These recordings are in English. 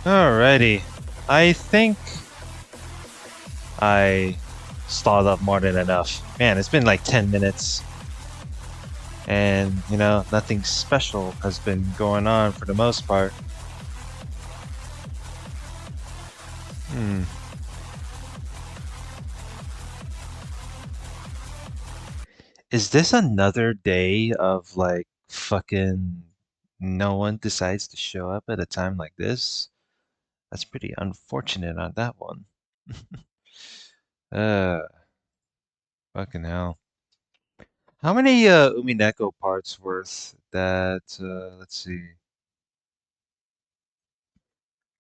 Alrighty. I think I stalled up more than enough. Man, it's been like 10 minutes. And, nothing special has been going on for the most part. Hmm. Is this another day of like fucking no one decides to show up at a time like this? That's pretty unfortunate on that one. uh, Fucking hell. How many Umineko parts worth that? Let's see.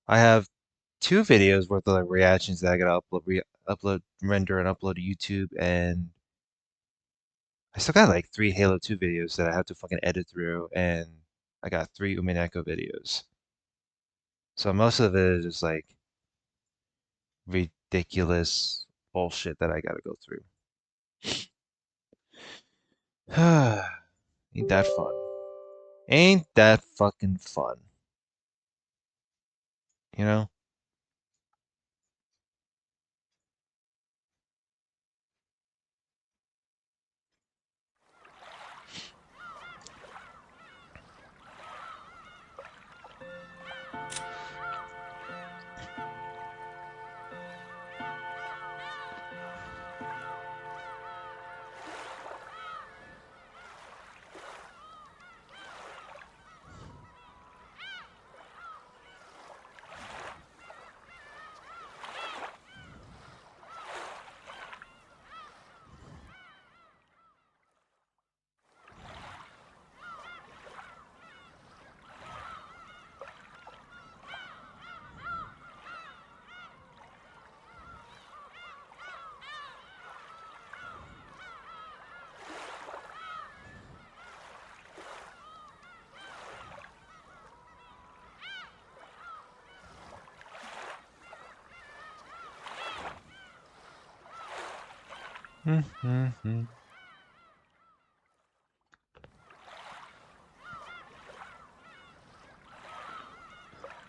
I have two videos worth of like, reactions that I gotta upload, render, and upload to YouTube, and I still got like three Halo 2 videos that I have to fucking edit through, and I got three Umineko videos. So most of it is just like ridiculous bullshit that I gotta go through. Ain't that fun? Ain't that fucking fun? You know?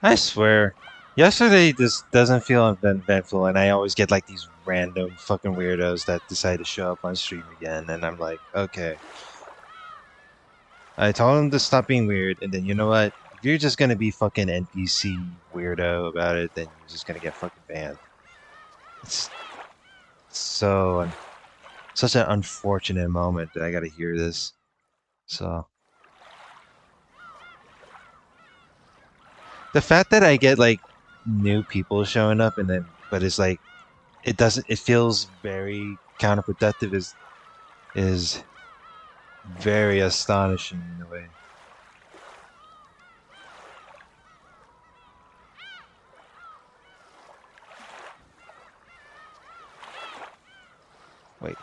I swear, yesterday just doesn't feel eventful, and I always get like these random fucking weirdos that decide to show up on stream again, and I'm like, okay. I told them to stop being weird, and then you know what? If you're just gonna be fucking NPC weirdo about it, then you're just gonna get fucking banned. It's so such an unfortunate moment that I gotta hear this. So the fact that I get like new people showing up, and then but it's like it feels very counterproductive is very astonishing in a way. Wait.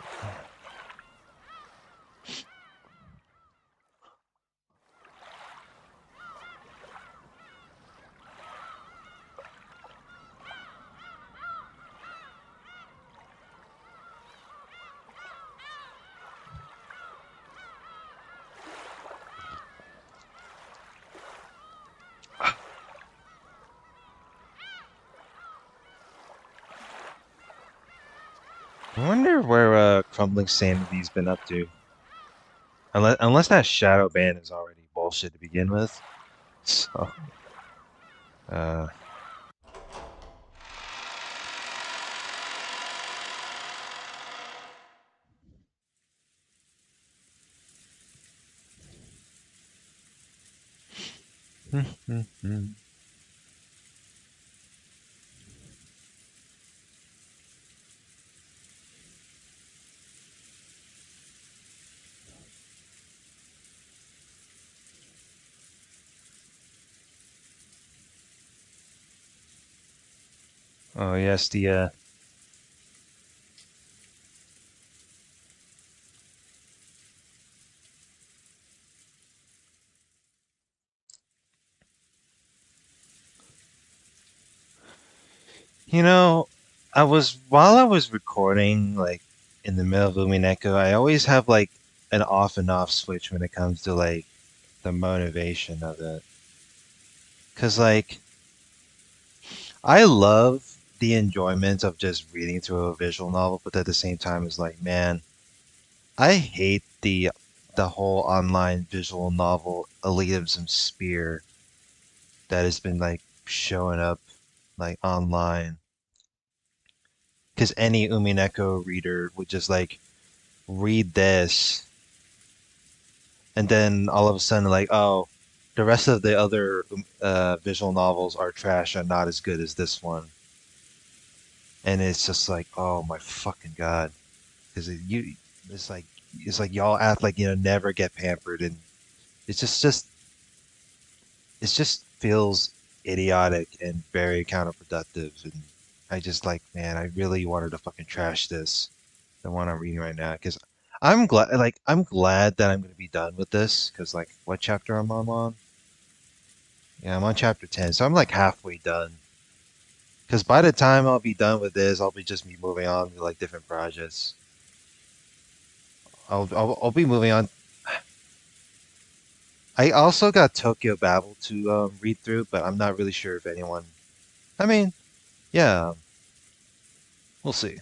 I wonder where Crumbling Sanity's been up to. Unless that shadow ban is already bullshit to begin with. So uh Oh yes, the you know, while I was recording like in the middle of Umineko, I always have like an off and off switch when it comes to like the motivation of it. Cause like I love the enjoyment of just reading through a visual novel, but at the same time, it's like, man, I hate the whole online visual novel elitism spear that has been like showing up like online. Because any Umineko reader would just like read this, and then all of a sudden, like, oh, the rest of the other visual novels are trash and not as good as this one. And it's just like, oh my fucking god, because it's like y'all act like never get pampered, and it's just it just feels idiotic and very counterproductive. And I just like, man, I really wanted to fucking trash this, the one I'm reading right now, because I'm glad that I'm gonna be done with this, because like what chapter I'm on? Yeah, I'm on chapter 10, so I'm like halfway done. Because by the time I'll be done with this, I'll be just be moving on to like different projects. I'll be moving on. I also got Tokyo Babel to read through, but I'm not really sure if anyone. I mean, yeah, we'll see.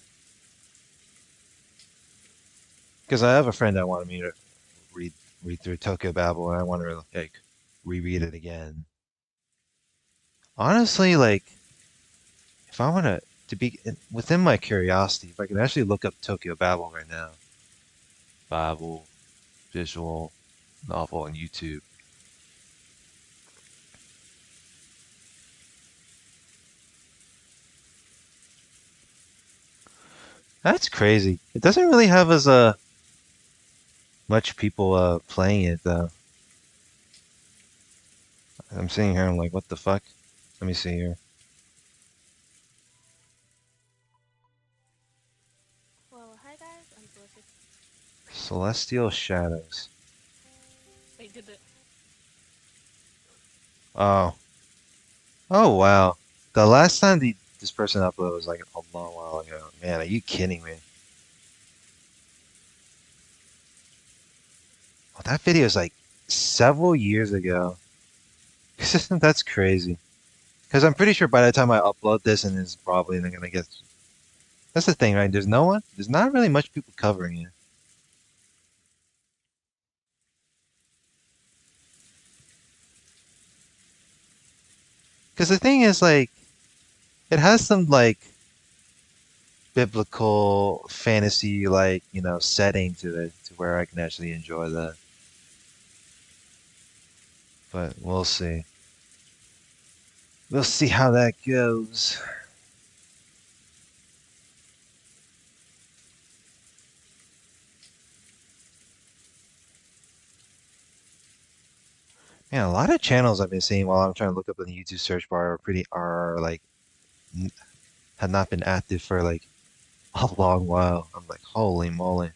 Because I have a friend that wanted me to read read through Tokyo Babel, and I want to like reread it again. Honestly, like if I want to be within my curiosity, if I can actually look up Tokyo Babel right now, Babel visual novel on YouTube. That's crazy. It doesn't really have as much people playing it though. I'm sitting here, I'm like, what the fuck? Let me see here. Well, hi guys, I'm Celeste. Celestial Shadows. Wait, did the Oh, oh wow. The last time this person uploaded was like a long while ago. Man, are you kidding me? Oh, that video is like several years ago. That's crazy. Because I'm pretty sure by the time I upload this, and it's probably not gonna get. That's the thing, right? There's no one. There's not really much people covering it. Because the thing is, like, it has some like biblical fantasy, like setting to it, to where I can actually enjoy that. But we'll see. We'll see how that goes. Man, a lot of channels I've been seeing while I'm trying to look up in the YouTube search bar are like n- have not been active for like a long while. I'm like, holy moly.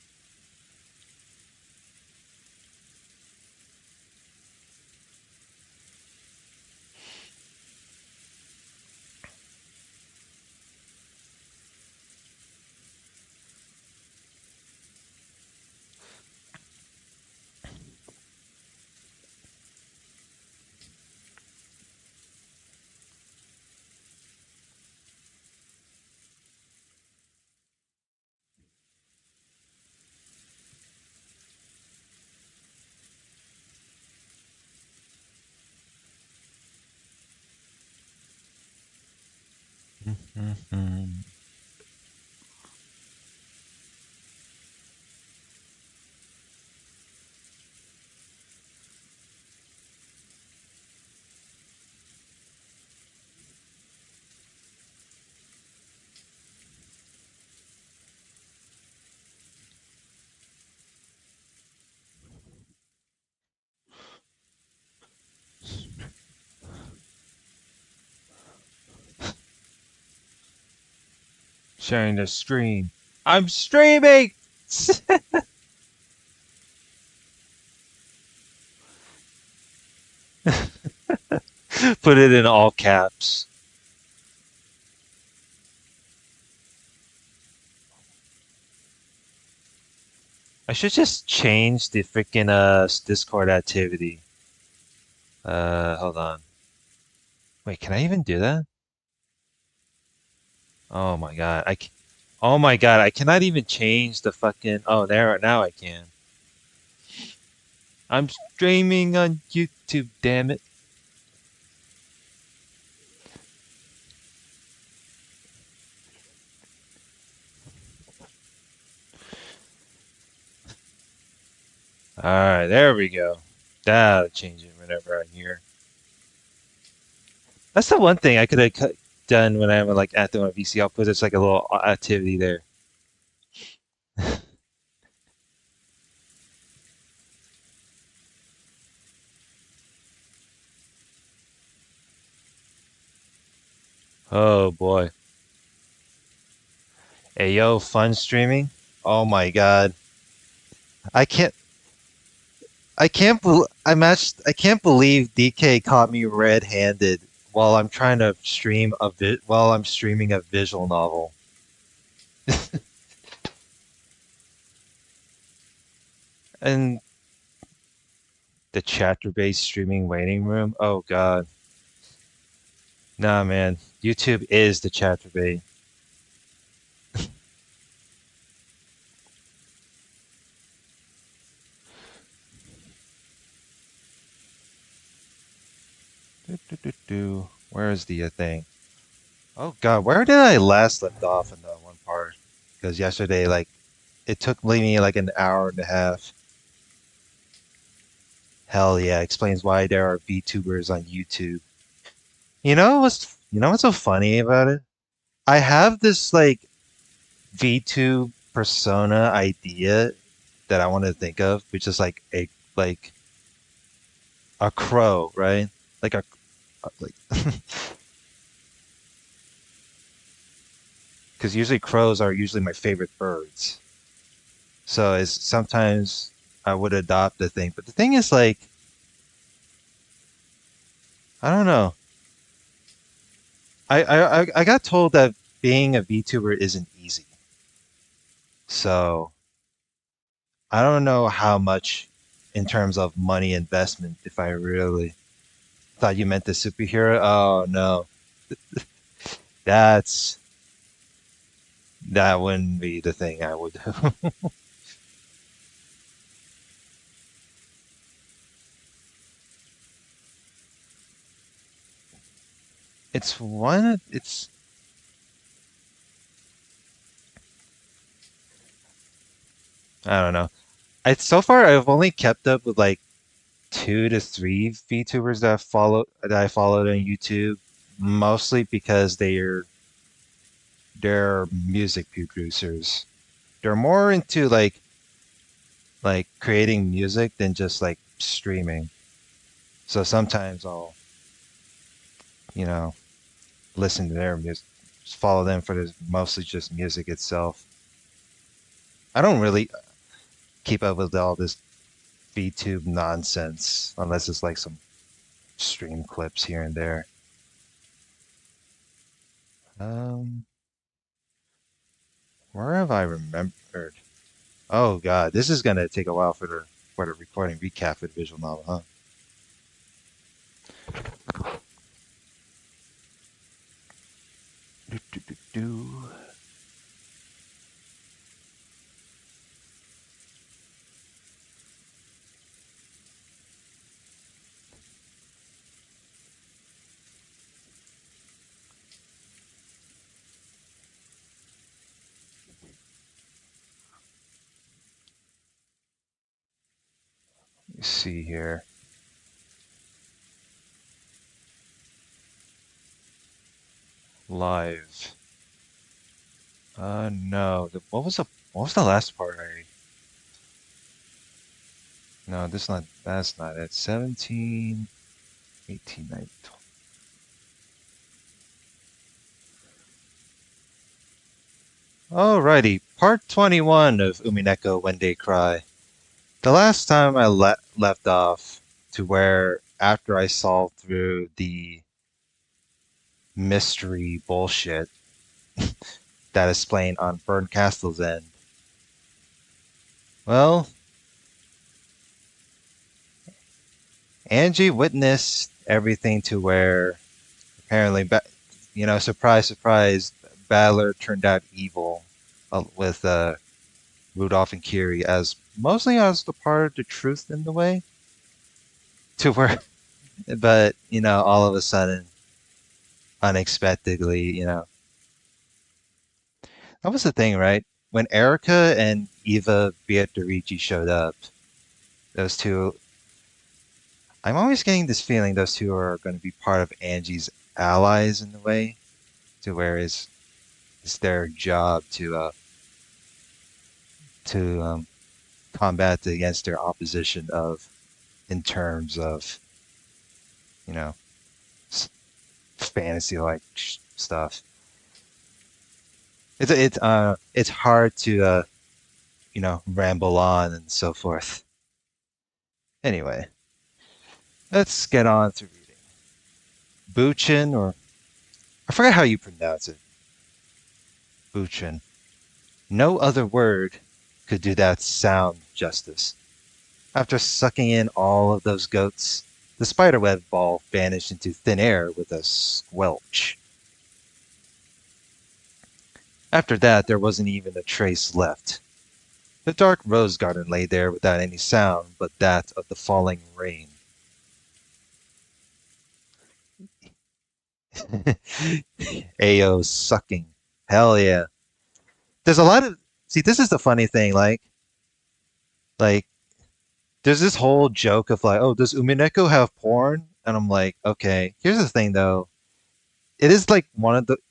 Sharing the screen. I'm streaming. Put it in all caps. I should just change the freaking Discord activity. Hold on. Wait, can I even do that? Oh my god. Oh my god, I cannot even change the fucking. Oh, there now I can. I'm streaming on YouTube, damn it. All right, there we go. That'll change it whenever I'm here. That's the one thing I could have done when I'm like at the VC. I'll put it's like a little activity there. Oh boy. Hey yo, fun streaming. Oh my god. I can't. I can't believe DK caught me red-handed while I'm trying to stream while I'm streaming a visual novel. And the chapter-based streaming waiting room. Oh god. Nah, man. YouTube is the chapter-bait. Where is the thing? Oh god, where did I last left off in that one part? Because yesterday, like, it took me like an hour and a half. Hell yeah, explains why there are VTubers on YouTube. You know what's so funny about it? I have this like VTube persona idea that I want to think of, which is like a crow, right? Like like because usually crows are usually my favorite birds. So it's sometimes I would adopt the thing, but the thing is like I don't know. I got told that being a VTuber isn't easy. So I don't know how much in terms of money investment if I really thought you meant the superhero. Oh no. That's that wouldn't be the thing I would do. It's I don't know. I so far I've only kept up with like 2 to 3 VTubers that I followed on YouTube, mostly because they're music producers. They're more into like creating music than just like streaming. So sometimes I'll, you know, listen to their music, just follow them for the mostly just music itself. I don't really keep up with all this VTube nonsense unless it's like some stream clips here and there. Um, where have I remembered? Oh God, this is gonna take a while for the recording recap of the visual novel, huh? Do, do, do, do. Let me see here. Live. No. What was the last part I? No, that's not it. 17, 18, 19. Alrighty, part 21 of Umineko When They Cry. The last time I left off to where after I solved through the mystery bullshit that is playing on Burn Castle's end. Well, Angie witnessed everything to where apparently, surprise, surprise, battler turned out evil with Rudolph and Kiri as mostly as the part of the truth in the way to where, but all of a sudden, unexpectedly, that was the thing, right? When Erica and Eva Beatrici showed up, those two, I'm always getting this feeling those two are going to be part of Angie's allies in the way, to where it's their job to combat against their opposition of in terms of you know fantasy like stuff. It's hard to ramble on and so forth. Anyway, let's get on to reading. Buchin, or I forget how you pronounce it. Buchin. No other word could do that sound justice. After sucking in all of those goats, the spiderweb ball vanished into thin air with a squelch. After that, there wasn't even a trace left. The dark rose garden lay there without any sound but that of the falling rain. Ao sucking. Hell yeah. There's a lot of see. This is the funny thing. Like there's this whole joke of like, oh, does Umineko have porn? And I'm like, okay. Here's the thing though. It is like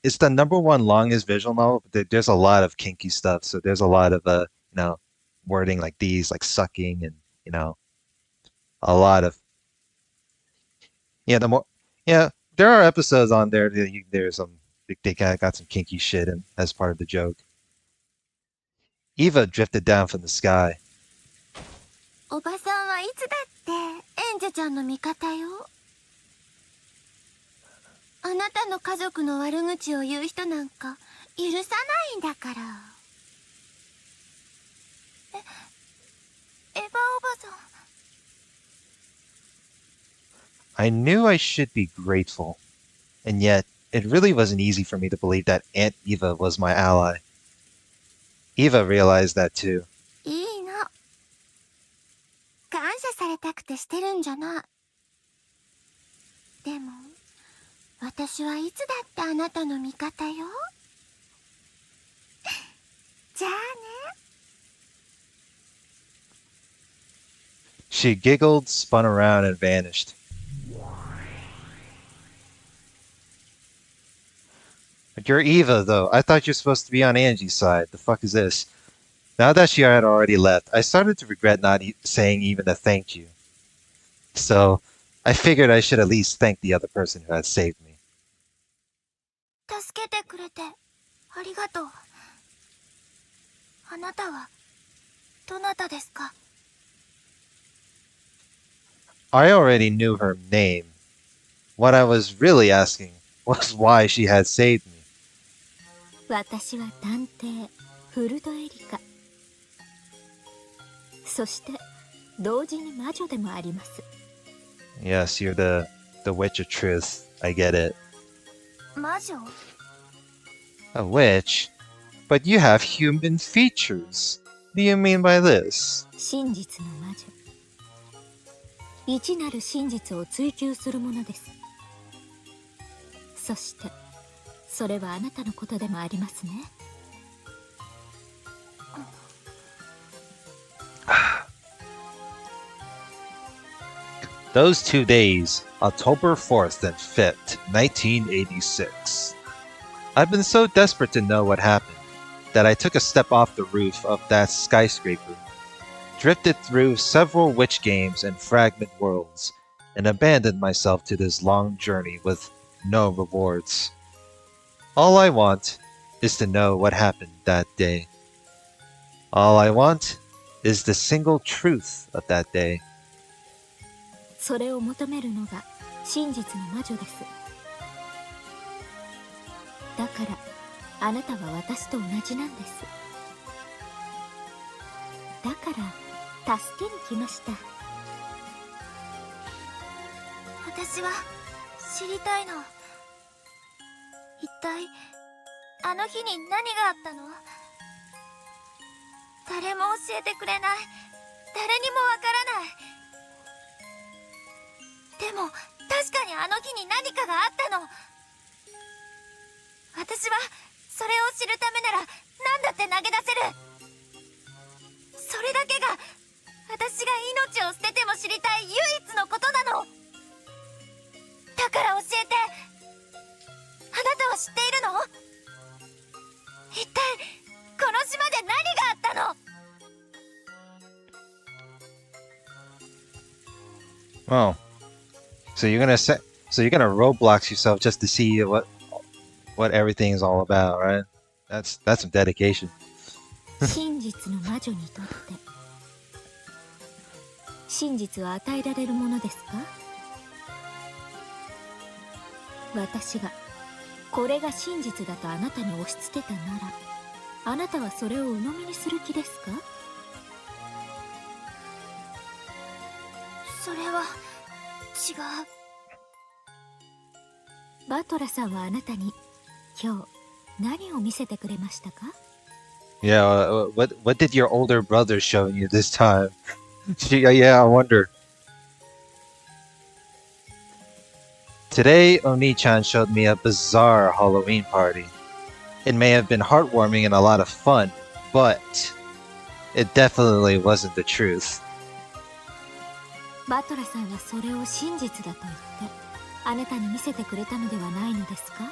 it's the number one longest visual novel, but there's a lot of kinky stuff. So there's a lot of wording like these, like sucking, and you know, a lot of the more there are episodes on there that there's some they kind of got some kinky shit in as part of the joke. Eva drifted down from the sky. おばさんはいつだってエンジェちゃんの味方よ。あなたの家族の悪口を言う人なんか許さないんだから。エヴァおばさん。I knew I should be grateful, and yet it really wasn't easy for me to believe that Aunt Eva was my ally. Eva realized that too. いいの。感謝されたくてしてるんじゃない。でも、私はいつだってあなたの味方よ。じゃあね。She giggled, spun around, and vanished. But you're Eva, though. I thought you're supposed to be on Angie's side. The fuck is this? Now that she had already left, I started to regret not saying even a thank you. So, I figured I should at least thank the other person who had saved me. 助けてくれてありがとう。あなたはどなたですか？ I already knew her name. What I was really asking was why she had saved me. 私は探偵フルドエリカ。そして同時に魔女でもあります。Yes, you're the witch of truth. I get it. 魔女？ A witch? But you have human features. What do you mean by this? 真実の魔女。一なる真実を追求するものです。そしてそれはあなたのことでもありますね。Those 2 days, October 4th and 5th, 1986. I've been so desperate to know what happened that I took a step off the roof of that skyscraper, drifted through several witch games and fragment worlds, and abandoned myself to this long journey with no rewards. All I want is to know what happened that day. All I want is the single truth of that day. それを求めるのが真実の魔女です。だからあなたは私と同じなんです。だから助けに来ました。私は知りたいの。一体あの日に何があったの？誰も教えてくれない。誰にもわからない。でも確かにあの日に何かがあったの。私はそれを知るためなら何だって投げ出せる。それだけが私が命を捨てても知りたい唯一のことなの。だから教えて。あなたは知っているの？一体この島で何があったの？ Oh, so you're gonna Roblox yourself just to see what everything is all about, right? That's some dedication. 真実の魔女にとって真実は与えられるものですか？私がこれが真実だとあなたに押し付けたなら、あなたはそれを鵜呑みにする気ですか？それは違う。バトラさんはあなたに今日何を見せてくれましたか？ Yeah, what did your older brother show you this time? Yeah, I wonder. Today, Oni-chan showed me a bizarre Halloween party. It may have been heartwarming and a lot of fun, but it definitely wasn't the truth. バトラさんはそれを真実だと言ってあなたに見せてくれたのではないのですか？違う。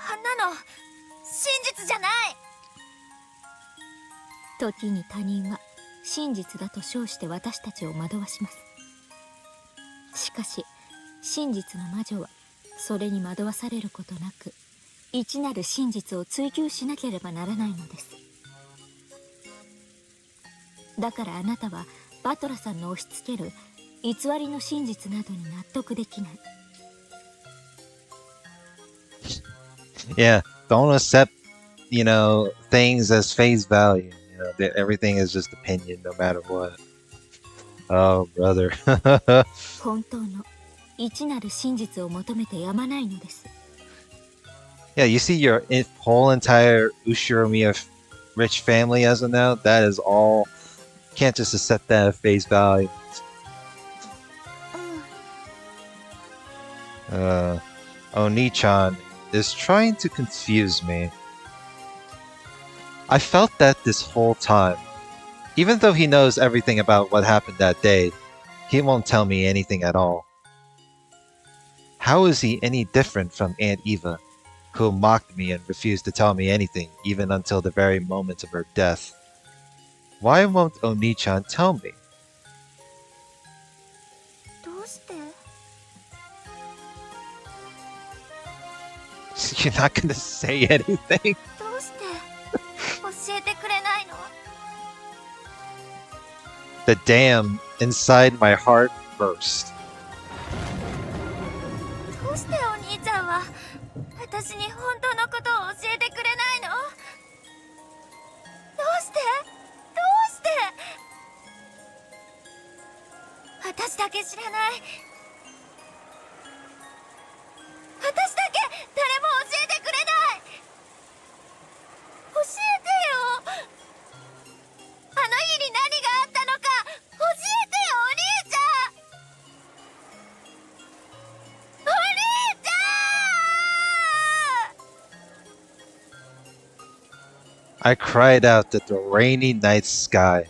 あんなの真実じゃない。時に他人は真実だと称して私たちを惑わします。しかし真実の魔女はそれに惑わされることなく一なる真実を追求しなければならないのです。だからあなたはバトラさんの押し付ける偽りの真実などに納得できない。Yeah, don't accept, things as face value. That everything is just opinion no matter what. Oh, brother. 本当の一なる真実を求めてやまないのです。Yeah, you see your whole entire Ushiromiya rich family as of now? That is all. Can't just accept that at face value. うん。Oni-chan is trying to confuse me. I felt that this whole time. Even though he knows everything about what happened that day, he won't tell me anything at all. How is he any different from Aunt Eva, who mocked me and refused to tell me anything, even until the very moment of her death? Why won't Oni-chan tell me? どうして？ You're not gonna say anything? どうして教えてくれないの？ The dam inside my heart burst. どうしてお兄ちゃんは私に本当のことを教えてくれないの？どうして？どうして？私だけ知らない。私だけ誰も教えてくれない。教えてよ。あの日に何があったのか教えてよ、お兄ちゃん。お兄ちゃん。 I cried out at the rainy night sky.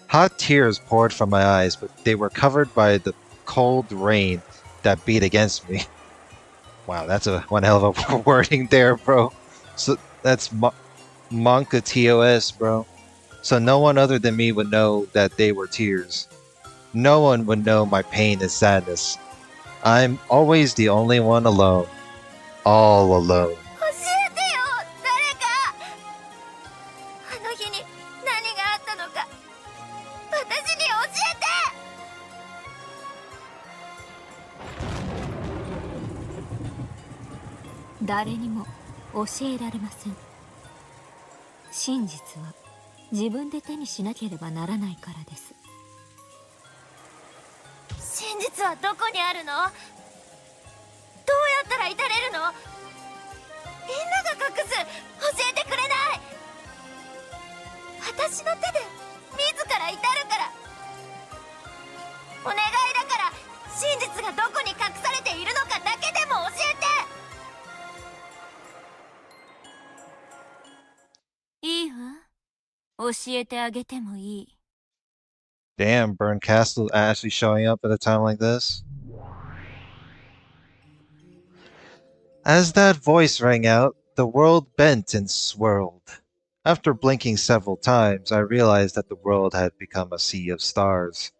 Hot tears poured from my eyes, but they were covered by the cold rain that beat against me. Wow, that's one hell of a wording there, bro. So that's Monka TOS, bro. So no one other than me would know that they were tears. No one would know my pain and sadness. I'm always the only one alone. All alone. 教えてよ、誰か。あの日に何があったのか私に教えて。誰にも教えられません。真実は自分で手にしなければならないからです。真実はどこにあるの？どうやから至れるの？みんなが隠す、教えてくれない？私の手で自ら至るから。お願いだから、真実がどこに隠されているのかだけでも教えて。いいわ、教えてあげてもいい。 Damn, Burn Castle actually showing up at a time like this. As that voice rang out, the world bent and swirled. After blinking several times, I realized that the world had become a sea of stars.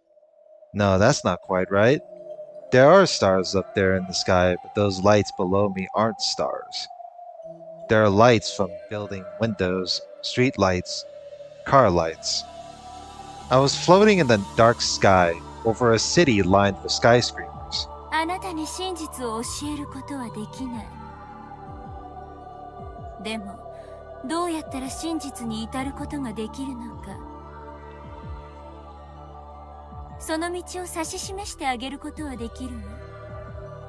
No, that's not quite right. There are stars up there in the sky, but those lights below me aren't stars. There are lights from building windows, street lights, car lights. I was floating in the dark sky over a city lined with skyscrapers. あなたに真実を教えることはできない。でも、どうやったら真実に至ることができるのか。その道を指し示してあげることはできるわ。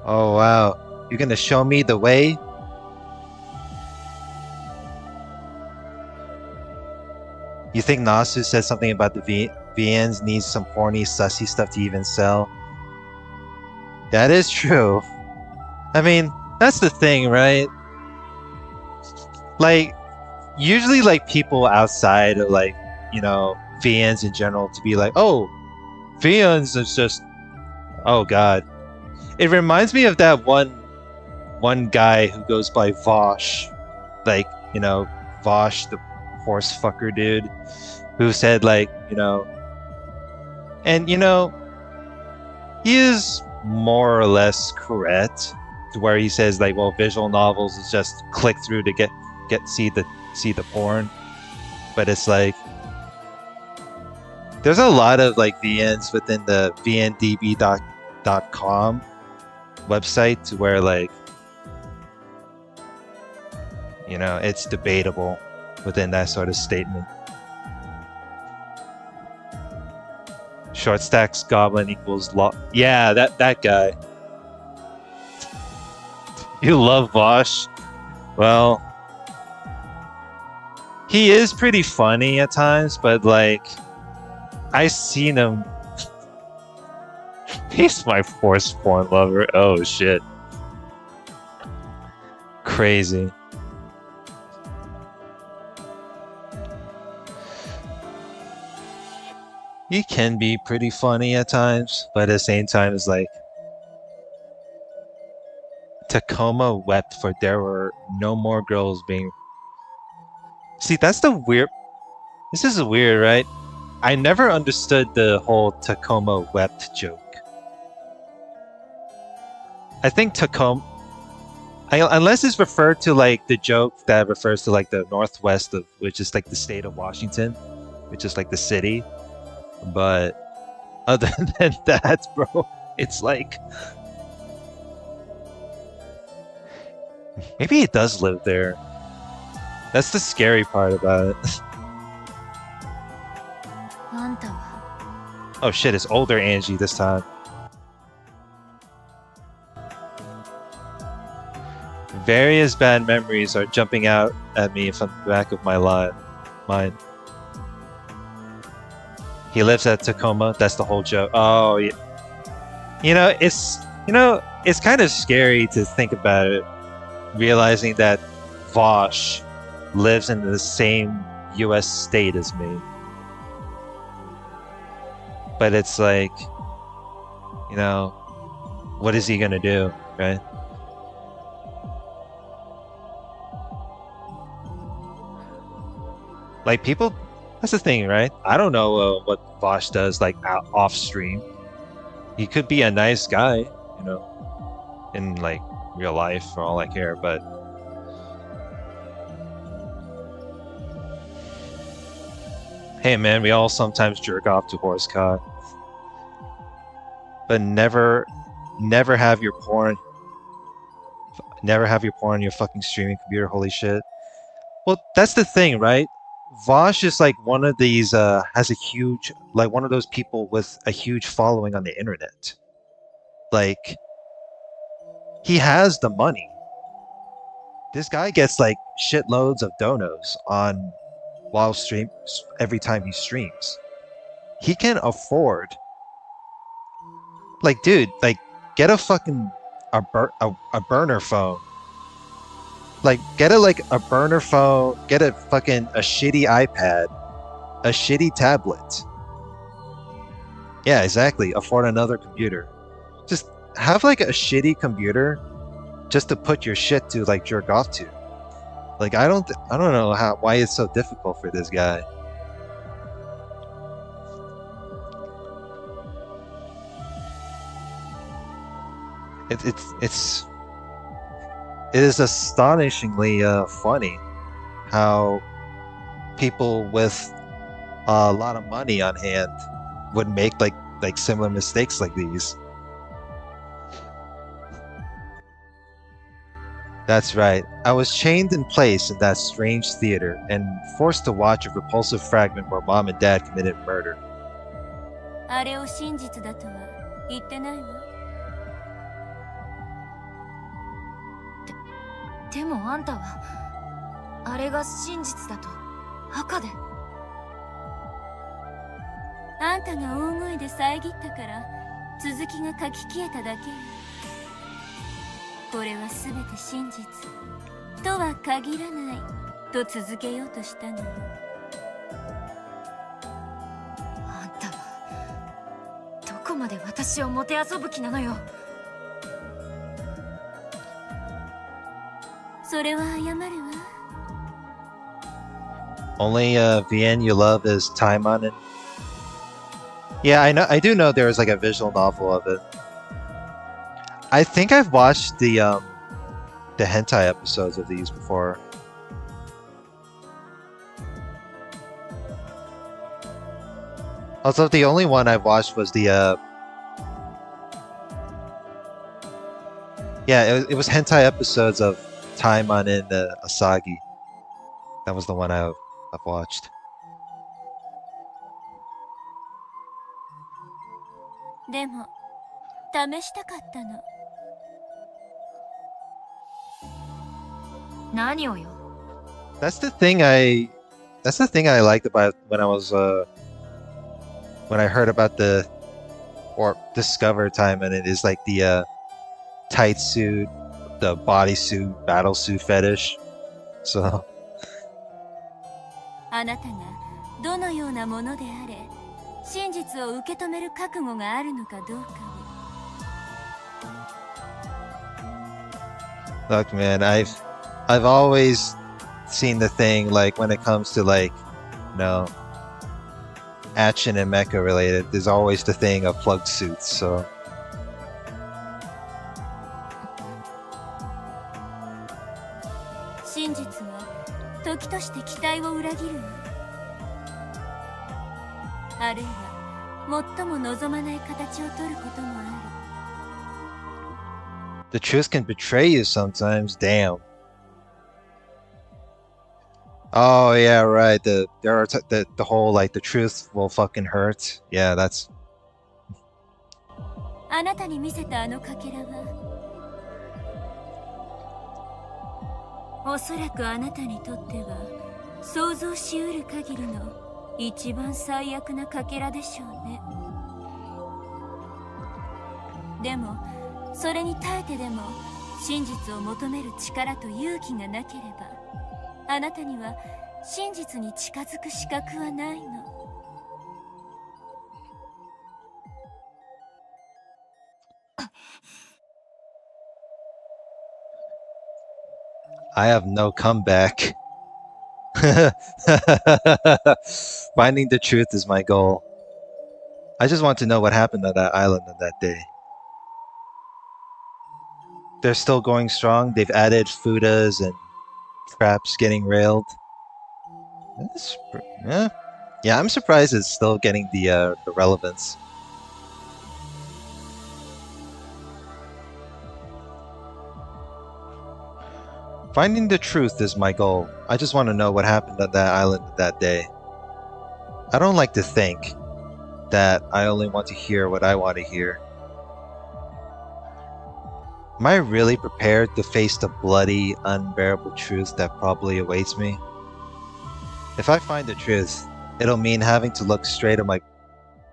Oh wow, you're gonna show me the way? You think Nasu said something about the VNs needs some horny, sussy stuff to even sell? That is true. I mean, that's the thing, right? Like, usually like people outside of like, you know, VNs in general to be like, oh, VNs is just, oh god. It reminds me of that one guy who goes by Vosh. Like, you know, Vosh the horse fucker dude who said like, you know, and you know, he is more or less correct to where he says like, well, visual novels is just click through to get see the porn, but it's like there's a lot of like VNs within the vndb.com website to where like, you know, it's debatable within that sort of statement. Short stacks goblin equals law. Yeah, that guy. You love Vosh? Well, he is pretty funny at times, but like, I've seen him. He's my force porn lover. Oh shit. Crazy. He can be pretty funny at times, but at the same time, it's like Tacoma wept for there were no more girls being. See, that's the weird. This is weird, right? I never understood the whole Tacoma wept joke. I think Tacoma, unless it's referred to like the joke that refers to like the northwest of, which is like the state of Washington, which is like the city. But other than that, bro, it's like maybe he does live there. That's the scary part about it. Oh shit, it's older Angie this time. Various bad memories are jumping out at me from the back of my mind. He lives at Tacoma. That's the whole joke. Oh, yeah. You know, it's kind of scary to think about it, realizing that Vosh lives in the same U.S. state as me. But it's like, you know, what is he gonna do, right? Like people. That's the thing, right? I don't know what Vosh does like off stream. He could be a nice guy, you know, in like real life for all I care, but hey man, we all sometimes jerk off to horse cock. But never have your porn on your fucking streaming computer, holy shit. Well, that's the thing, right? Vosh is like one of these has a huge, like one of those people with a huge following on the internet. Like He has the money. This guy gets like shitloads of donos on while stream every time he streams. He can afford, like, dude, like, get a fucking a burner phone. Like, get a burner phone. Get a fucking a shitty iPad, a shitty tablet. Yeah, exactly. Afford another computer. Just have like a shitty computer, just to put your shit to like jerk off to. Like, I don't know why it's so difficult for this guy. It's it is astonishingly funny how people with a lot of money on hand would make like similar mistakes like these. That's right. I was chained in place in that strange theater and forced to watch a repulsive fragment where mom and dad committed murder. あれを真実だとは言ってないわ。でもあんたはあれが真実だと赤で。あんたが大声で遮ったから続きが書き消えただけよ。これは全て真実とは限らないと続けようとしたのよ。あんたはどこまで私をもてあそぶ気なのよ。それは謝るわ。Only VN you love is time on it. Yeah, I do know there was like a visual novel of it. I think I've watched the hentai episodes of these before. Also, the only one I've watched was the yeah, it was hentai episodes of Taimon and Asagi. That was the one I've watched. でも試したかったの。何をよ。That's the thing I liked about when I was when I heard about the or discovered time, and it is like the tight suit, the bodysuit, battle suit fetish. So あなたがどのようなものであれ真実を受け止める覚悟があるのかどうかを。 look, man, I've always seen the thing like when it comes to like, you know, action and mecha related. There's always the thing of plugged suits. So 真実は時として期待を裏切るの。あるいは最も望まない形をとることもある。 the truth can betray you sometimes. Damn. Oh yeah, right. The whole like the truth will fucking hurt. Yeah, that's あなたに見せたあのかけらはおそらくあなたにとっては想像しうる限りの一番最悪なかけらでしょうね。でもそれに耐えてでも真実を求める力と勇気がなければあなたには真実に近づく資格はないの。 I have no comeback. Finding the truth is my goal. I just want to know what happened on that island on that day. They're still going strong. They've added fudas and traps getting railed. Yeah, yeah. I'm surprised it's still getting the relevance. Finding the truth is my goal. I just want to know what happened on that island that day. I don't like to think that I only want to hear what I want to hear. Am I really prepared to face the bloody, unbearable truth that probably awaits me? If I find the truth, it'll mean having to look straight at my...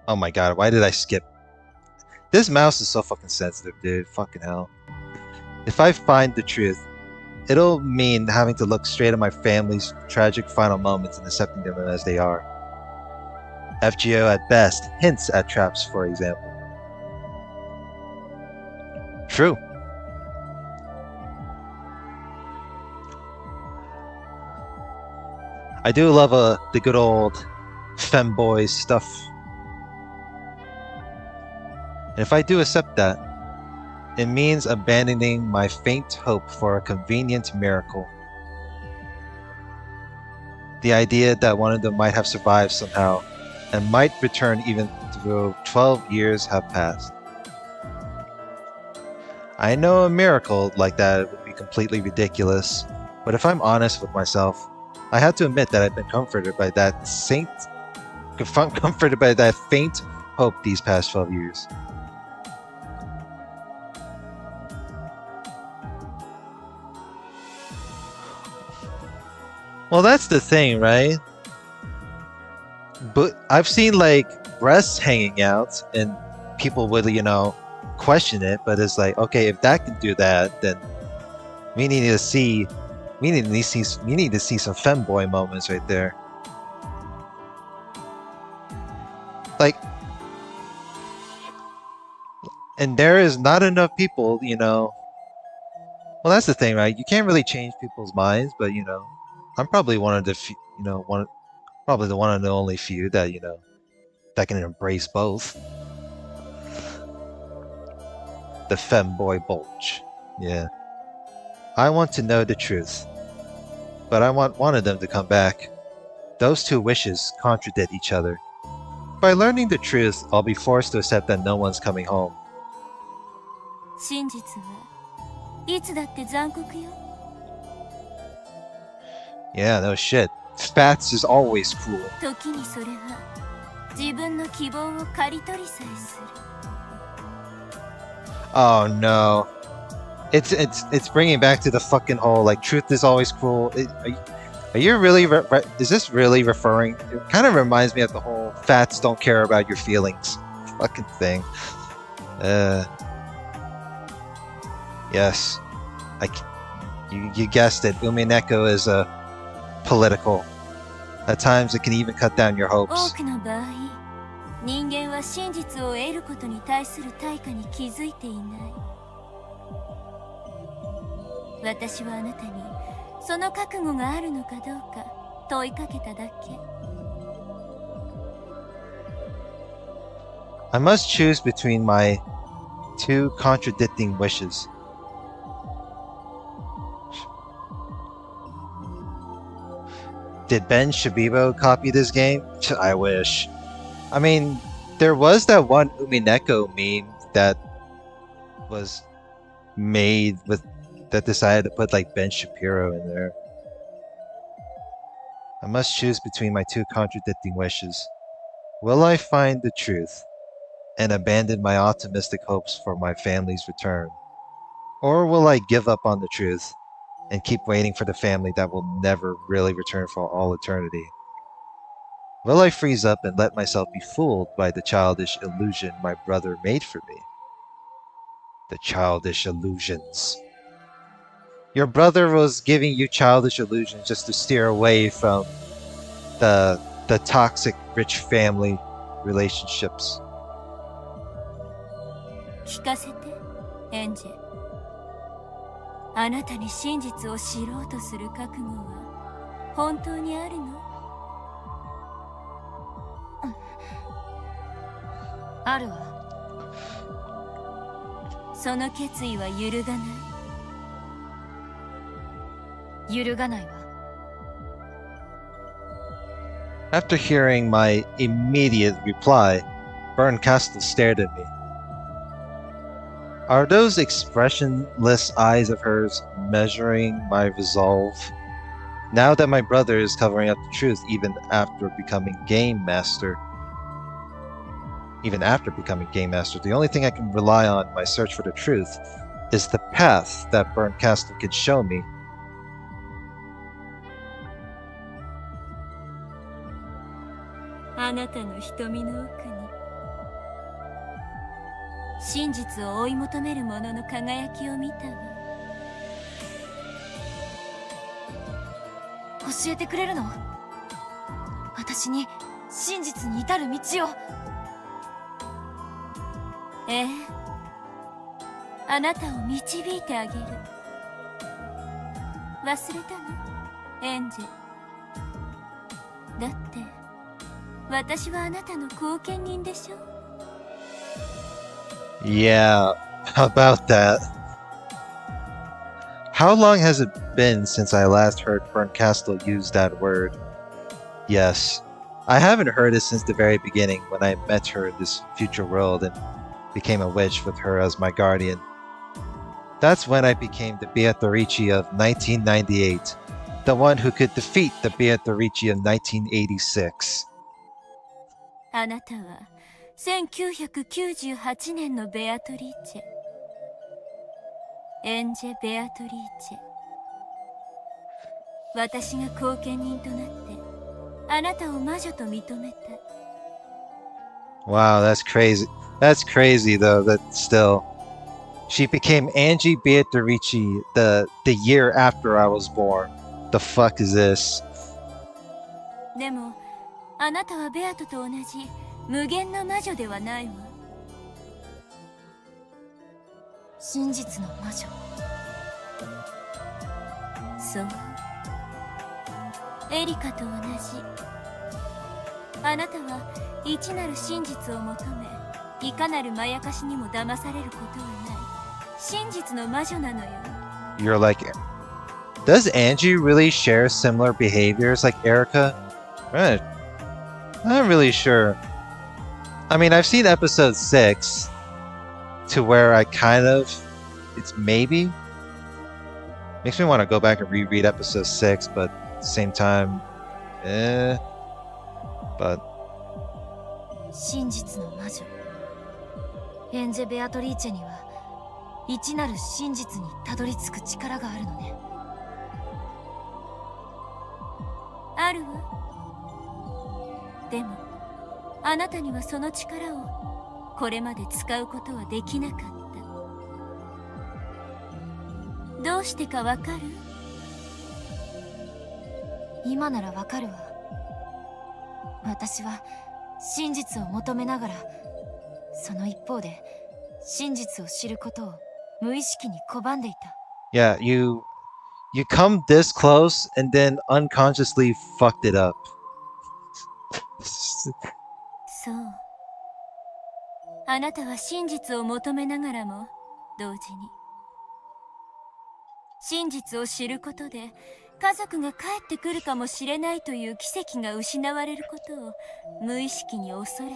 Oh my god, why did I skip? This mouse is so fucking sensitive, dude. Fucking hell. If I find the truth, it'll mean having to look straight at my family's tragic final moments and accepting them as they are. FGO at best hints at traps, for example. True. I do love the good old femboy stuff. And if I do accept that, it means abandoning my faint hope for a convenient miracle. The idea that one of them might have survived somehow, and might return even though 12 years have passed. I know a miracle like that would be completely ridiculous, but if I'm honest with myself, I have to admit that I've been comforted by that faint hope these past 12 years. Well, that's the thing, right? But I've seen like breasts hanging out and people would, question it, but it's like, okay, if that can do that, then we need to see some femboy moments right there. Like, and there is not enough people, well, that's the thing, right? You can't really change people's minds, but I'm probably one of the probably the one and the only few that that can embrace both. The femboy bulge. Yeah. I want to know the truth, but I want one of them to come back. Those two wishes contradict each other. By learning the truth, I'll be forced to accept that no one's coming home. 真実はいつだって残酷よ。 Yeah, no shit. Fats is always cruel. 時にそれは自分の希望を刈り取りさえする。 Oh no. It's bringing back to the fucking whole like truth is always cruel. Are you really is this really referring? It kind of reminds me of the whole fats don't care about your feelings fucking thing. Yes, you guessed it. Umineko is political. At times, it can even cut down your hopes. 多くの場合、人間は真実を得ることに対する対価に気づいていない。私はあなたにその覚悟があるのかどうか問いかけただけ。I must choose between my two contradicting wishes. Did Ben Shabibo copy this game? I wish. I mean, there was that one Umineko meme that was made with that decided to put like Ben Shapiro in there. I must choose between my two contradicting wishes. Will I find the truth and abandon my optimistic hopes for my family's return? Or will I give up on the truth and keep waiting for the family that will never really return for all eternity? Will I freeze up and let myself be fooled by the childish illusion my brother made for me? The childish illusions. Your brother was giving you childish illusions just to steer away from the toxic rich family relationships. 聞かせて、エンジェ。あなたに真実を知ろうとする覚悟は本当にあるの？あるわ。その決意は揺るがない。揺るがないわ。After hearing my immediate reply, Berncastle stared at me. Are those expressionless eyes of hers measuring my resolve? Now that my brother is covering up the truth even after becoming Game Master, the only thing I can rely on in my search for the truth is the path that Burnt Castle could show me. あなたの瞳の奥に真実を追い求める者の輝きを見たわ。教えてくれるの？私に真実に至る道を。ええ、あなたを導いてあげる。忘れたのエンジェ。だって私はあなたの後見人でしょ。 Yeah, about that. How long has it been since I last heard Burnt Castle use that word? Yes, I haven't heard it since the very beginning when I met her in this future world and became a witch with her as my guardian. That's when I became the Beatrice of 1998, the one who could defeat the Beatrice of 1986. あなたは1998年のベアトリーチェ、エンジェ・ベアトリーチェ。私が後見人となってあなたを魔女と認めた。 Wow, that's crazy. That's crazy though, that still. She became Angie Beatrice the year after I was born. The fuck is this? でもあなたはベアトと同じ無限の魔女ではないわ。真実の魔女。そう、エリカと同じ。あなたは一なる真実を求め、いかなるまやかしにも騙されることはない真実の魔女なのよ。 You're like, does Angie really share similar behaviors like Erica? I'm not really sure. I mean, I've seen episode 6 to where I kind of, it's maybe. Makes me want to go back and reread episode 6, but at the same time, but 真実の魔女エンジェ・ベアトリーチェには一なる真実にたどり着く力があるのね。あるわ。でもあなたにはその力をこれまで使うことはできなかった。どうしてかわかる？今ならわかるわ。私は真実を求めながら、その一方で真実を知ることを無意識に拒んでいた。yeah, you come this close and then unconsciously fucked it up. そう。あなたは真実を求めながらも同時に真実を知ることで家族が帰ってくるかもしれないという奇跡が失われることを無意識に恐れ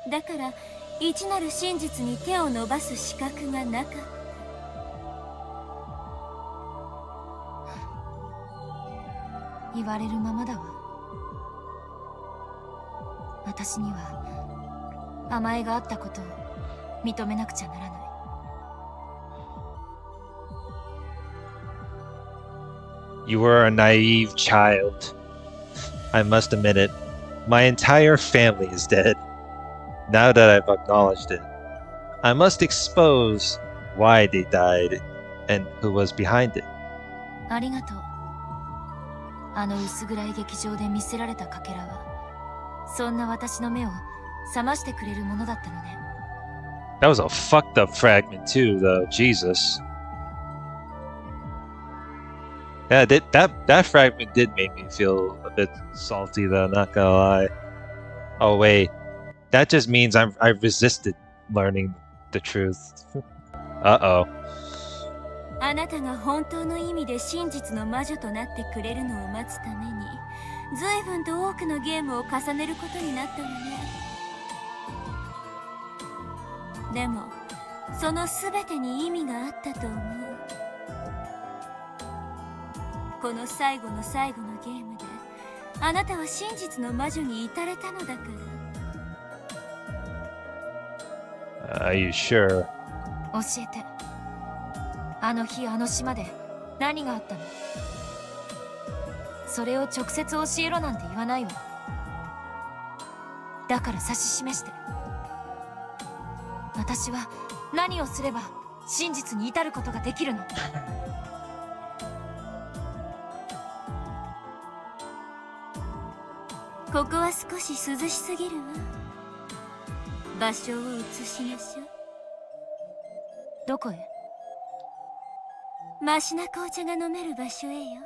た。だから一なる真実に手を伸ばす資格がなかった。言われるままだわ。私には甘えがあったことを認めなくちゃならない。You were a naive child. I must admit it. My entire family is dead. Now that I've acknowledged it, I must expose why they died and who was behind it. ありがとう。あの薄暗い劇場で見せられたかけらは、そんな私の目を覚ましてくれるものだったのね。That was a fucked up fragment too, though. Jesus. Yeah, that fragment did make me feel a bit salty, though. Not gonna lie. Oh wait, that just means I resisted learning the truth. Uh-oh. あなたが本当の意味で真実の魔女となってくれるのを待つために随分と多くのゲームを重ねることになったわね。でもその全てに意味があったと思う。この最後の最後のゲームであなたは真実の魔女に至れたのだから。Are you sure? 教えて。あの日あの島で何があったの？それを直接教えろなんて言わないわ。だから指し示して。私は何をすれば真実に至ることができるの？ここは少し涼しすぎるわ。場所を移しましょう。どこへ？マシな紅茶が飲める場所へよ。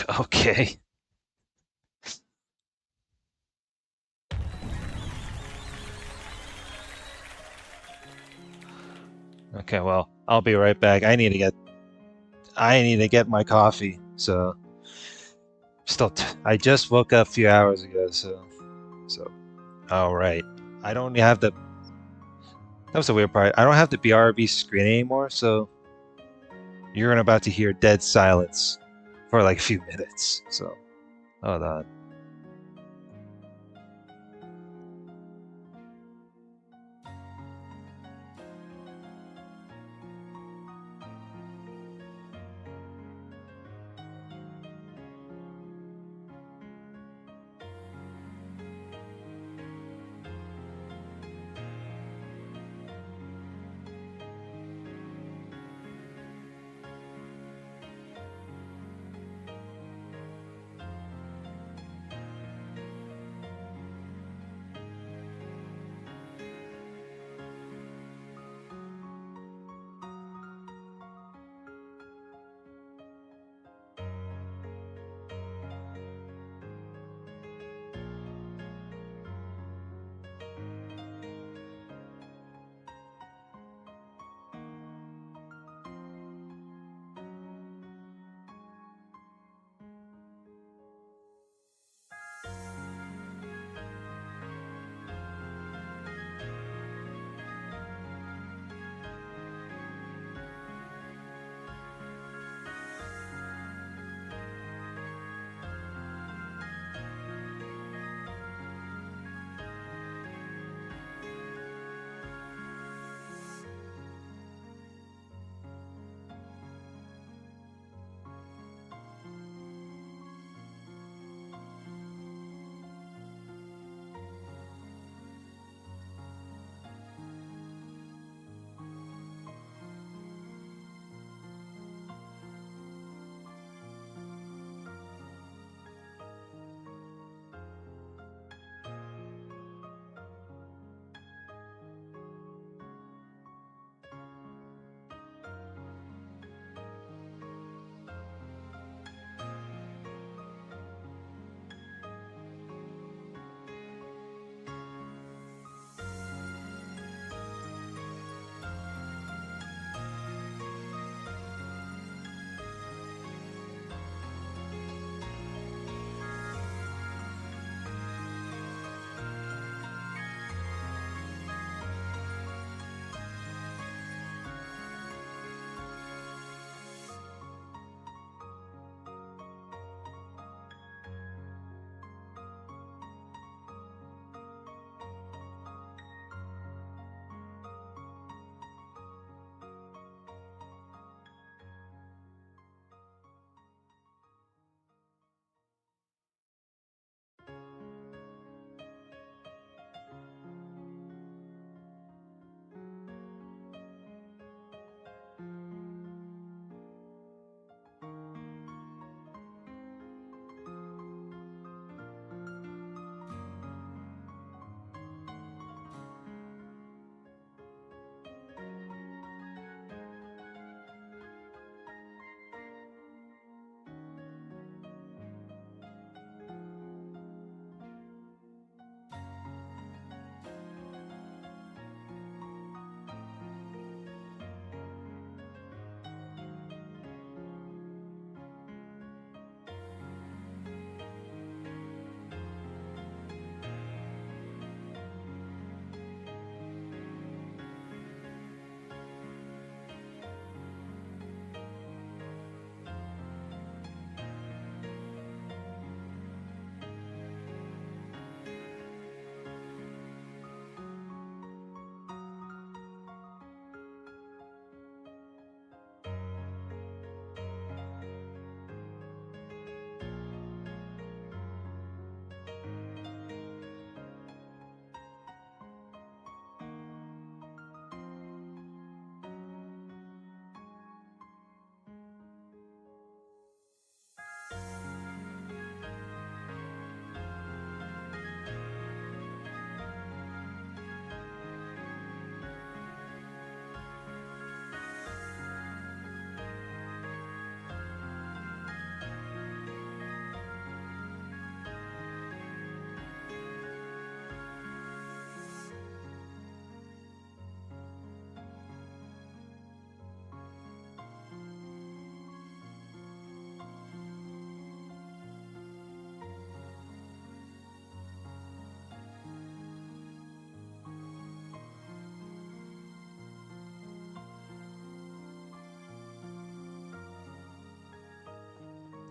Okay. Okay, well, I'll be right back. I need to get my coffee. So, I just woke up a few hours ago, so all right. I don't have the That was the weird part. I don't have the BRB screen anymore, so you're about to hear dead silence for like a few minutes. So, hold on.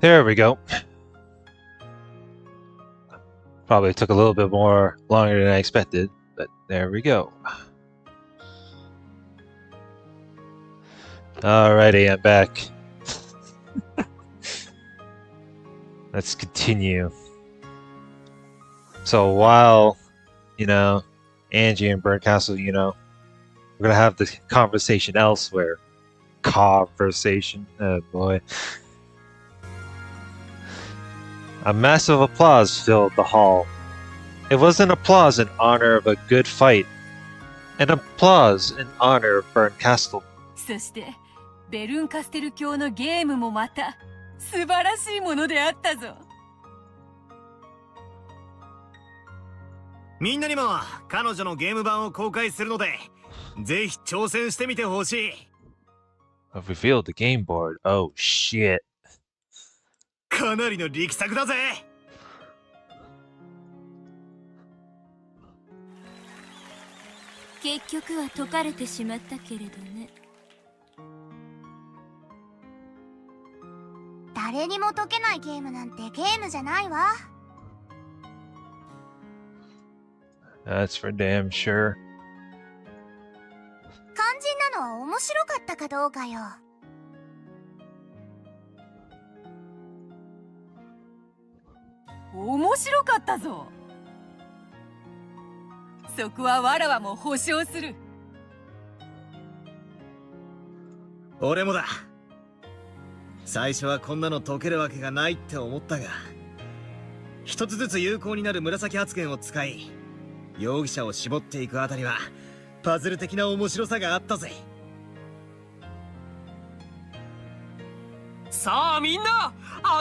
There we go. Probably took a little bit more longer than I expected, but there we go. Alrighty, I'm back. Let's continue. So while, Angie and Bernkastel, we're gonna have the conversation elsewhere. Conversation. Oh boy. A massive applause filled the hall. It was an applause in honor of a good fight. An applause in honor of Bernkastel. そしてベルンカステル教のゲームもまた素晴らしいものであったぞ。みんなにも彼女のゲーム版を公開するので、ぜひ挑戦してみてほしい。I've revealed the game board. Oh shit. かなりの力作だぜ。結局は解かれてしまったけれどね。誰にも解けないゲームなんてゲームじゃないわ。That's for damn sure. 肝心なのは面白かったかどうかよ。面白かったぞ。そこはわらわも保証する。俺もだ。最初はこんなの解けるわけがないって思ったが、一つずつ有効になる紫発言を使い、容疑者を絞っていくあたりはパズル的な面白さがあったぜ。さあみんな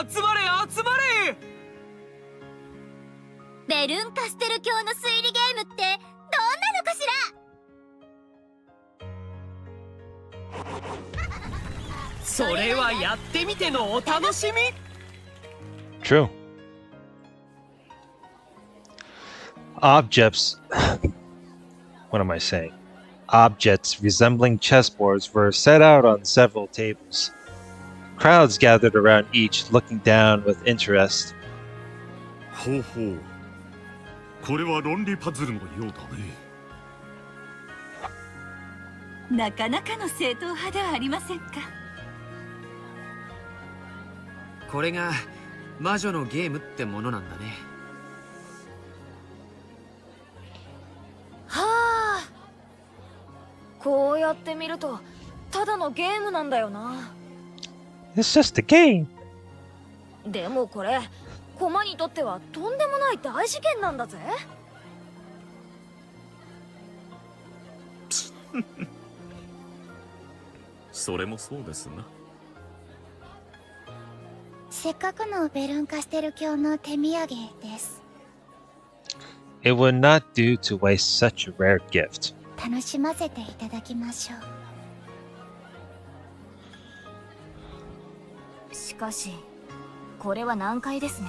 集まれ集まれ。ベルンカステル教の推理ゲームってどんなのかしら。それはやってみてのお楽しみ。 True. Objects. What am I saying? Objects resembling chessboards were set out on several tables. Crowds gathered around each, looking down with interest. ほうほう。これは論理パズルのようだね。なかなかの正統派ではありませんか。これが魔女のゲームってものなんだね。はあ、こうやって見るとただのゲームなんだよな。 It's just a game. でもこれ駒にとってはとんでもない大事件なんだぜ。それもそうですな。せっかくのベルンカステル教の手土産です。It would not do to waste such a rare gift. 楽しませていただきましょしかしこれは難解ですね。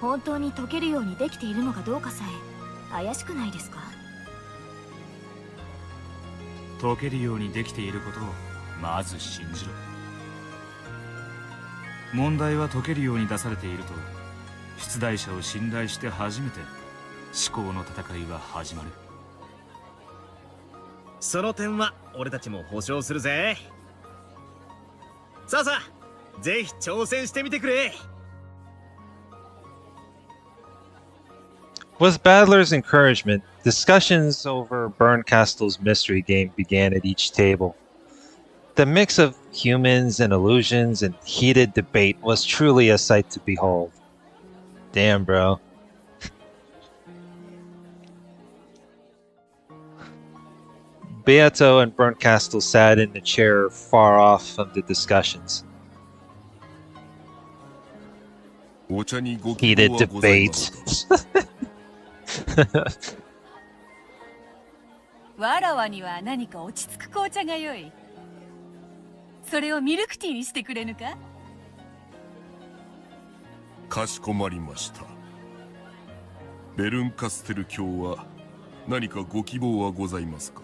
本当に解けるようにできているのかどうかさえ怪しくないですか。解けるようにできていることをまず信じろ。問題は解けるように出されていると出題者を信頼して初めて思考の戦いは始まる。その点は俺たちも保証するぜ。さあさあ、ぜひ挑戦してみてくれ。With Badler's encouragement, discussions over Bernkastel's mystery game began at each table. The mix of humans and illusions and heated debate was truly a sight to behold. Damn, bro. Beato and Bernkastel sat in a chair far off from the discussions. Heated debate. わらわには何か落ち着く紅茶が良い。それをミルクティーにしてくれぬか。かしこまりました。ベルンカステル教は何かご希望はございますか。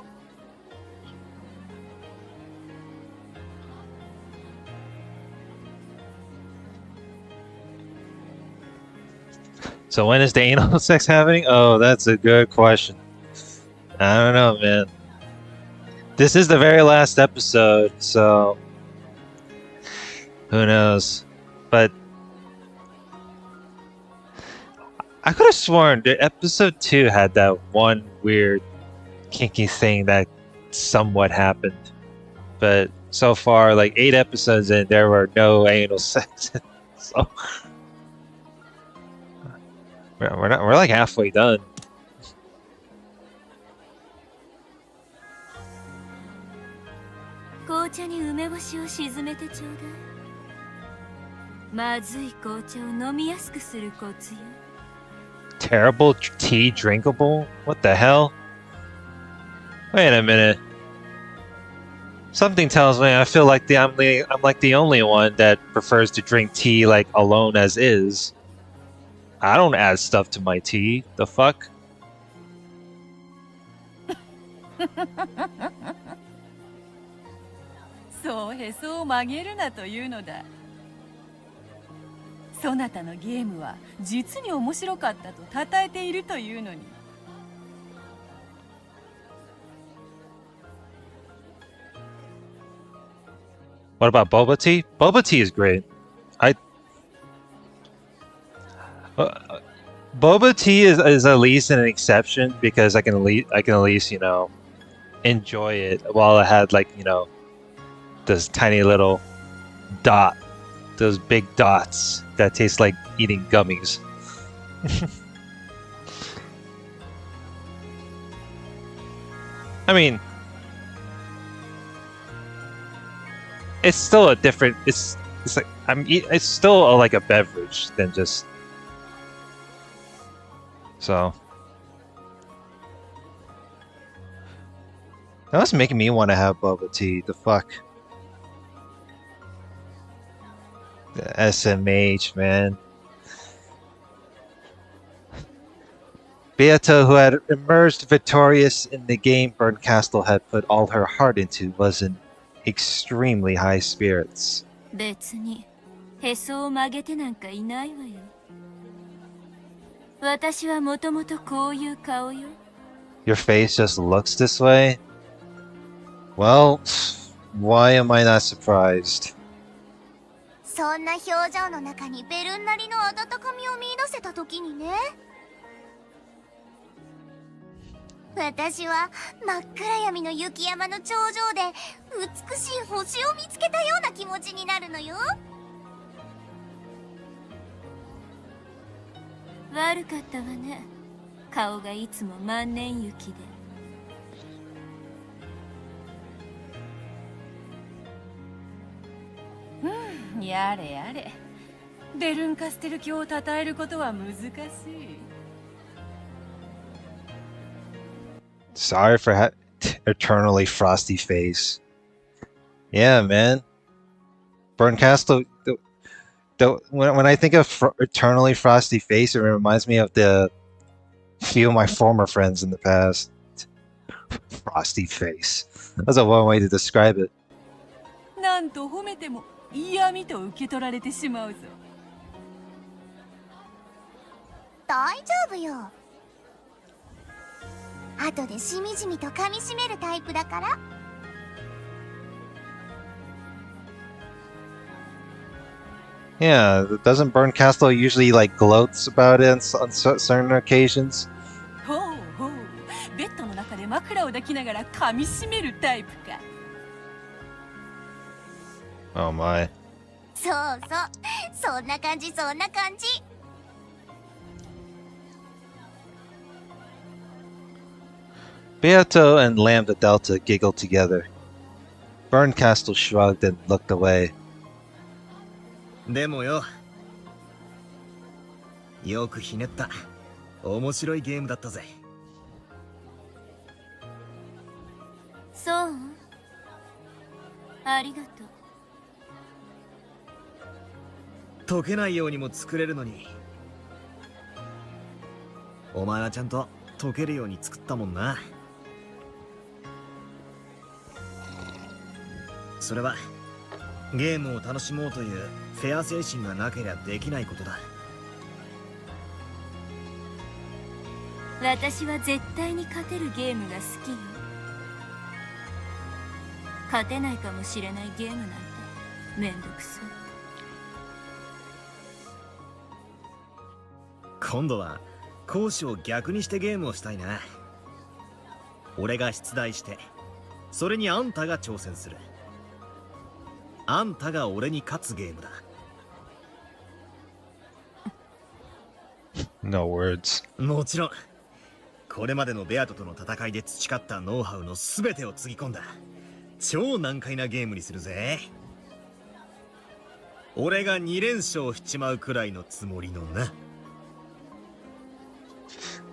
So when is the anal sex happening? Oh, that's a good question. I don't know, man. This is the very last episode, so who knows? But I could have sworn that episode 2 had that one weird kinky thing that somewhat happened. But so far, like 8 episodes in, there were no anal sex. So we're like halfway done. Terrible tea drinkable? What the hell? Wait a minute. Something tells me I feel like I'm like the only one that prefers to drink tea like alone as is. I don't add stuff to my tea. The fuck? そうへそを曲げるなというのだ。そなたのゲームは実に面白かったと称えているというのに。What about boba tea? Boba tea is great. Boba tea is at least an exception because I can at least, you know, enjoy it while I had, like, you know, this tiny little dot, those big dots that taste like eating gummies. I mean, it's still a different. It's like it's still like a beverage than just. So that's making me want to have bubble tea. The fuck. The SMH, man. Beato, who had emerged victorious in the game Bernkastel had put all her heart into, was in extremely high spirits. 別にへそを曲げてなんかいないわよ。私はもともとこういう顔よ。Your face just looks this way? Well, why am I not surprised? そんな表情の中にベルンなりの温かみを見出せた時にね、私は真っ暗闇の雪山の頂上で美しい星を見つけたような気持ちになるのよ。悪かったわね。顔がいつも万年雪で。やれやれ。ベルンカステル卿を称えることは難しい。Sorry for eternally frosty face. Yeah, man. Bernkastel. When I think of eternally frosty face, it reminds me of the few of my former friends in the past. Frosty face. That's a one way to describe it. なんと褒めても嫌味と受け取られてしまうぞ。大丈夫よ。後でしみじみと噛みしめるタイプだから。Yeah, doesn't Bernkastel usually like gloats about it on certain occasions? ほうほう、ベッドの中で枕を抱きながら噛みしめるタイプか。Oh my. そうそう、そんな感じそんな感じ。Beato and Lambda Delta giggled together. Bernkastel shrugged and looked away. でもよ、よくひねった。面白いゲームだったぜ。そう？ありがとう。解けないようにも作れるのに、お前はちゃんと解けるように作ったもんな。それはゲームを楽しもうというフェア精神がなけりゃできないことだ。私は絶対に勝てるゲームが好きよ。勝てないかもしれないゲームなんてめんどくさい。今度は講師を逆にしてゲームをしたいな。俺が出題して、それにあんたが挑戦する。あんたが俺に勝つゲームだ。No words. もちろんこれまでのベアトとの戦いで培ったノウハウの全てをつぎ込んだ超難解なゲームにするぜ。俺が2連勝しちまうくらいのつもりのな。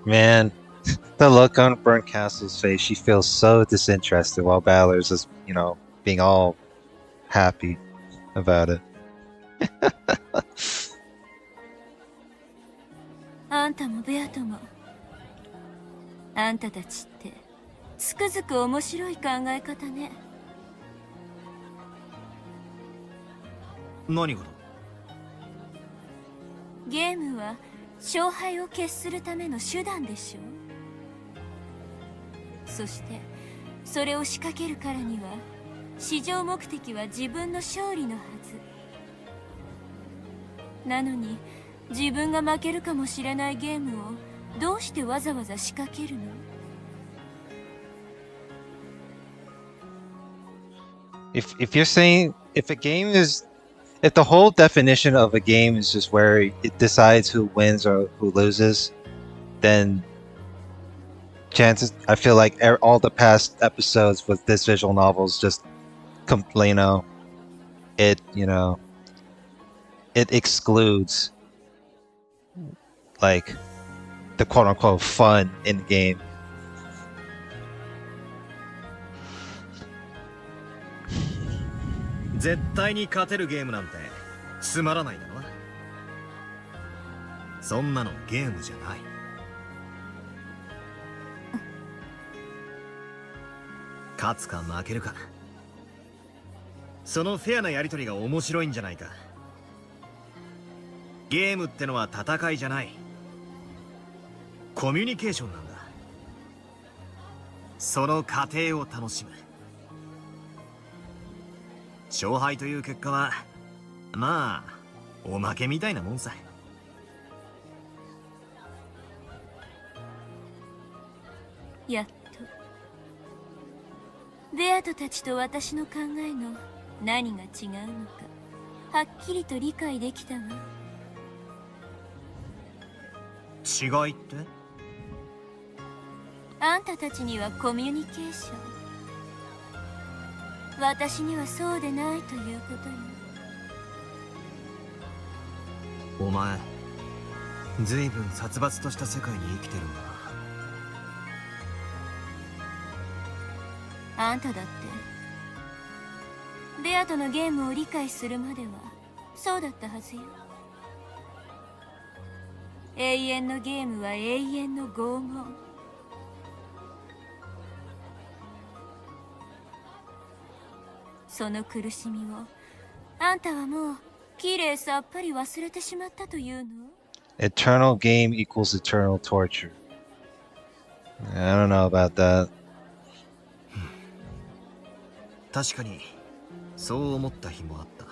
Man, the look on Burnt Castle's face, she feels so disinterested while Balor's is, being all happy about it. あんたもベアトも、あんたたちってつくづく面白い考え方ね。何がだ？ゲームは勝敗を決するための手段でしょ。そしてそれを仕掛けるからには至上目的は自分の勝利のはずなのに、自分が負けるかもしれないゲームをどうしてわざわざ仕掛けるの？ If you're saying if the whole definition of a game is just where it decides who wins or who loses, then chances I feel like all the past episodes with this visual novels just it excludes like the quote-unquote fun in the game. 絶対に勝てるゲームなんてつまらないだろ。そんなのゲームじゃない。勝つか負けるか、そのフェアなやり取りが面白いんじゃないか。ゲームってのは戦いじゃない、コミュニケーションなんだ。その過程を楽しむ。勝敗という結果はまあおまけみたいなもんさ。やっとベアトたちと私の考えの何が違うのかはっきりと理解できたわ。違いって？あんたたちにはコミュニケーション、私にはそうでないということよ。お前ずいぶん殺伐とした世界に生きてるんだな。あんただってベアとのゲームを理解するまではそうだったはずよ。永遠のゲームは永遠の拷問。その苦しみをあんたはもうきれいさっぱり忘れてしまったというの？ Eternal game equals eternal torture. I don't know about that. 確かにそう思った日もあった。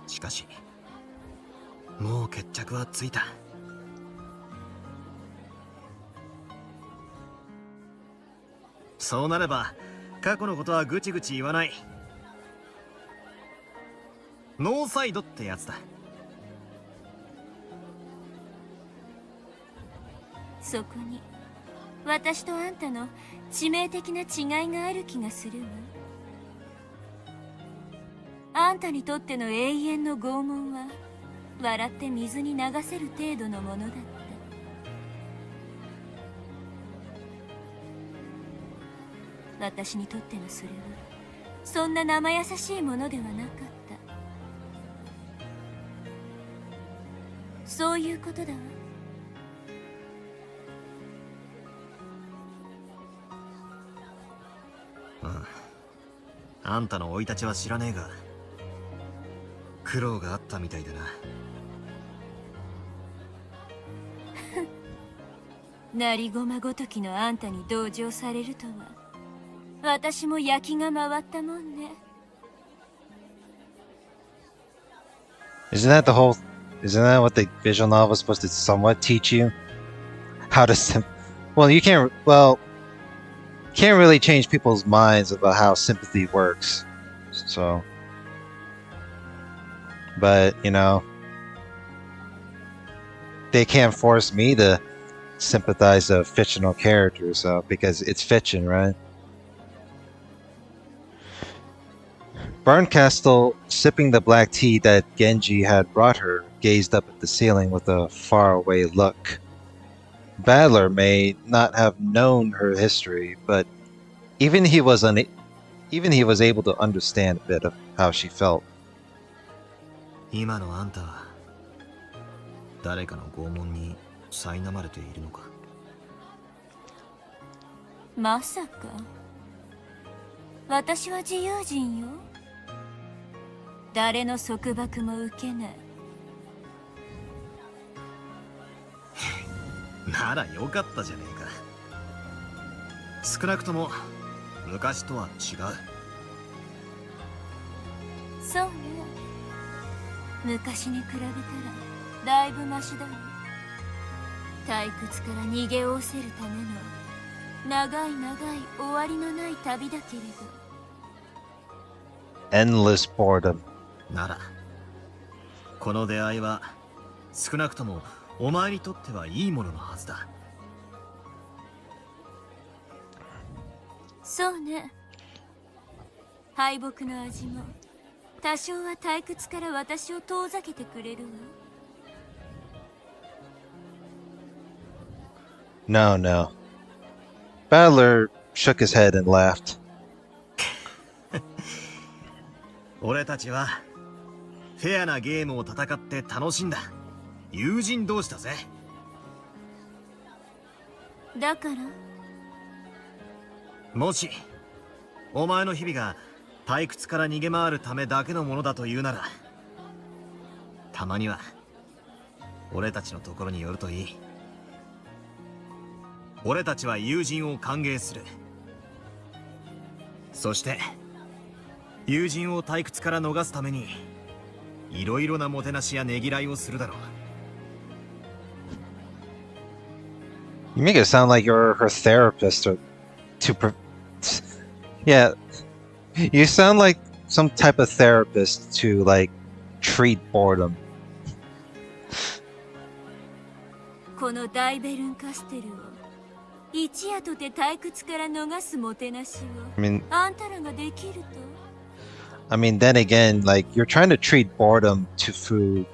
しかしもう決着はついた。そうなれば過去のことはぐちぐち言わない。ノーサイドってやつだ。そこに私とあんたの致命的な違いがある気がするわ。あんたにとっての永遠の拷問は笑って水に流せる程度のものだった。私にとってのそれはそんな生優しいものではなかった。そういうことだわ。うん、あんたの生い立ちは知らねえが苦労があったみたいだな。なりごまごときのあんたに同情されるとは、私も焼きが回ったもんね。Isn't that what the visual novel is supposed to somewhat teach you? How to well, can't really change people's minds about how sympathy works. So, but, you know, they can't force me to sympathize a fictional character, so, because it's fiction, right? Barncastle, sipping the black tea that Genji had brought her, gazed up at the ceiling with a faraway look. Badler may not have known her history, but even he was able to understand a bit of how she felt. 今のあんたは誰かの拷問に苛まれているのか。まさか。私は自由人よ。誰の束縛も受けない。ならよかったじゃねえか。少なくとも昔とは違う。そうね。昔に比べたらだいぶマシだよ。退屈から逃げおおせるための長い長い終わりのない旅だけれど。Endless boredom. ならこの出会いは少なくともお前にとってはいいもののはずだ。そうね。敗北の味も多少は退屈から私を遠ざけてくれるわ。No, no. Badler shook his head and laughed. 俺たちはフェアなゲームを戦って楽しんだ友人同士だぜ。だからもしお前の日々が退屈から逃げ回るためだけのものだというなら、たまには俺たちのところに寄るといい。俺たちは友人を歓迎する。そして友人を退屈から逃すためにいろいろなもてなしやねぎらいをするだろう。You make it sound like you're her therapist yeah, you sound like some type of therapist to like treat boredom. このダイベルンカステルを一夜とて退屈から逃すもてなしをあんたらができると。I mean, then again, like, you're trying to treat boredom to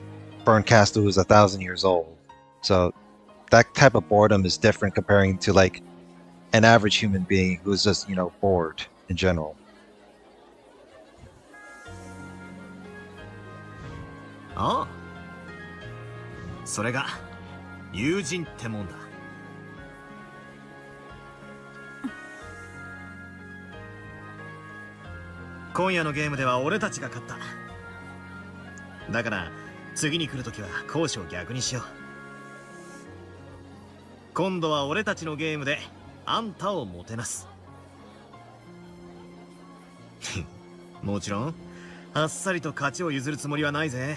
Barncastle, who's 1,000 years old. So that type of boredom is different comparing to like an average human being who's just, you know, bored in general. ああ、それが友人ってもんだ。今夜のゲームでは俺たちが勝った。だから次に来るときは攻守を逆にしよう。今度は俺たちのゲームであんたをもてなす。もちろんあっさりと勝ちを譲るつもりはないぜ。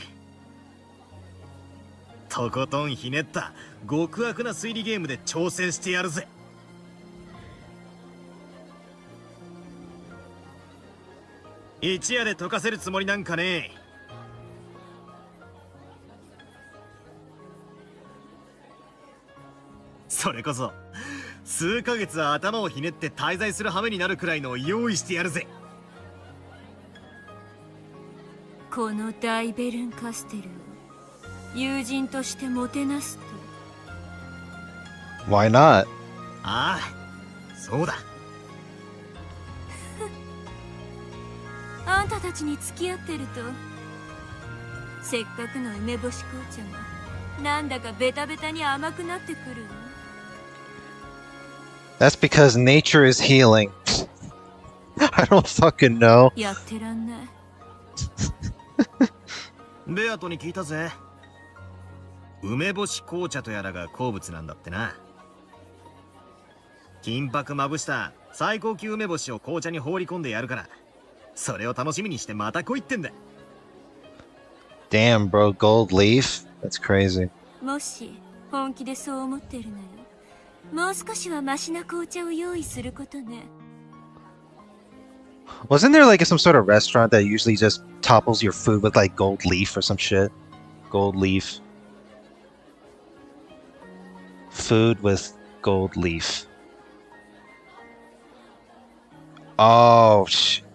とことんひねった極悪な推理ゲームで挑戦してやるぜ。一夜で解かせるつもりなんかねえ。それこそ数ヶ月は頭をひねって滞在する羽目になるくらいの用意してやるぜ。このダイベルンカステルを友人としてもてなすと。 Why not? ああ、そうだ。あんたたちに付き合ってるとせっかくの梅干し紅茶がなんだかベタベタに甘くなってくるわ。 That's because nature is healing. I don't fucking know. やってらんない。ベアトに聞いたぜ。梅干し紅茶とやらが好物なんだってな。金箔まぶした最高級梅干しを紅茶に放り込んでやるから、それを楽しみにしてまた来いってんだ。 Damn, bro, gold leaf? That's crazy. もし本気でそう思ってるなら、もう少しはマシな紅茶を用意することね。 Wasn't there like some sort of restaurant that usually just topples your food with like gold leaf or some shit? Gold leaf. Food with gold leaf. Oh,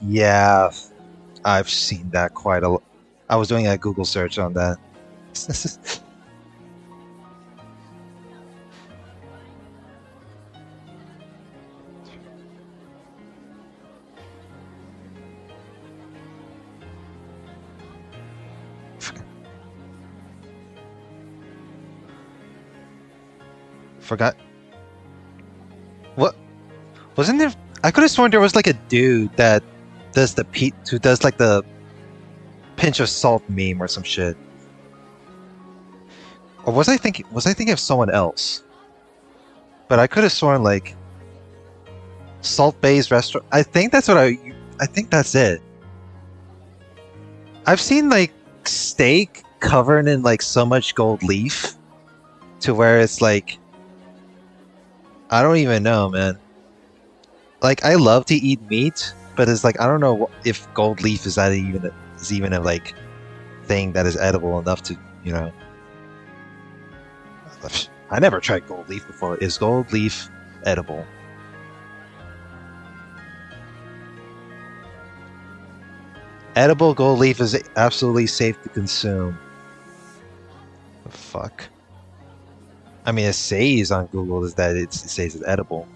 yeah. I've seen that quite a lot. I was doing a Google search on that. Forgot. What? Wasn't there? I could have sworn there was like a dude that does the who does like the pinch of salt meme or some shit. Or was I thinking of someone else? But I could have sworn like Salt Bay's restaurant. I think that's what I think that's it. I've seen like steak covered in like so much gold leaf to where it's like I don't even know, man. Like I love to eat meat, but it's like I don't know if gold leaf is even a like thing that is edible enough to, you know. I never tried gold leaf before. Is gold leaf edible? Edible gold leaf is absolutely safe to consume. The fuck? I mean, it says on Google is that it says it's edible.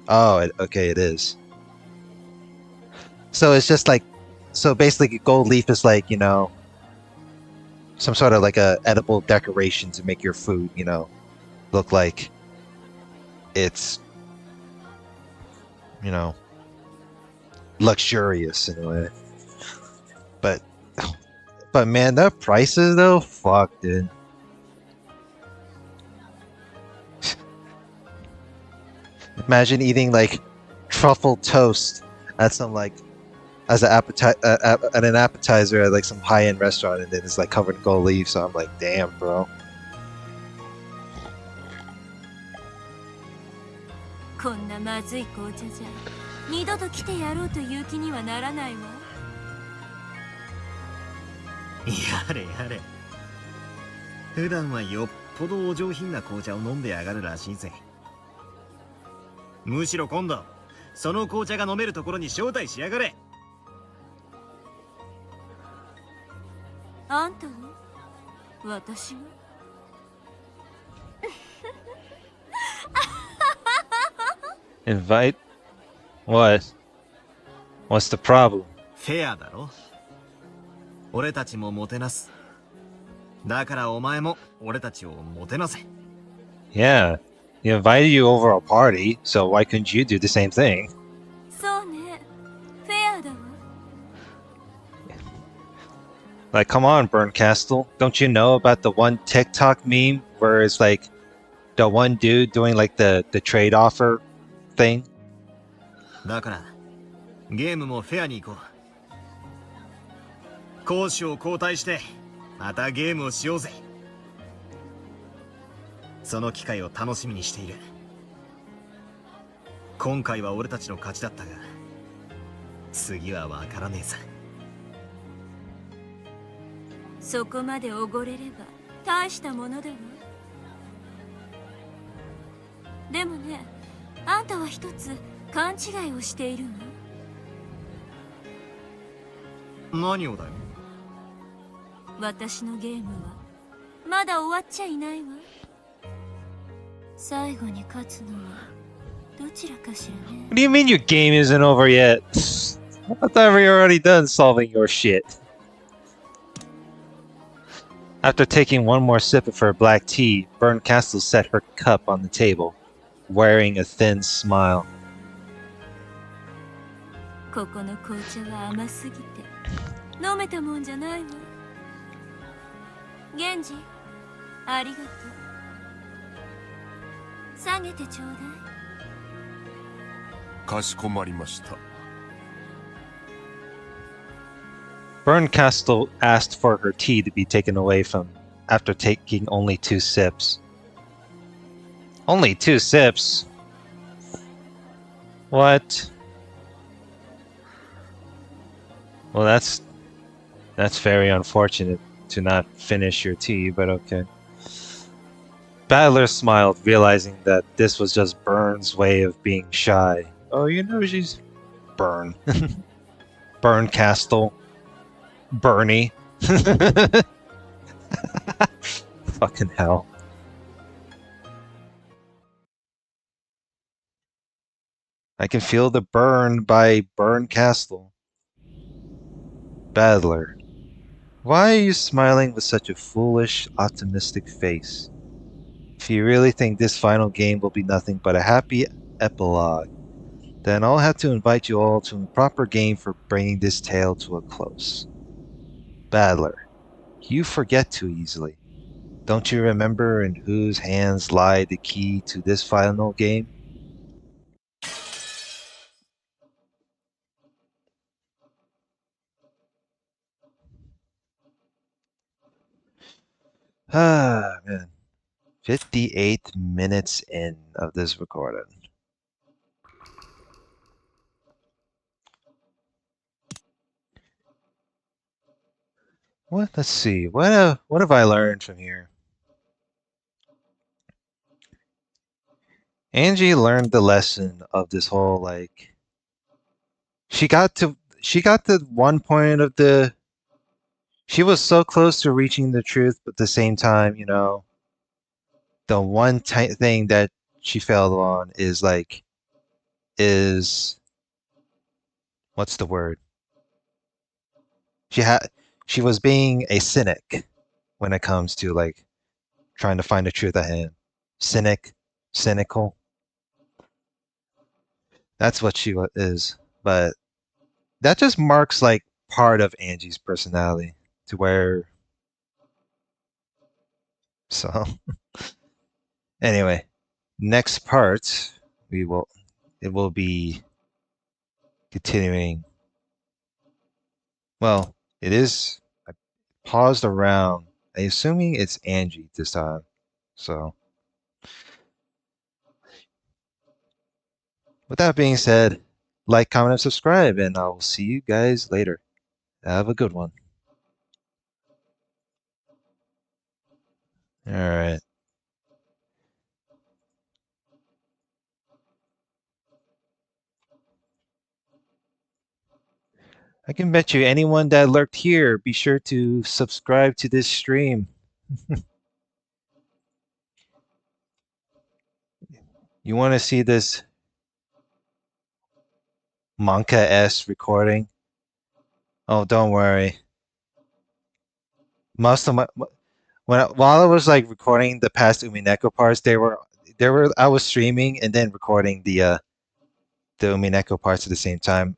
Oh, okay, it is. So it's just like, so basically gold leaf is like, you know, some sort of like a edible decoration to make your food, you know, look like it's, you know, luxurious in a way. But man, the prices though, fuck, dude. Imagine eating like truffle toast at some like as an appetizer at like some high-end restaurant, and then it's like covered in gold leaf. So I'm like, damn, bro. こんなまずい紅茶じゃ二度と来てやろうという気にはならないわ。やれやれ。普段はよっぽどお上品な紅茶を飲んでやがるらしいぜ。むしろ今度その紅茶が飲めるところに招待しやがれ。あんたは私が Invite? What? What's the problem? フェアだろ。俺たちももてなす。だからお前も俺たちをもてなせ。 Yeah, he invited you over a party, so why couldn't you do the same thing? そうね、フェアだわ。 Like, come on, Burncastle. Don't you know about the one TikTok meme where it's like the one dude doing like the trade offer thing? だからゲームもフェアに行こう。攻守を交代してまたゲームをしようぜ。その機会を楽しみにしている。今回は俺たちの勝ちだったが、次はわからねえさ。そこまでおごれれば大したものだわ。でもね、あんたは一つ勘違いをしているわ。何をだよ。私のゲームはまだ終わっちゃいないわ。最後に勝つのはどちらかしらね。What do you mean your game isn't over yet? I thought we were already done solving your shit. After taking one more sip of her black tea, Burncastle set her cup on the table, wearing a thin smile. ここの紅茶は甘すぎて飲めたもんじゃないわ。源氏、ありがとう。下げてちょうだい。かしこまりました。 Berncastle asked for her tea to be taken away from after taking only 2 sips. Only 2 sips? What? Well, that's very unfortunate to not finish your tea, but okay. Battler smiled, realizing that this was just Burn's way of being shy. Oh, you know she's Burn. Berncastle. Bernie. Fucking hell. I can feel the burn by Berncastle. Battler. Why are you smiling with such a foolish, optimistic face? If you really think this final game will be nothing but a happy epilogue, then I'll have to invite you all to a proper game for bringing this tale to a close. Battler. You forget too easily. Don't you remember in whose hands lie the key to this final game? Ah, man. 58 minutes in of this recording. What? Let's see. What have I learned from here? Angie learned the lesson of this whole, like, she got to one point of she was so close to reaching the truth, but at the same time, you know, the one thing that she failed on is what's the word? She was being a cynic when it comes to like trying to find the truth at hand. Cynical. That's what she is. But that just marks like part of Angie's personality to where. So anyway, next part it will be continuing. Well, it is. I paused around. I'm assuming it's Angie this time. So with that being said, like, comment, and subscribe, and I'll see you guys later. Have a good one. All right. I can bet you anyone that lurked here, be sure to subscribe to this stream. You want to see this Monka-S recording? Oh, don't worry. Most of my while I was like recording the past Umineko parts, I was streaming and then recording the Umineko parts at the same time.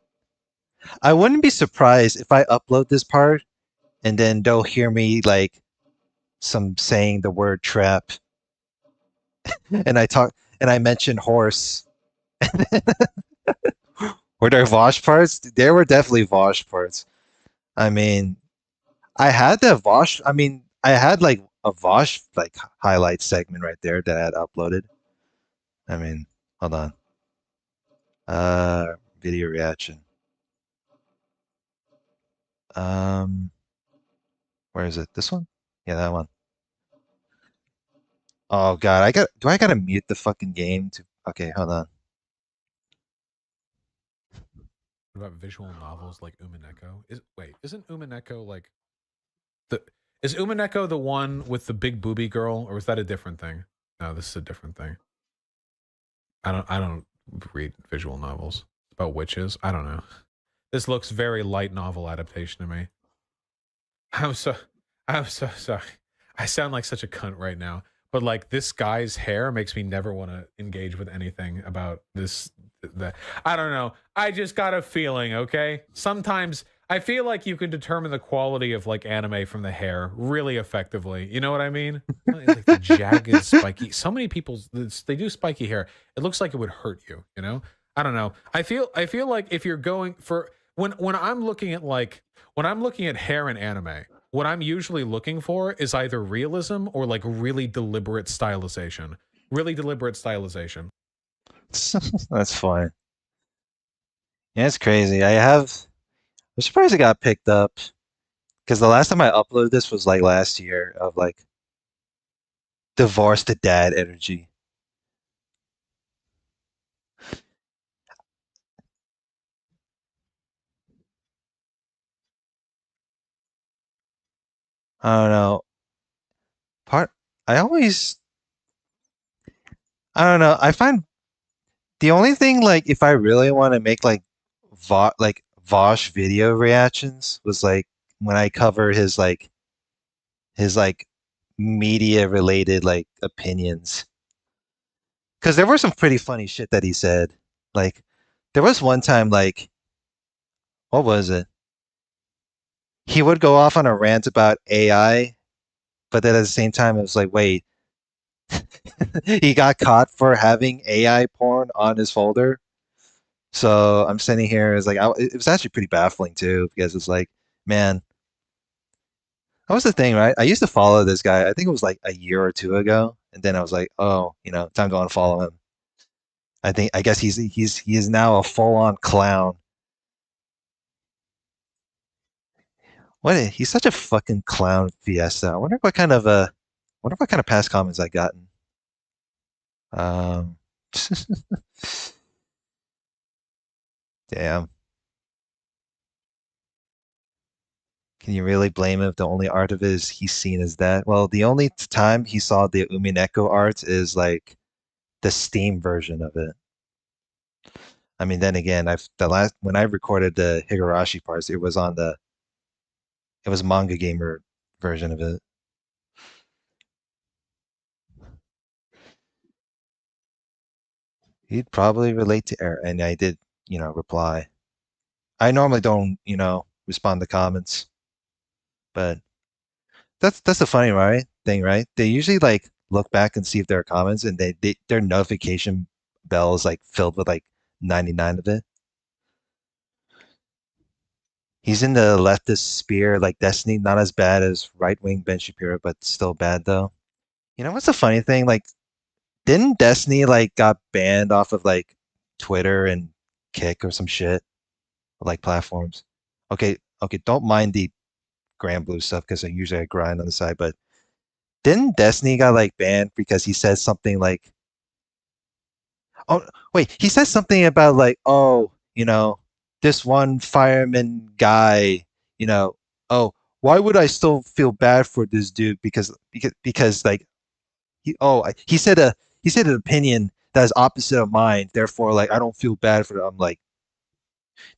I wouldn't be surprised if I upload this part and then they'll hear me like saying the word trap and I mention horse. Were there Vosh parts? There were definitely Vosh parts. I mean, I had the Vosh. I mean, I had like a Vosh like highlight segment right there that I had uploaded. I mean, hold on. Video reaction. Where is it? This one? Yeah, that one. Oh god, do I gotta mute the fucking game to? Okay, hold on. What about visual novels like Umineko? Isn't Umineko like is Umineko the one with the big booby girl, or is that a different thing? No, this is a different thing. I don't read visual novels about witches. I don't know. This looks very light novel adaptation to me. I'm so sorry. I sound like such a cunt right now. But like this guy's hair makes me never want to engage with anything about that. I don't know. I just got a feeling, okay? Sometimes I feel like you can determine the quality of like anime from the hair really effectively. You know what I mean? Like the jagged, spiky. So many people they do spiky hair. It looks like it would hurt you, you know? I don't know. I feel like if you're going for when I'm looking at hair in anime, what I'm usually looking for is either realism or like really deliberate stylization. Really deliberate stylization. That's fine. Yeah, it's crazy. I'm surprised it got picked up because the last time I uploaded this was like last year of like divorced dad energy. I don't know. Part I always I don't know. I find the only thing like if I really want to make like Vosh video reactions was like when I cover his media related like opinions. Cuz there were some pretty funny shit that he said. Like there was one time like what was it? He would go off on a rant about AI, but then at the same time it was like wait, he got caught for having AI porn on his folder. So I'm sitting here as like it was actually pretty baffling too because it's like, man, that was the thing, right? I used to follow this guy. I think it was like a year or two ago, and then I was like, oh, time to go and follow him. I guess he is now a full on clown. He's such a fucking clown fiesta. Wonder what kind of past comments I gotten. Um, damn. Can you really blame him if the only art of it is he's seen as that? Well, the only time he saw the Umineko art is like the Steam version of it. I mean, then again, I've the last when I recorded the Higurashi parts, it was Manga Gamer version of it. He'd probably relate to Air, and I did, reply. I normally don't, respond to comments, but that's the funny thing, right? They usually like look back and see if there are comments, and their notification bell is like filled with like 99 of it. He's in the leftist spear, like Destiny, not as bad as right wing Ben Shapiro, but still bad though. You know what's the funny thing? Like, didn't Destiny like got banned off of like Twitter and Kick or some shit, like platforms? Okay, don't mind the Grand Blue stuff because I grind on the side, but didn't Destiny got like banned because he said something like, oh wait, he said something about like, oh, this one fireman guy, you know, oh, why would I still feel bad for this dude because like he said an opinion that is opposite of mine. Therefore, like I don't feel bad for them. I'm like,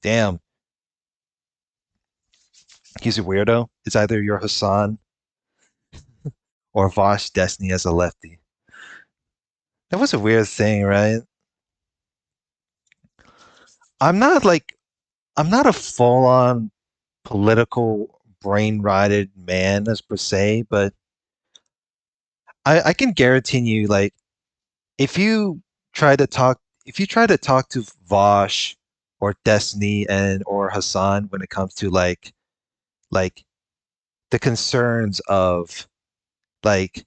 damn, he's a weirdo. It's either you're Hassan or Vosh Destiny as a lefty. That was a weird thing, right? I'm not like I'm not a full on political brain rotted man as per se, but I can guarantee you like if you if you try to talk to Vosh or Destiny and or Hassan when it comes to like the concerns of like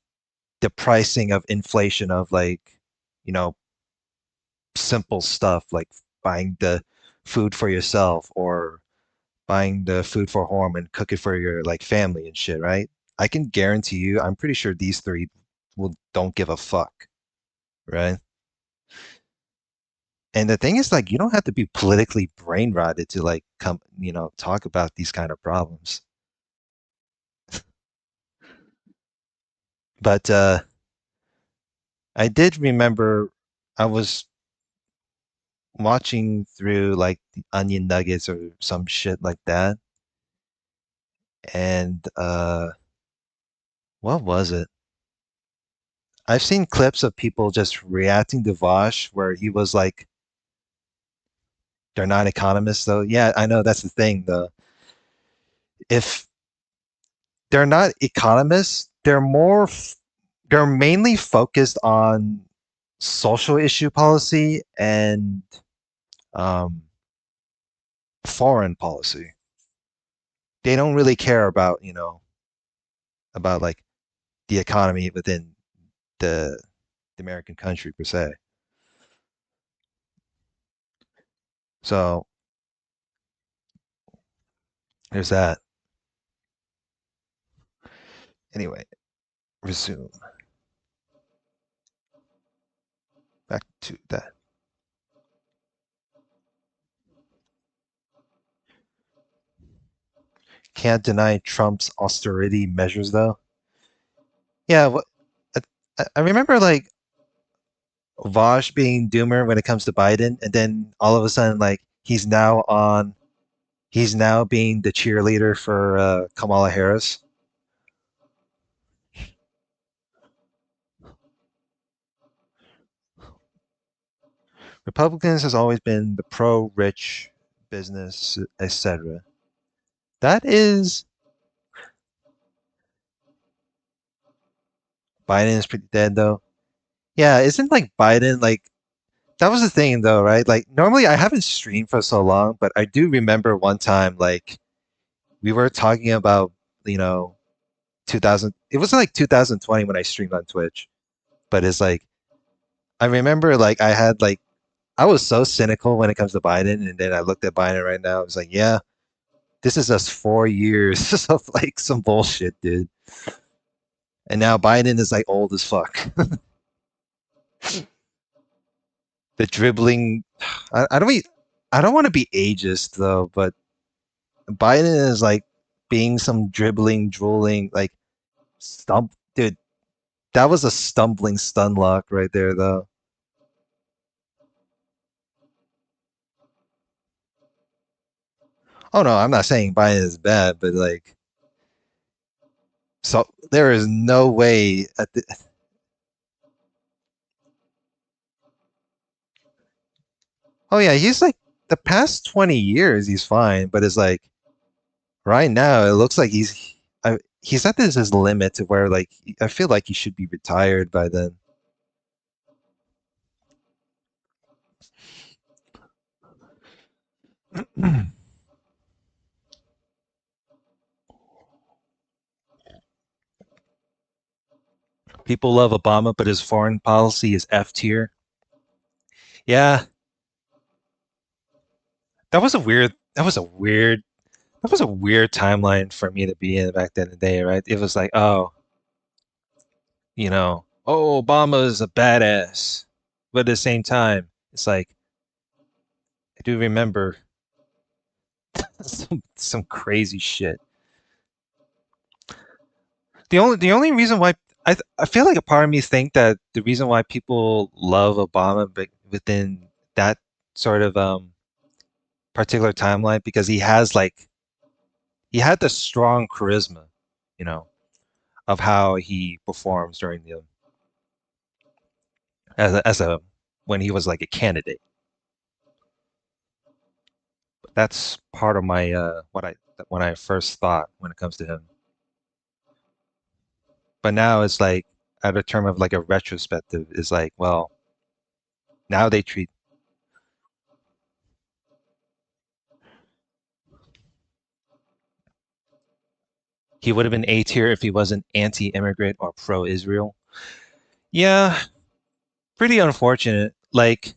the pricing of inflation of like you know simple stuff like buying the food for yourself or buying the food for home and cook it for your like family and shit, right? I can guarantee you, I'm pretty sure these three will don't give a fuck, right? And the thing is like you don't have to be politically brain rotted to like come, talk about these kind of problems. But I did remember I was watching through like the Onion Nuggets or some shit like that. And what was it? I've seen clips of people just reacting to Vosh where he was like, they're not economists though. Yeah, I know that's the thing though. If they're not economists, they're mainly focused on social issue policy and um, foreign policy. They don't really care about about like the economy within the the American country per se. So there's that. Anyway, resume. Back to that. Can't deny Trump's austerity measures, though. Yeah, I remember like Vosh being doomer when it comes to Biden, and then all of a sudden, like he's now being the cheerleader for Kamala Harris. Republicans has always been the pro-rich business, etc. That is Biden is pretty dead though. Yeah, isn't like Biden like that was the thing though, right? Like normally I haven't streamed for so long, but I do remember one time like we were talking about, you know, 2000 it was like 2020 when I streamed on Twitch. But it's like I remember like I was so cynical when it comes to Biden, and then I looked at Biden right now. I was like, yeah, this is just 4 years of like some bullshit, dude. And now Biden is like old as fuck. The dribbling, I don't mean, I don't want to be ageist though, but Biden is like being some dribbling, drooling, like stump, dude. That was a stumbling stun lock right there, though. Oh no, I'm not saying Biden is bad, but like, so there is no way at the, oh yeah, he's like the past 20 years he's fine, but it's like right now it looks like he's at this his limit to where like I feel like he should be retired by then. People love Obama, but his foreign policy is F tier. Yeah, that was a weird timeline for me to be in back then in the day, right? It was like, oh, oh, Obama is a badass. But at the same time, it's like I do remember some crazy shit. The only reason why I feel like a part of me think that the reason why people love Obama, but within that sort of particular timeline, because he had the strong charisma, you know, of how he performs during the as a when he was like a candidate. That's part of my what I when I first thought when it comes to him. But now it's like at a term of like a retrospective is like, well, now they treat he would have been A tier if he wasn't anti-immigrant or pro-Israel. Yeah, pretty unfortunate. Like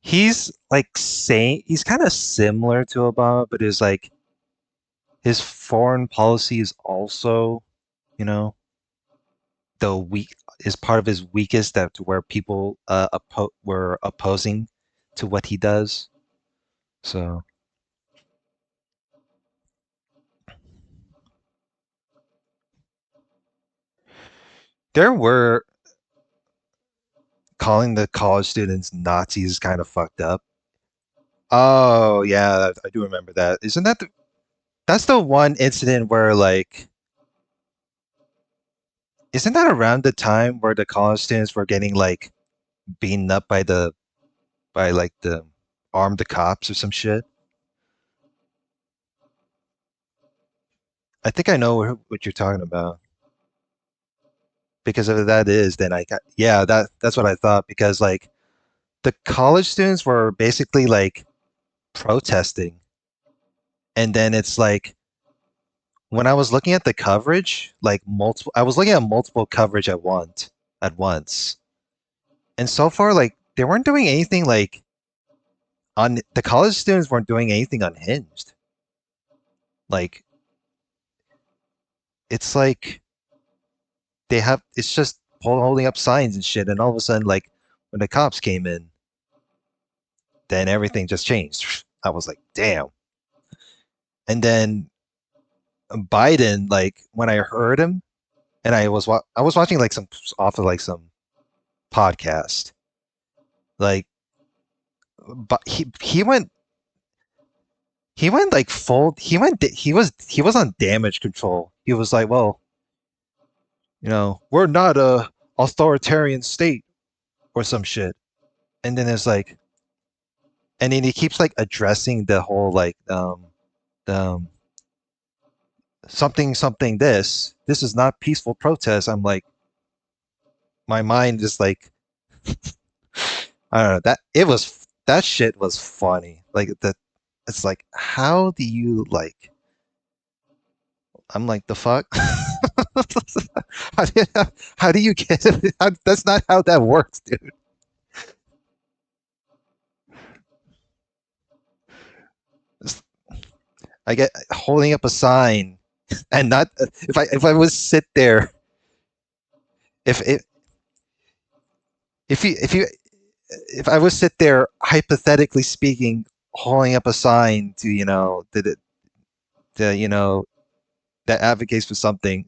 he's like saying he's kind of similar to Obama, but is like his foreign policy is also, you know, the weak is part of his weakest that to where people were opposing to what he does. So there were calling the college students Nazis kind of fucked up. Oh yeah, I do remember that. Isn't that that's the one incident where like isn't that around the time where the college students were getting like beaten up by like the armed cops or some shit? I think I know what you're talking about. Because if that is, then I got yeah, that's what I thought because like the college students were basically like protesting, and then it's like when I was looking at the coverage, like multiple, I was looking at multiple coverage at once, and so far, like they weren't doing anything like on the college students weren't doing anything unhinged. Like it's like it's just holding up signs and shit, and all of a sudden, like when the cops came in, then everything just changed. I was like, damn. And then Biden, like when I heard him, and I was watching like some off of like some podcast, like, but he went like full he was on damage control. He was like, well, we're not a authoritarian state or some shit. And then it's like, and then he keeps like addressing the whole like um something something this is not peaceful protest. I'm like, my mind is like, I don't know, that shit was funny. Like that, it's like, how do you like? I'm like, the fuck? how, do you, how do you get it? That's not how that works, dude. I get holding up a sign and not if I was sit there if it if I would sit there hypothetically speaking holding up a sign to that advocates for something,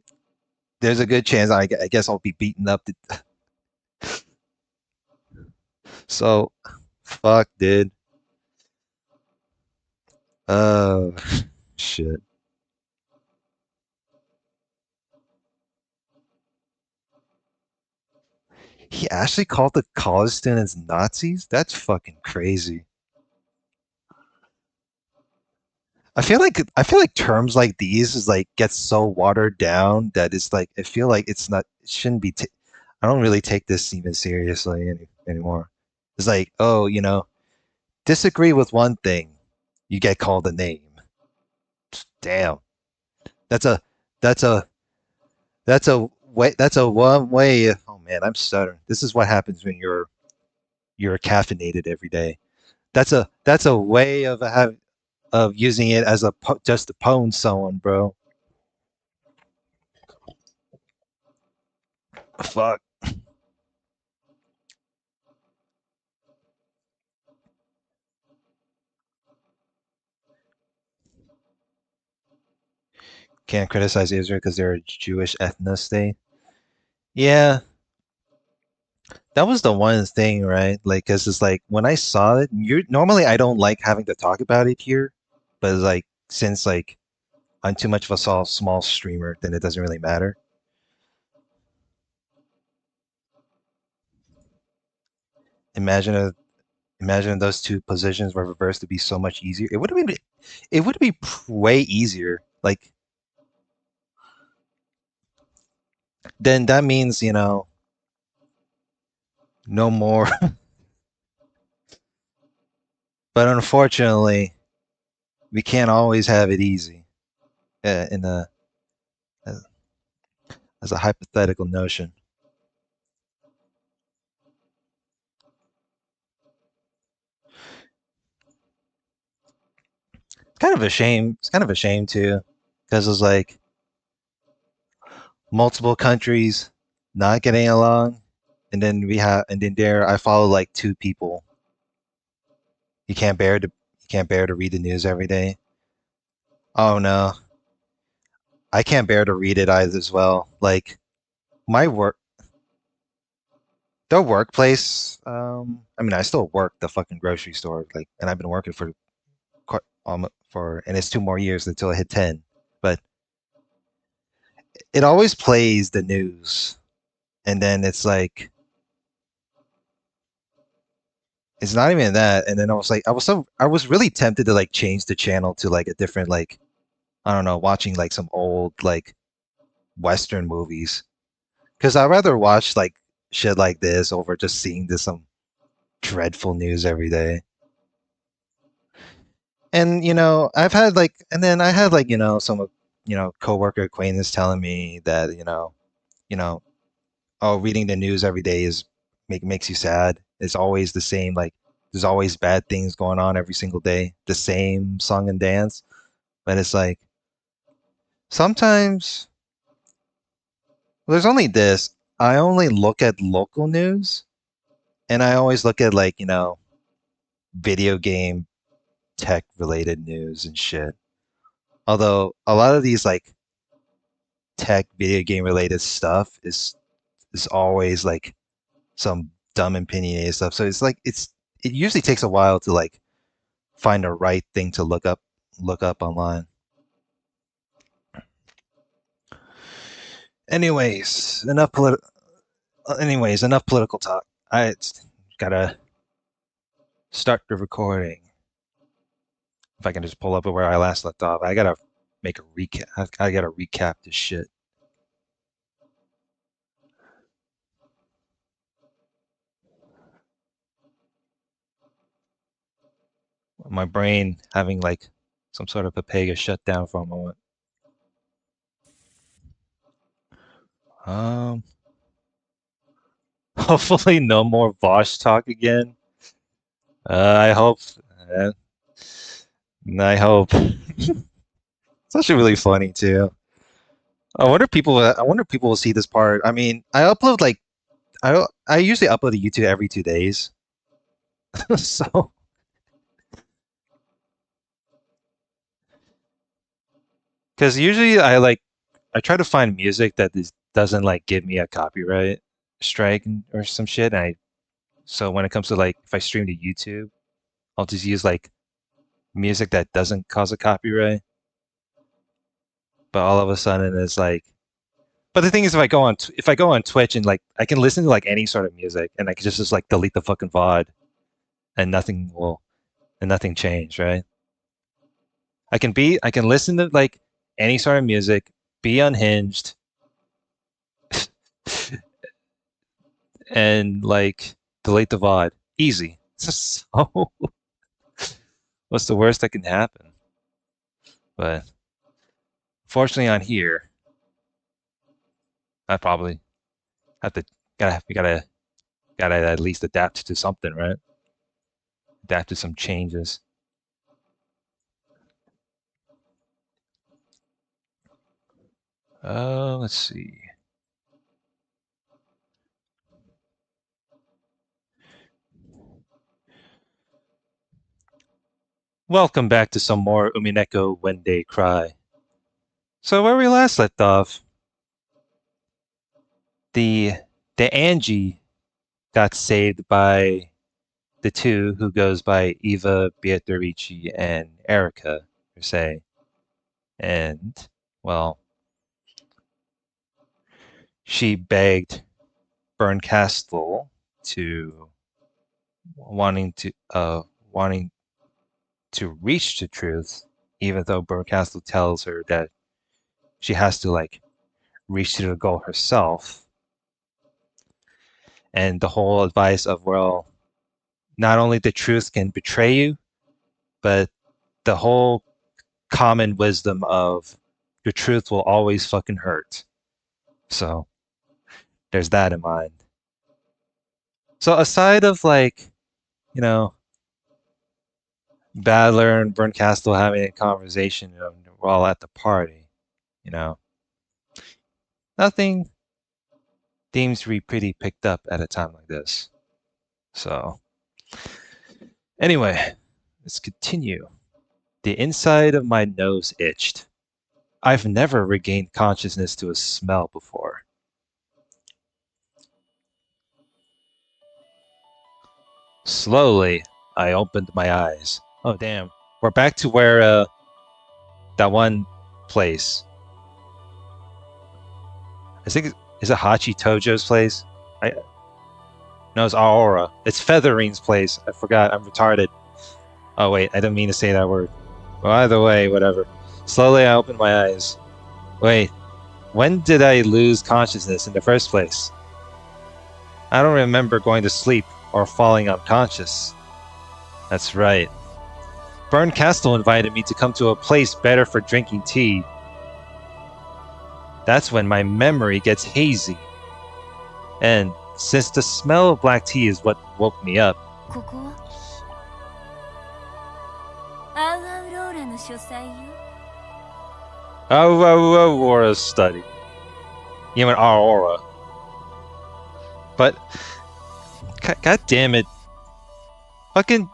there's a good chance I guess I'll be beaten up. So, fuck, dude. Oh, shit. He actually called the college students Nazis? That's fucking crazy. I feel like terms like these is like gets so watered down that it's like I feel like it shouldn't be. I don't really take this even seriously anymore. It's like, oh, disagree with one thing, you get called a name. Damn, that's a that's a that's a one way. Oh man, I'm stuttering. This is what happens when you're caffeinated every day. That's a way of using it as just to pwn someone, bro. Fuck. Can't criticize Israel because they're a Jewish ethnicity. Yeah, that was the one thing, right? Like, cause it's like when I saw it, normally I don't like having to talk about it here, but it's like since like I'm too much of a small streamer, then it doesn't really matter. Imagine a imagine those two positions were reversed to be so much easier. It would be way easier. Like then that means no more. But unfortunately, we can't always have it easy. In a as a hypothetical notion. It's kind of a shame. It's kind of a shame too, because it's like multiple countries not getting along, and then there I follow like two people. You can't bear to read the news every day. Oh no, I can't bear to read it either as well. Like my work, the workplace. I mean, I still work the fucking grocery store, like, and I've been working for and it's 2 more years until I hit 10. But it always plays the news, and then it's like it's not even that. And then I was like, I was really tempted to like change the channel to like a different like I don't know, watching like some old like Western movies because I'd rather watch like shit like this over just seeing this some dreadful news every day. And you know, I've had like, and then I had like, you know, some, you know, coworker acquaintance telling me that, you know, oh, reading the news every day makes you sad. It's always the same. Like, there's always bad things going on every single day. The same song and dance. But it's like sometimes there's only this. I only look at local news, and I always look at like, you know, video game tech related news and shit. Although a lot of these like tech video game related stuff is always like some dumb opinionated stuff. So it's like it usually takes a while to like find the right thing to look up online. Anyways, enough political talk. I gotta start the recording. If I can just pull up where I last left off, I gotta make a recap. I gotta recap this shit. My brain having like some sort of Papega shut down for a moment. Hopefully no more Vosh talk again. I hope. Uh, I hope. It's actually really funny too. I wonder if people will see this part. I mean, I upload like I usually upload to YouTube every 2 days. So because usually I try to find music that doesn't like give me a copyright strike or some shit. So when it comes to like if I stream to YouTube, I'll just use like music that doesn't cause a copyright. But all of a sudden it's like, but the thing is, if I go on Twitch and like I can listen to like any sort of music and I can just like delete the fucking VOD and nothing change, right? I can listen to like any sort of music, be unhinged, and like delete the VOD. Easy. So what's the worst that can happen? But fortunately on here, I probably have to gotta at least adapt to something, right? Adapt to some changes. Let's see. Welcome back to some more Umineko When They Cry. So where we last left off, the Angie got saved by the two who goes by Eva, Beatrice, and Erica, per se. And, well, she begged Berncastle to wanting to reach the truth, even though Berncastle tells her that she has to like reach to the goal herself. And the whole advice of, well, not only the truth can betray you, but the whole common wisdom of the truth will always fucking hurt. So there's that in mind. So aside of like, you know, Badler and Berncastle having a conversation, you know, we're all at the party, you know, nothing seems to be pretty picked up at a time like this. So anyway, let's continue. The inside of my nose itched. I've never regained consciousness to a smell before. Slowly, I opened my eyes. Oh damn, we're back to where that one place. I think is it Hachi Tojo's place? No, it's Aora. It's Featherine's place. I forgot. I'm retarded. Oh wait, I didn't mean to say that word. Well, either way, whatever. Slowly, I opened my eyes. Wait, when did I lose consciousness in the first place? I don't remember going to sleep or falling unconscious. That's right. Burn Castle invited me to come to a place better for drinking tea. That's when my memory gets hazy. And since the smell of black tea is what woke me up, ここはアウアウローラの書斎よ。Aurora study. You mean Aurora. But, god damn it. Fucking,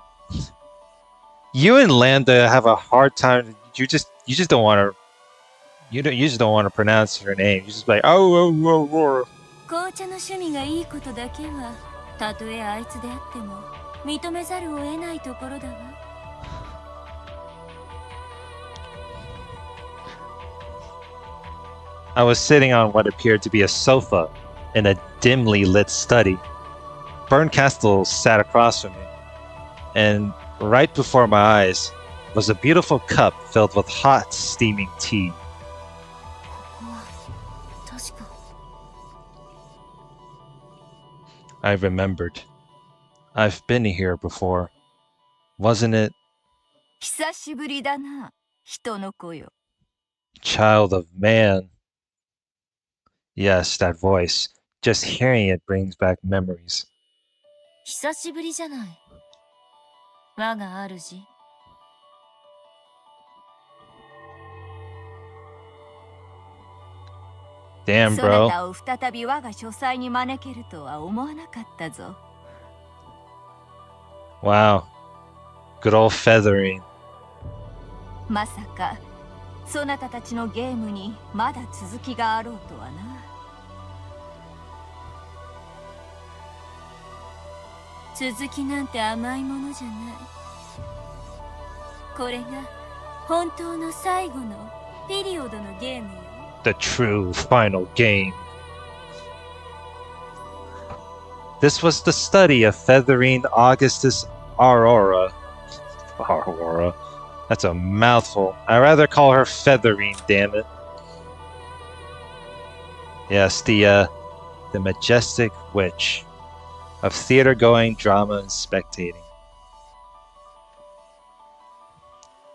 you and Lambda have a hard time. You just don't want to. You just don't want to pronounce her name. You just like, oh, Aurora. 紅茶の趣味がいいことだけは、たとえあいつであっても認めざるを得ないところだわ。I was sitting on what appeared to be a sofa in a dimly lit study. Burncastle sat across from me, and right before my eyes was a beautiful cup filled with hot, steaming tea. ここは確か。I remembered. I've been here before. Wasn't it? 久しぶりだな、人の子よ。 Child of man. Yes, that voice. Just hearing it brings back memories. 久しぶりじゃない。我が主。Damn, そ bro. なたを再び我が書斎に招けるとは思わなかったぞ。Wow. Good old feathering. まさかそなたたちのゲームにまだ続きがあろうとはな。続きなんて甘いものじゃない。これが本当の最後のピリオドのゲームよ。 The true final game. This was the study of feathering Augustus Aurora. Aurora. That's a mouthful. I'd rather call her feathering, damn it. Yes, the majestic witch of theater-going, drama, and spectating.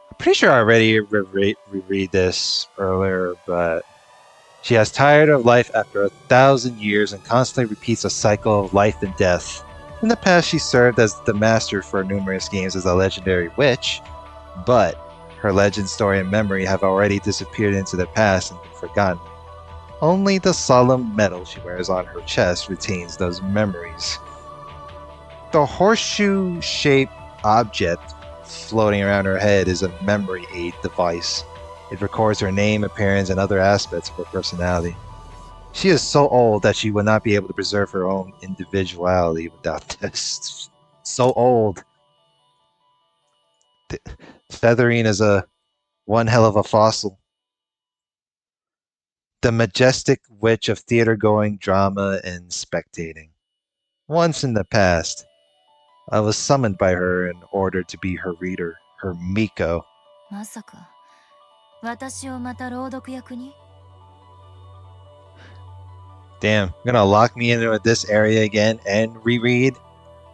I'm pretty sure I already reread this earlier, but she has tired of life after 1,000 years and constantly repeats a cycle of life and death. In the past, she served as the master for numerous games as a legendary witch, but her legend, story, and memory have already disappeared into the past and been forgotten. Only the solemn medal she wears on her chest retains those memories. The horseshoe-shaped object floating around her head is a memory aid device. It records her name, appearance, and other aspects of her personality. She is so old that she would not be able to preserve her own individuality without this. So old. Feathering is one hell of a fossil. The majestic witch of theater-going, drama, and spectating. Once in the past, I was summoned by her in order to be her reader, her Miko. まさか私をまた朗読役に？ Damn, you're gonna lock me into this area again and reread?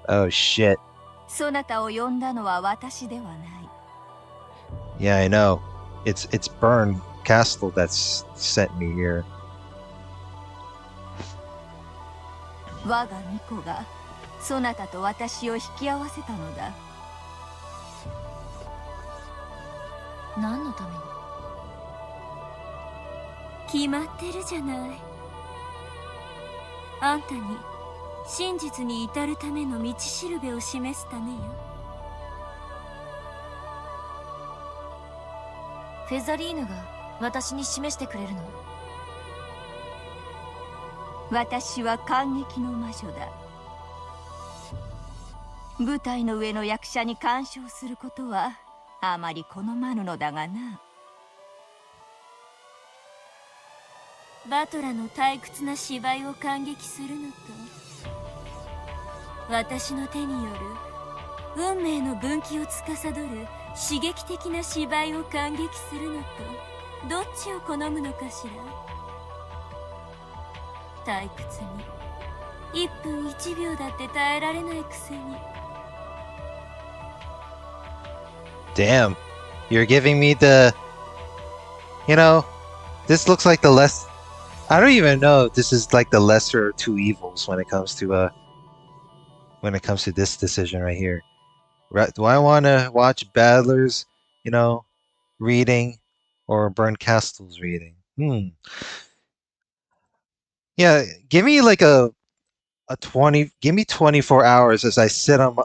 Oh shit. そなたを呼んだのは私ではない。 Yeah, I know. It's Burn Castle that's sent me here. 我が巫女がそなたと私を引き合わせたのだ。何のために？決まってるじゃない。あんたに真実に至るための道しるべを示すためよ。フェザリーヌが私に示してくれるの？私は感激の魔女だ。舞台の上の役者に干渉することはあまり好まぬのだがな。バトラの退屈な芝居を感激するのと、私の手による運命の分岐を司る刺激的な芝居を感激するのと、どっちを好むのかしら。退屈に1分1秒だって耐えられないくせに。 Damn. You're giving me the... You know, this looks like the less... I don't even know if this is like the lesser of two evils when it comes to this decision right here. Do I want to watch Badlers, you know, reading, or Burn Castle's reading? Yeah, give me like a 20. Give me 24 hours as I sit on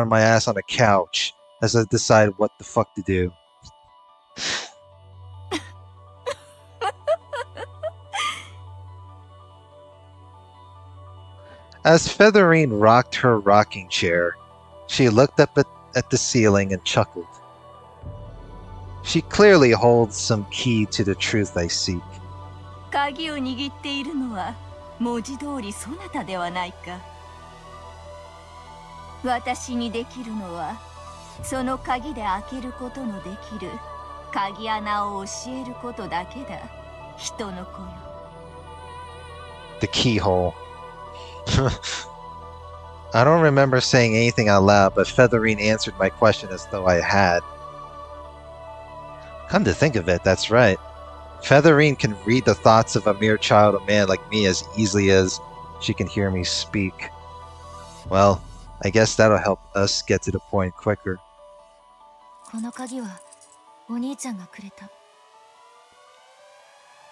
my ass on a couch as I decide what the fuck to do. As Featherine rocked her rocking chair, she looked up at the ceiling and chuckled. She clearly holds some key to the truth I seek. 鍵を握っているのは文字通りそなたではないか。私にできるのはその鍵で開けることのできる鍵穴を教えることだけだ。人の子よ。 The keyhole. I don't remember saying anything out loud, but Featherine answered my question as though I had. Come to think of it, that's right. Featherine can read the thoughts of a mere child of man like me as easily as she can hear me speak. Well, I guess that'll help us get to the point quicker. この鍵はお兄ちゃんがくれた。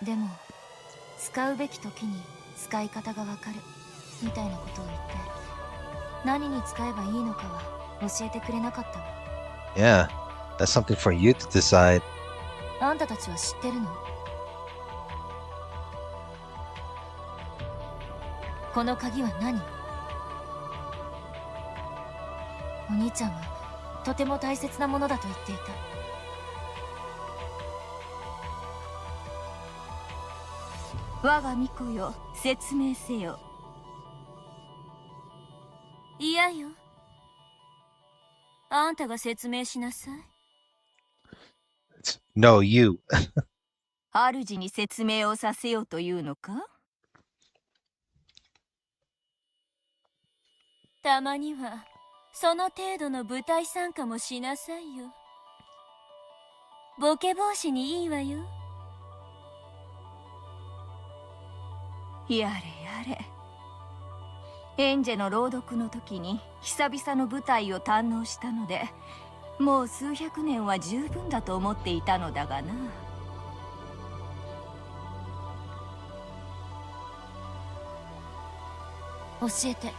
でも使うべき時に使い方がわかるみたいなことを言って、何に使えばいいのかは教えてくれなかったわ。 Yeah, that's something for you to decide. あんたたちは知ってるの？この鍵は何？お兄ちゃんはとても大切なものだと言っていた。我が巫女よ、説明せよ。いやよ。あんたが説明しなさい。 No, you. 主に説明をさせようというのか？たまにはその程度の舞台参加もしなさいよ。ボケ防止にいいわよ。やれやれ。エンジェの朗読の時に久々の舞台を堪能したので、もう数百年は十分だと思っていたのだがな。教えて。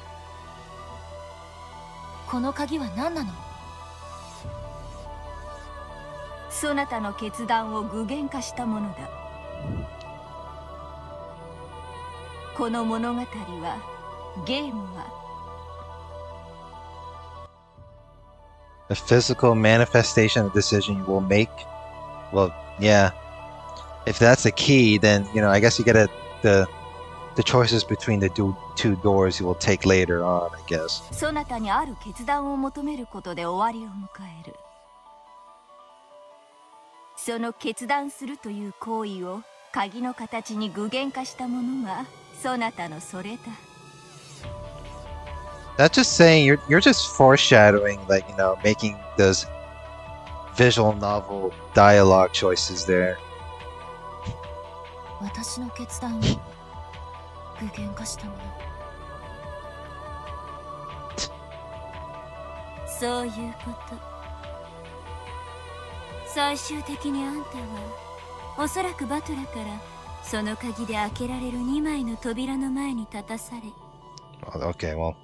この鍵は何なの？そなたの決断を具現化したものだ。この物語は、ゲームは A physical manifestation of decision you will make? Well, yeah. If that's the key, then, you know, I guess you get the choices between the two doors you will take later on, I guess. そなたにある決断を求めることで終わりを迎える。その決断するという行為を鍵の形に具現化したものがそなたのそれだ。 That's just saying you're just foreshadowing, like, you know, making those visual novel dialogue choices there. 私の決断を具現化したもの。そういうこと。最終的にあんたはおそらくバトラからその鍵で開けられる2枚の扉の前に立たされ、 Okay, well,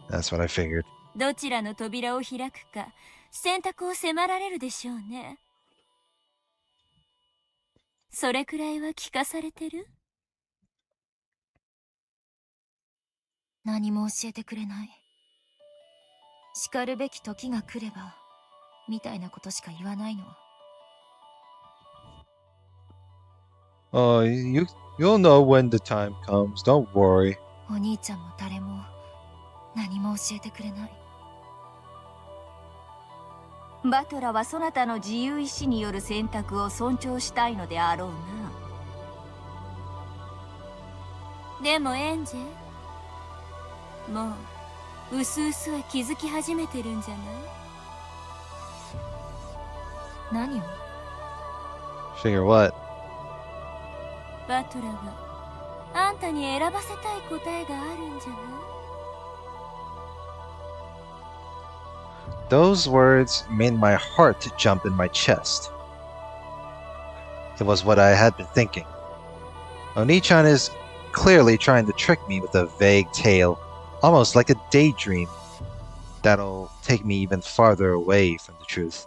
that's what I figured. どちらの扉を開くか選択を迫られるでしょうね。それくらいは聞かされてる？何も教えてくれない。しかるべき時が来ればみたいなことしか言わないの。You'll know when the time comes. Don't worry. お兄ちゃんも誰も何も教えてくれない。バトラはそなたの自由意志による選択を尊重したいのであろうな。でもエンジェ、もううすうすは気づき始めてるんじゃない？何を？ Figure what? バトラはあんたに選ばせたい答えがあるんじゃない？ Those words made my heart jump in my chest. It was what I had been thinking. Oni-chan is clearly trying to trick me with a vague tale, almost like a daydream, that'll take me even farther away from the truth.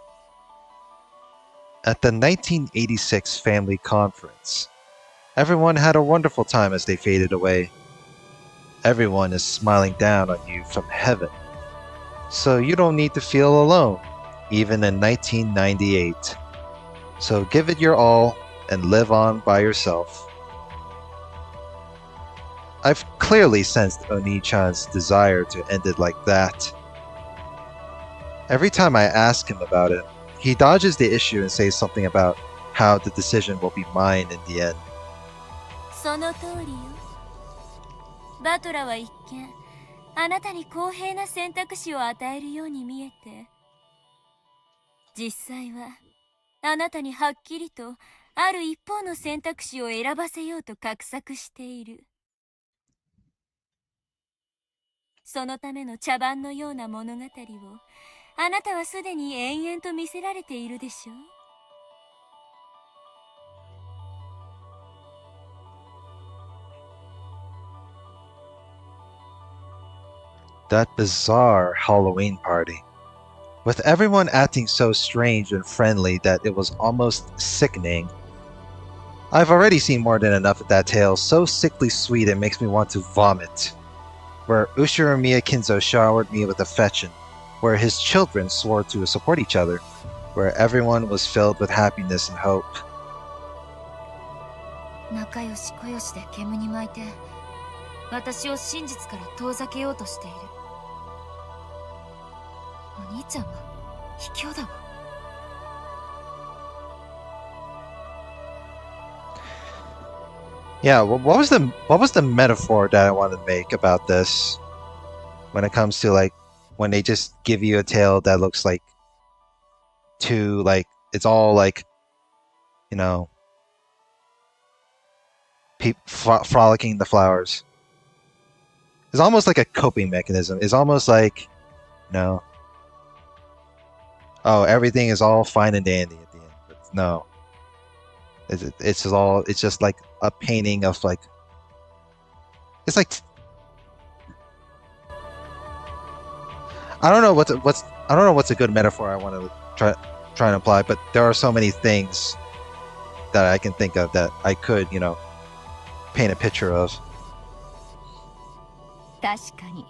At the 1986 family conference, everyone had a wonderful time as they faded away. Everyone is smiling down on you from heaven, so you don't need to feel alone, even in 1998. So give it your all and live on by yourself. I've clearly sensed Oni-chan's desire to end it like that. Every time I ask him about it, he dodges the issue and says something about how the decision will be mine in the end. その通りよ。バトラは一見あなたに公平な選択肢を与えるように見えて、実際はあなたにはっきりとある一方の選択肢を選ばせようと画策している。そのための茶番のような物語をあなたはすでに延々と見せられているでしょう。That bizarre Halloween party, with everyone acting so strange and friendly that it was almost sickening. I've already seen more than enough of that tale, so sickly sweet it makes me want to vomit. Where Ushiromiya Kinzo showered me with affection, where his children swore to support each other, where everyone was filled with happiness and hope. 仲良し小良しで煙に巻いて私を真実から遠ざけようとしている。お兄ちゃんは卑怯だわ。Yeah, what was the metaphor that I wanted to make about this when it comes to like when they just give you a tale that looks like too like it's all like, you know, frolicking the flowers. It's almost like a coping mechanism. It's almost like, you know, oh, everything is all fine and dandy at the end. But no, it's just like a painting of like, it's like, I don't know what's a good metaphor I want to try and apply, but there are so many things that I can think of that I could, you know, paint a picture of. 確かに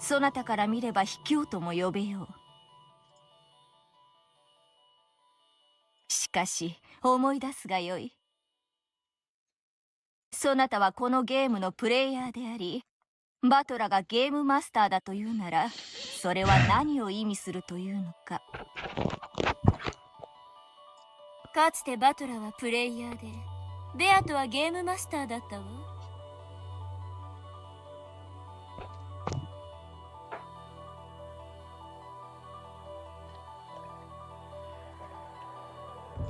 そなたから見れば卑怯とも呼べよう。しかし思い出すがよい。そなたはこのゲームのプレイヤーであり、バトラがゲームマスターだというなら、それは何を意味するというのか。かつてバトラはプレイヤーで、ベアとはゲームマスターだったわ。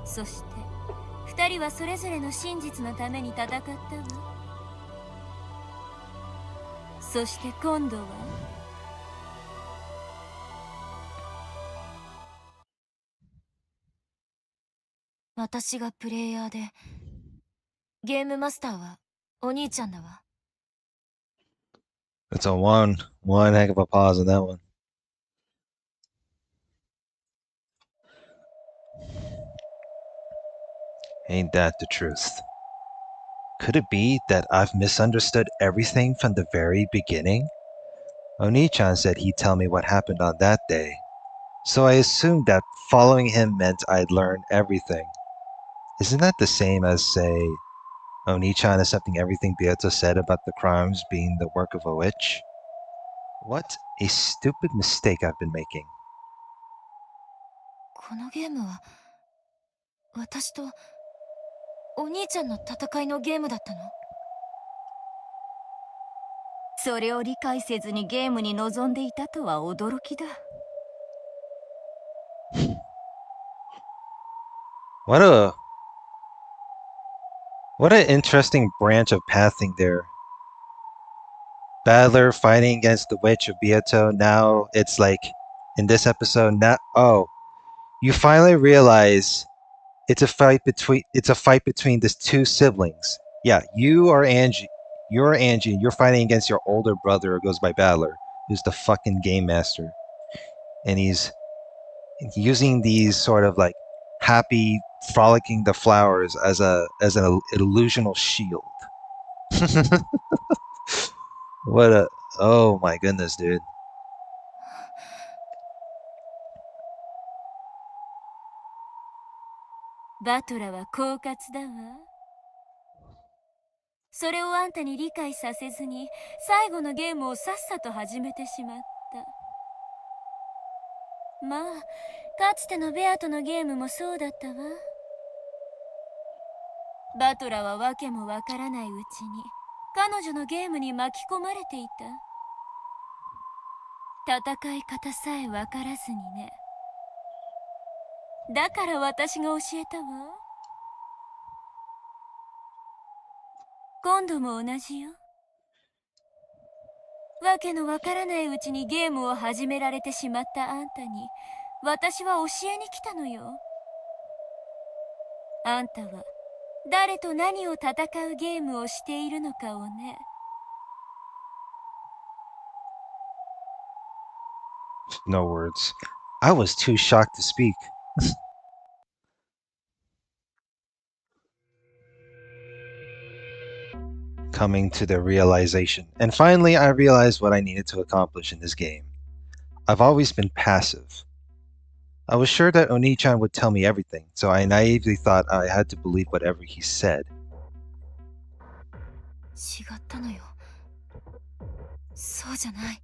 そして二人はそれぞれの真実のために戦ったわ。そして今度は私がプレイヤーでゲームマスターはお兄ちゃんだわ。It's a one heck of a pause in that one. Ain't that the truth? Could it be that I've misunderstood everything from the very beginning? Oni-chan said he'd tell me what happened on that day, so I assumed that following him meant I'd learn everything. Isn't that the same as, say, Oni-chan accepting everything Beato said about the crimes being the work of a witch? What a stupid mistake I've been making. このゲームは私とお兄ちゃんの戦いのゲームだったの？それを理解せずにゲームに臨んでいたとは驚きだ。What a what an interesting branch of pathing there. Battler fighting against the Witch of Bieto. Now it's like in this episode. Now, oh, you finally realize it's a fight between these two siblings. Yeah, you are Angie. You're Angie. And you're fighting against your older brother who goes by Battler, who's the fucking game master, and he's using these sort of like happy frolicking the flowers as an illusional shield. What a oh my goodness, dude. バトラは狡猾だわ。それをあんたに理解させずに最後のゲームをさっさと始めてしまった。まあ、かつてのベアとのゲームもそうだったわ。バトラはわけもわからないうちに彼女のゲームに巻き込まれていた。戦い方さえわからずにね。だから私が教えたわ。今度も同じよ。わけのわからないうちにゲームを始められてしまったあんたに私は教えに来たのよ。あんたは誰と何を戦うゲームをしているのかをね。No words. I was too shocked to speak. Coming to the realization. And finally, I realized what I needed to accomplish in this game. I've always been passive. I was sure that Oni-chan would tell me everything, so I naively thought I had to believe whatever he said. 違ったのよ。そうじゃない。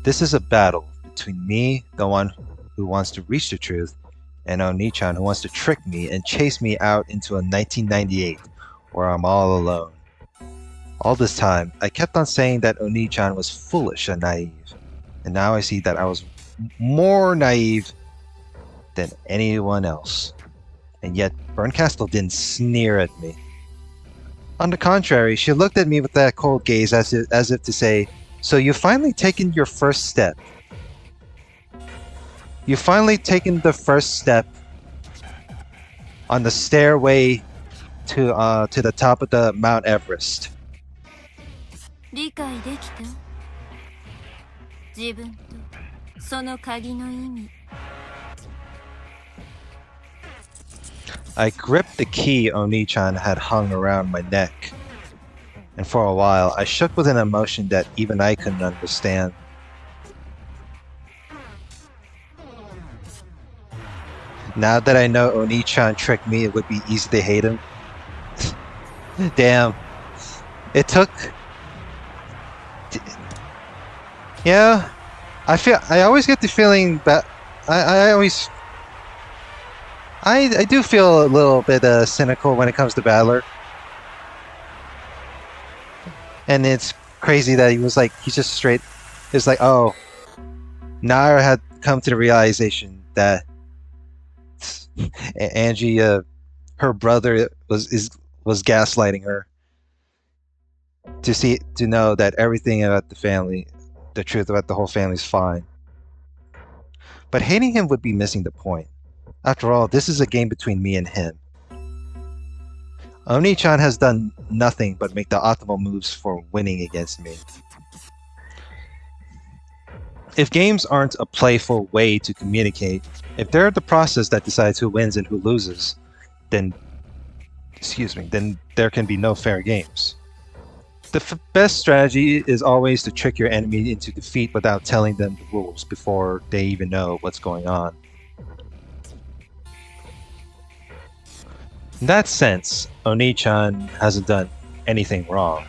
This is a battle between me, the one who wants to reach the truth, and Oni-chan who wants to trick me and chase me out into a 1998 where I'm all alone. All this time, I kept on saying that Oni-chan was foolish and naive, and now I see that I was more naive than anyone else. And yet, Berncastle didn't sneer at me. On the contrary, she looked at me with that cold gaze as if to say, "So you've finally taken your first step. You've finally taken the first step on the stairway to the top of the Mount Everest." 理解できた？自分とその鍵の意味。I gripped the key Oni-chan had hung around my neck, and for a while I shook with an emotion that even I couldn't understand. Now that I know Oni-chan tricked me, it would be easy to hate him. Damn. It took... Yeah. I always get the feeling that... I do feel a little bit cynical when it comes to Battler. And it's crazy that he's just straight... It's like, oh... Now I had come to the realization that Angie, her brother was gaslighting her to know that everything about the family, the truth about the whole family is fine. But hating him would be missing the point. After all, this is a game between me and him. Oni-chan has done nothing but make the optimal moves for winning against me. If games aren't a playful way to communicate, if they're the process that decides who wins and who loses, then there can be no fair games. The best strategy is always to trick your enemy into defeat without telling them the rules before they even know what's going on. In that sense, Oni-chan hasn't done anything wrong.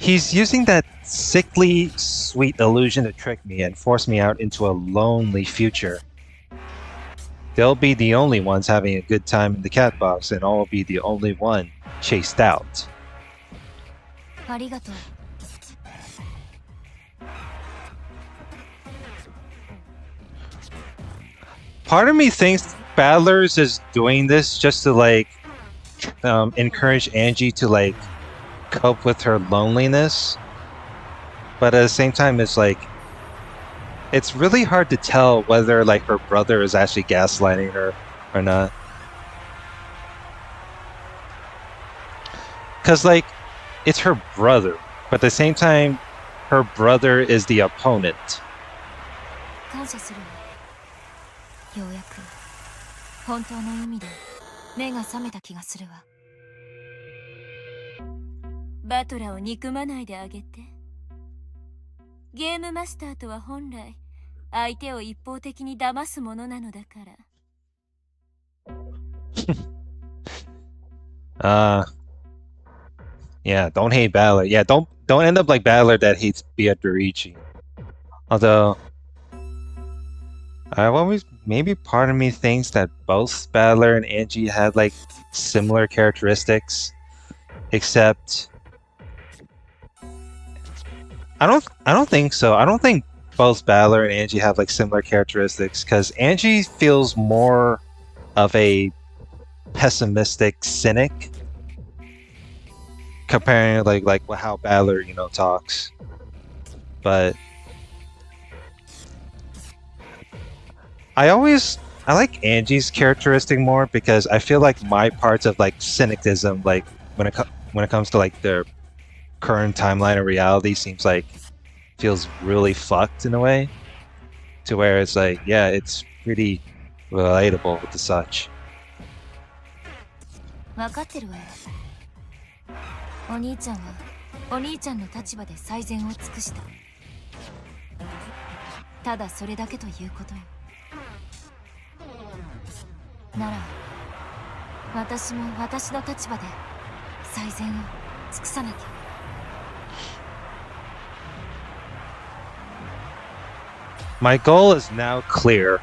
He's using that sickly sweet illusion to trick me and force me out into a lonely future. They'll be the only ones having a good time in the cat box, and I'll be the only one chased out. ありがとう。Part of me thinks Battlers is doing this just to like encourage Angie to like cope with her loneliness, but at the same time it's like it's really hard to tell whether like her brother is actually gaslighting her or not, because like it's her brother, but at the same time her brother is the opponent. 感謝するわ。ようやく本当の意味で目が覚めた気がするわ。バトラーを憎まないであげて。ゲームマスターとは本来相手を一方的に騙すものなのだから。Yeah, don't hate Battler. Yeah, don't end up like Battler that hates Beatrice. Although I've always maybe part of me thinks that both Battler and Angie had like similar characteristics, except I don't think so. I don't think both Battler and Angie have like similar characteristics, because Angie feels more of a pessimistic cynic comparing like how Battler, you know, talks. But I like Angie's characteristic more, because I feel like my parts of like cynicism, like when it comes to like the current timeline of reality, feels really fucked in a way, to where it's like, yeah, it's pretty relatable with the such. 分かってるわよ。お兄ちゃんはお兄ちゃんの立場で最善を尽くした。ただそれだけということよ。なら私も私の立場で最善を尽くさなきゃ。My goal is now clear.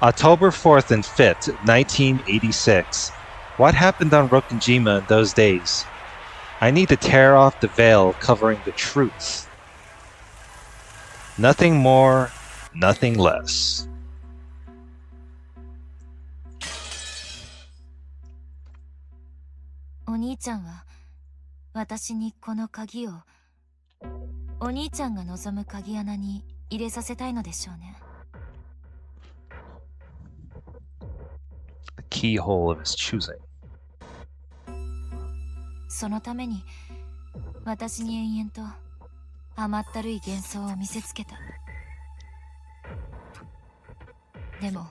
October 4th and 5th, 1986. What happened on Rokujima in those days? I need to tear off the veil covering the truth. Nothing more, nothing less.お兄ちゃんは私にこの鍵をお兄ちゃんが望む鍵穴に入れさせたいのでしょうね。The keyhole of his choosing. そのために私に延々と甘ったるい幻想を見せつけた。でも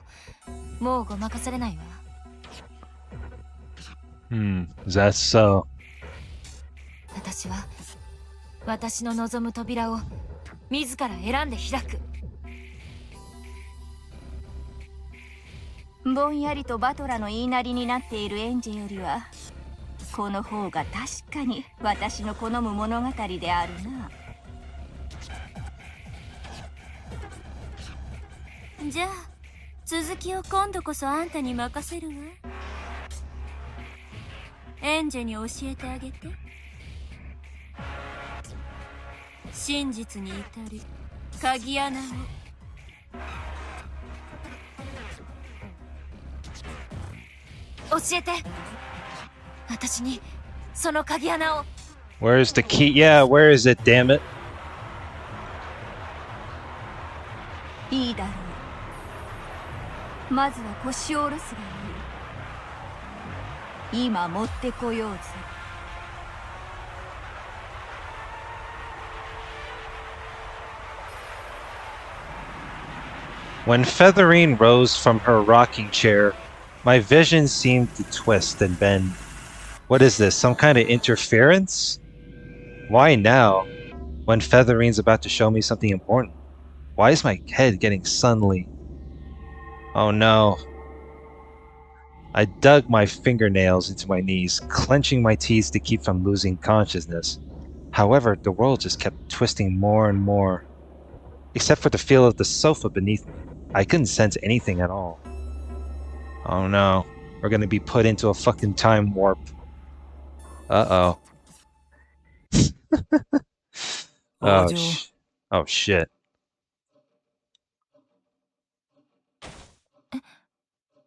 もうごまかされないわ。Is that so? 私は私の望む扉を自ら選んで開く。ぼんやりとバトラの言いなりになっているエンジェよりはこの方が確かに私の好む物語であるな。じゃあ続きを今度こそあんたに任せるわ。エンジェに教えてあげて。真実に至る鍵穴を。教えて。私にその鍵穴を。Where's the key? Yeah, where is it, damn it? いいだろう。まずは腰を下ろすがいい。今持ってこようぜ。When Featherine rose from her rocking chair, my vision seemed to twist and bend. What is this, some kind of interference? Why now, when Featherine's about to show me something important? Why is my head getting suddenly? Oh no. I dug my fingernails into my knees, clenching my teeth to keep from losing consciousness. However, the world just kept twisting more and more. Except for the feel of the sofa beneath me, I couldn't sense anything at all. Oh no, we're gonna be put into a fucking time warp. Uh-oh. Oh, oh shit.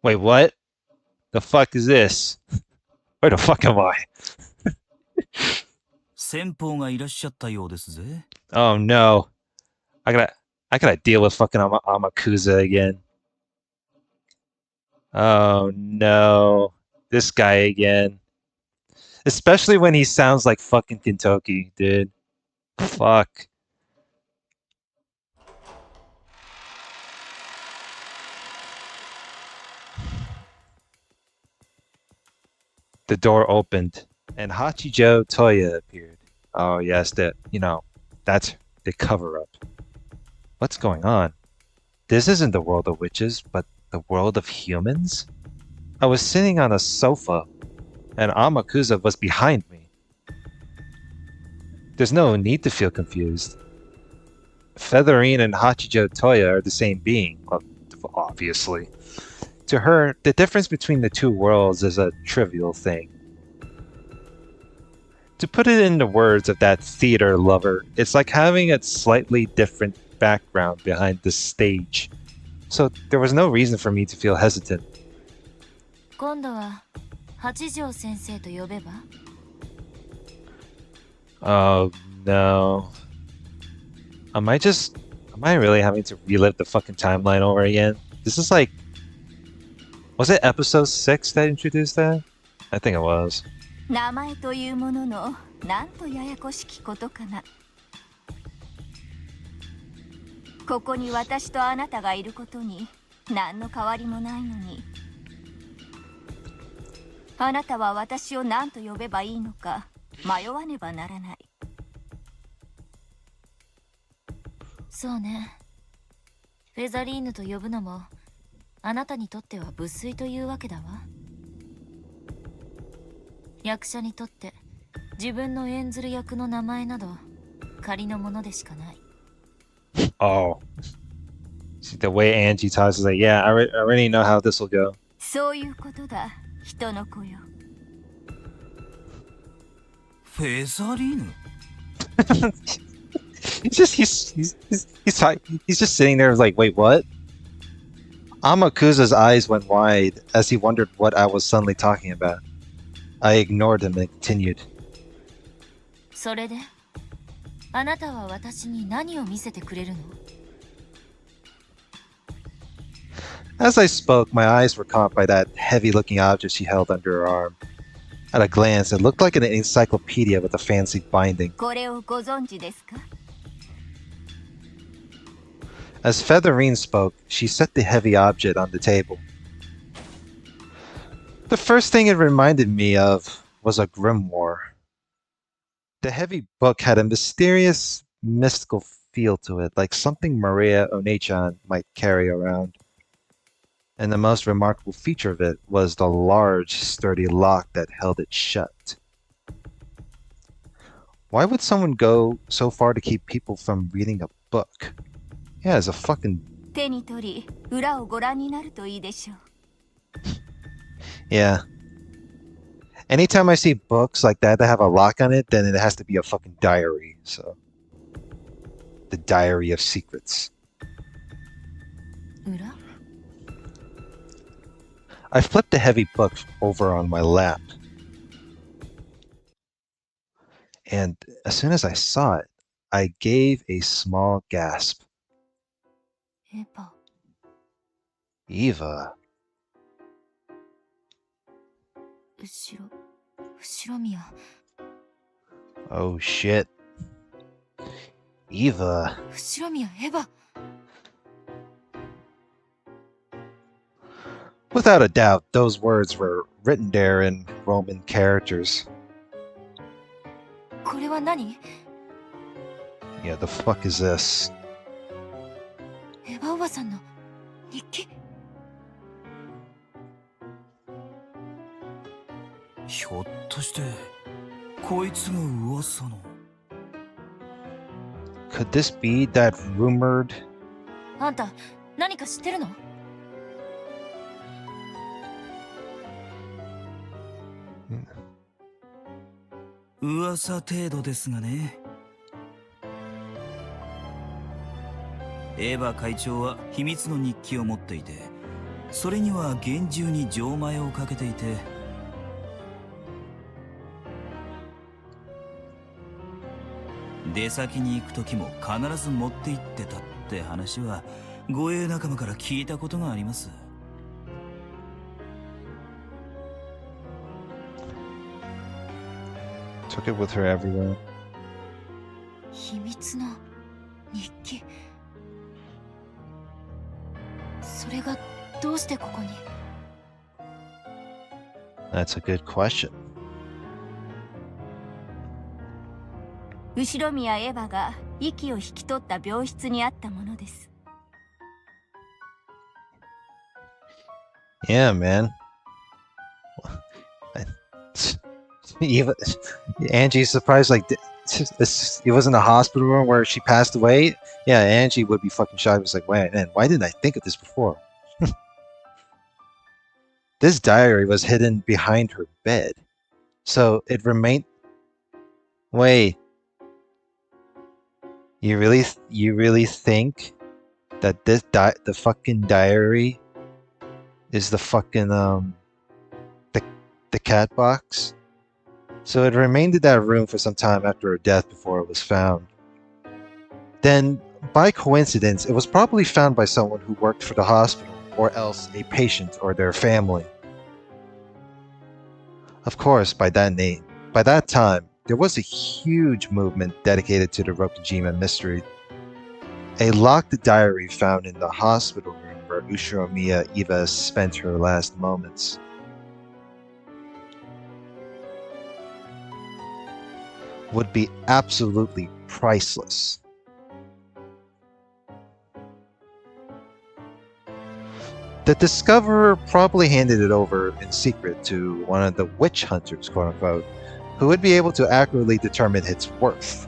Wait, what? The fuck is this? Where the fuck am I? 先方がいらっしゃったようですぜ。Oh no. I gotta deal with fucking Amakusa again. Oh no. This guy again. Especially when he sounds like fucking Kentucky, dude. Fuck. The door opened, and Hachijo Toya appeared. Oh yes, that's the cover-up. What's going on? This isn't the world of witches, but the world of humans? I was sitting on a sofa, and Amakusa was behind me. There's no need to feel confused. Featherine and Hachijo Toya are the same being, obviously. To her, the difference between the two worlds is a trivial thing. To put it in the words of that theater lover, it's like having a slightly different background behind the stage. So there was no reason for me to feel hesitant. 今度は八条先生と呼べば Oh no. Am I really having to relive the fucking timeline over again? This is like... Was it episode 6 that introduced that? I think it was. 名前というもののなんとややこしきことかな。ここに私とあなたがいることに何の変わりもないのに、あなたは私を何と呼べばいいのか迷わねばならない。そうね。フェザリーヌと呼ぶのもあなたにとっては無粋というわけだわ。役者にとって自分の演ずる役の名前など仮のものでしかない。Oh. See, the way Angie talks is like, yeah, I already know how this will go. そういうことだ、人の子よ。フェザリーヌ He's just sitting there like, wait, what? Amakusa's eyes went wide as he wondered what I was suddenly talking about. I ignored him and continued. それであなたは私に何を見せてくれるの？ As I spoke, my eyes were caught by that heavy-looking object she held under her arm. At a glance, it looked like an encyclopedia with a fancy binding. これをご存知ですか？ As Featherine spoke, she set the heavy object on the table. The first thing it reminded me of was a grimoire. The heavy book had a mysterious, mystical feel to it, like something Maria Onechan might carry around. And the most remarkable feature of it was the large, sturdy lock that held it shut. Why would someone go so far to keep people from reading a book? Yeah, it's a fucking... 手に取り、裏をご覧になるといいでしょう。Yeah. Anytime I see books like that that have a lock on it, then it has to be a fucking diary, so... The Diary of Secrets. 裏？ I flipped the heavy book over on my lap. And as soon as I saw it, I gave a small gasp. エヴァ。 Eva. 後ろ宮。 Oh shit. Eva. 後ろ宮、エヴァ。 Without a doubt, those words were written there in Roman characters. これは何？ Yeah, the fuck is this? エヴァおばさんの日記？ひょっとしてこいつが噂の Could this be that rumored... あんた何か知ってるの？ Hmm. 噂程度ですがね。エヴァ会長は秘密の日記を持っていて、それには厳重に錠前をかけていて、出先に行く時も必ず持って行ってたって話は護衛仲間から聞いたことがあります。Took it with her everywhere. 秘密の日記。それがどうしてここに？ That's a good question. 後宮エヴァが息を引き取った病室にあったものです。Yeah, man. Eva, Angie's surprised, like, it was in the hospital room where she passed away. Yeah, Angie would be fucking shocked. It was like, wait, man, why didn't I think of this before? This diary was hidden behind her bed. So it remained... Wait. You really think that the fucking diary is the fucking, the cat box? So it remained in that room for some time after her death before it was found. Then, by coincidence, it was probably found by someone who worked for the hospital, or else a patient or their family. Of course, by that time, there was a huge movement dedicated to the Rokujima mystery. A locked diary found in the hospital room where Ushiromiya Eva spent her last moments. Would be absolutely priceless. The discoverer probably handed it over in secret to one of the witch hunters, quote unquote, who would be able to accurately determine its worth.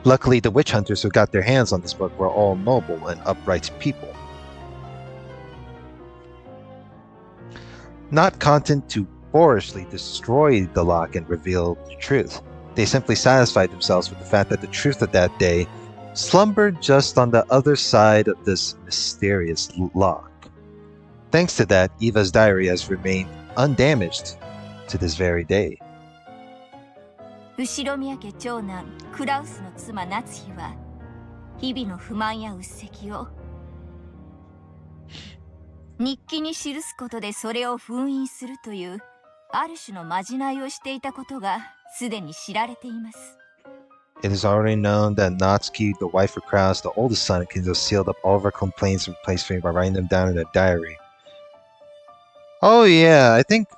Luckily, the witch hunters who got their hands on this book were all noble and upright people. Not content to boorishly destroy the lock and reveal the truth. They simply satisfied themselves with the fact that the truth of that day slumbered just on the other side of this mysterious lock. Thanks to that, Eva's diary has remained undamaged to this very day. 後宮家長男クラウスの妻ナツヒは日々の不満や鬱積を日記に記すことでそれを封印するというある種のまじないをしていたことがすでに知られています。It is already known that Natsuki, the wife of Kraus, the oldest son, concealed up all of her complaints and complaints by writing them down in a diary. Oh yeah, I think...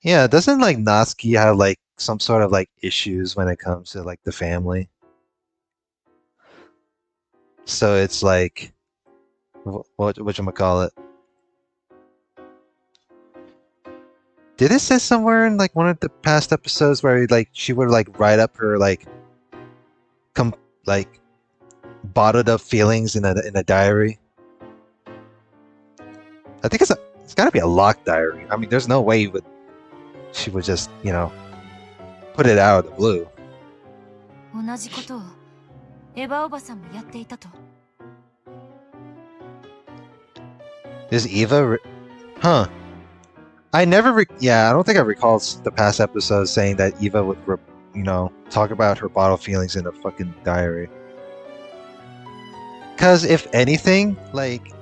Yeah, doesn't like Natsuki have like some sort of like issues when it comes to like the family? So it's like... whatchamacallit? Did it say somewhere in like one of the past episodes where like she would like write up her like bottled up feelings in a diary? I think it's gotta be a locked diary. I mean, there's no way she would just, you know, put it out of the blue. 同じことをエヴァおばさんもやっていたと。Is Eva... Huh. I never... Yeah, I don't think I recall the past episodes saying that Eva would, you know, talk about her bottled feelings in a fucking diary. Because if anything, like...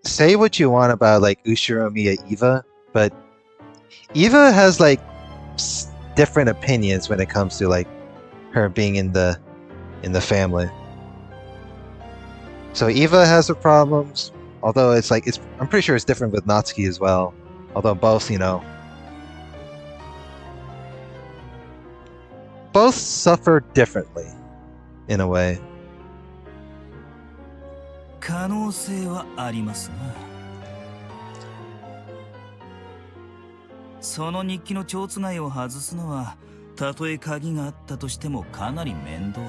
Say what you want about, like, Ushiromiya Eva, but Eva has, like, different opinions when it comes to, like, her being in the family. So Eva has her problems, although it's like, I'm pretty sure it's different with Natsuki as well. Although both, you know, both suffer differently, in a way. 可能性はありますな。その日記の蝶つがいを外すのはたとえ鍵があったとしてもかなり面倒だ。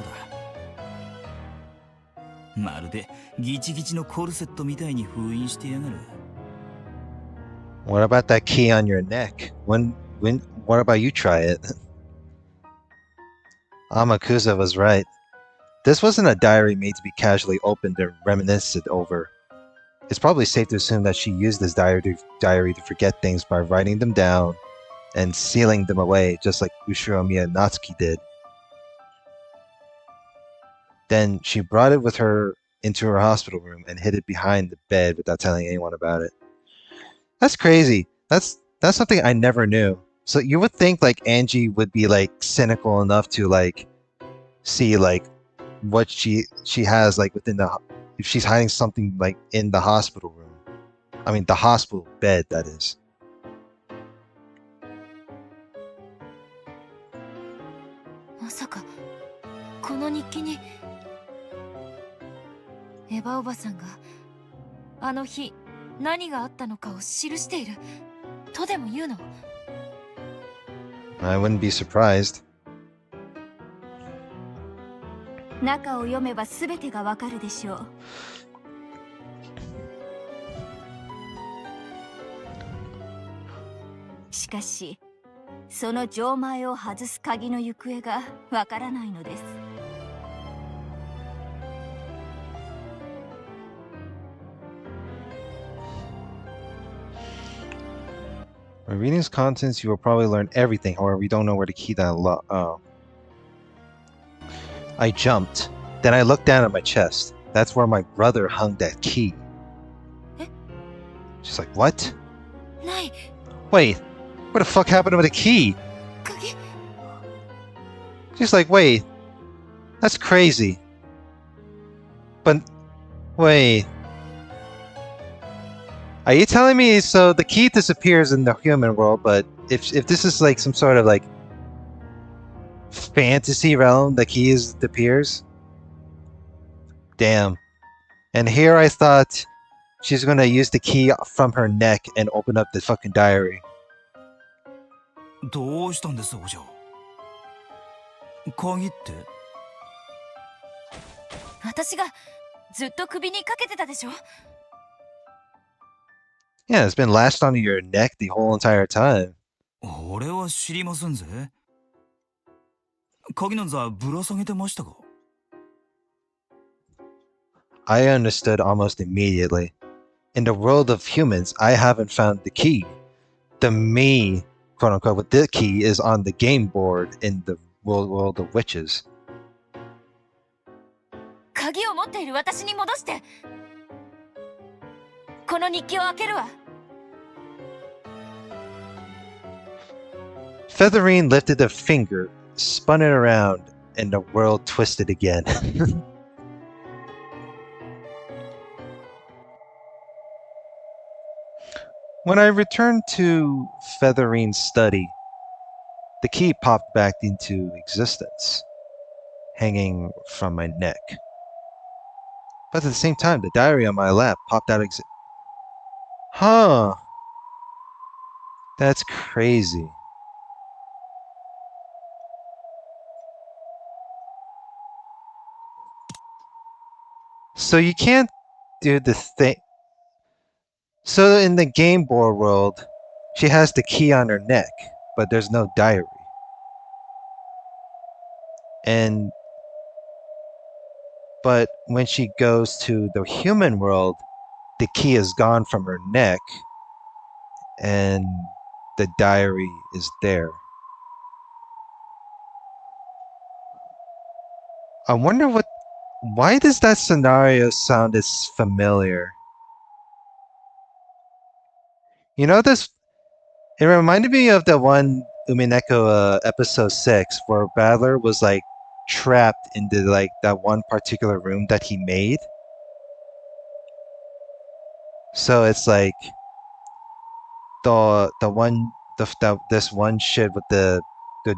まるでギチギチのコルセットみたいに封印してやがる。What about that key on your neck? What about you try it? Amakusa was right. This wasn't a diary made to be casually opened and reminisced over. It's probably safe to assume that she used this diary to forget things by writing them down and sealing them away, just like Ushiromiya Natsuki did. Then she brought it with her into her hospital room and hid it behind the bed without telling anyone about it. That's crazy. That's something I never knew. So you would think like Angie would be like cynical enough to like see like what she has like within the, if she's hiding something like in the hospital room. I mean the hospital bed, that is. Masaka, この日記にエヴァおばさんがあの日何があったのかを記しているとでも言うの？ I wouldn't be surprised. 中を読めば全てがわかるでしょう。しかしその錠前を外す鍵の行方がわからないのです。By reading its contents, you will probably learn everything. However, you don't know where to key that lock. Oh. I jumped. Then I looked down at my chest. That's where my brother hung that key. She's like, what? Wait, what the fuck happened to the key? She's like, wait, that's crazy. But, wait. Are you telling me so the key disappears in the human world, but if this is like some sort of like fantasy realm, the key disappears? Damn. And here I thought she's gonna use the key from her neck and open up the fucking diary. どうしたんですお嬢？鍵って？私がずっと首にかけてたでしょ。 Yeah, it's been lashed onto your neck the whole entire time. 俺は知りませんぜ。鍵なんざぶら下げてましたか？ I understood almost immediately. In the world of humans, I haven't found the key. The me, quote unquote, with the key is on the game board in the world of witches. 鍵を持っている私に戻して。この日記を開けるわ。 Featherine lifted a finger, spun it around, and the world twisted again. When I returned to Featherine's study, the key popped back into existence, hanging from my neck. But at the same time, the diary on my lap popped out Huh. That's crazy. So you can't do the thing. So in the Game Boy world, she has the key on her neck, but there's no diary. But when she goes to the human world, the key is gone from her neck, and the diary is there. I wonder why does that scenario sound as familiar? You know this, it reminded me of the one Umineko episode 6 where Battler was like trapped into like that one particular room that he made. So it's like this one shit with the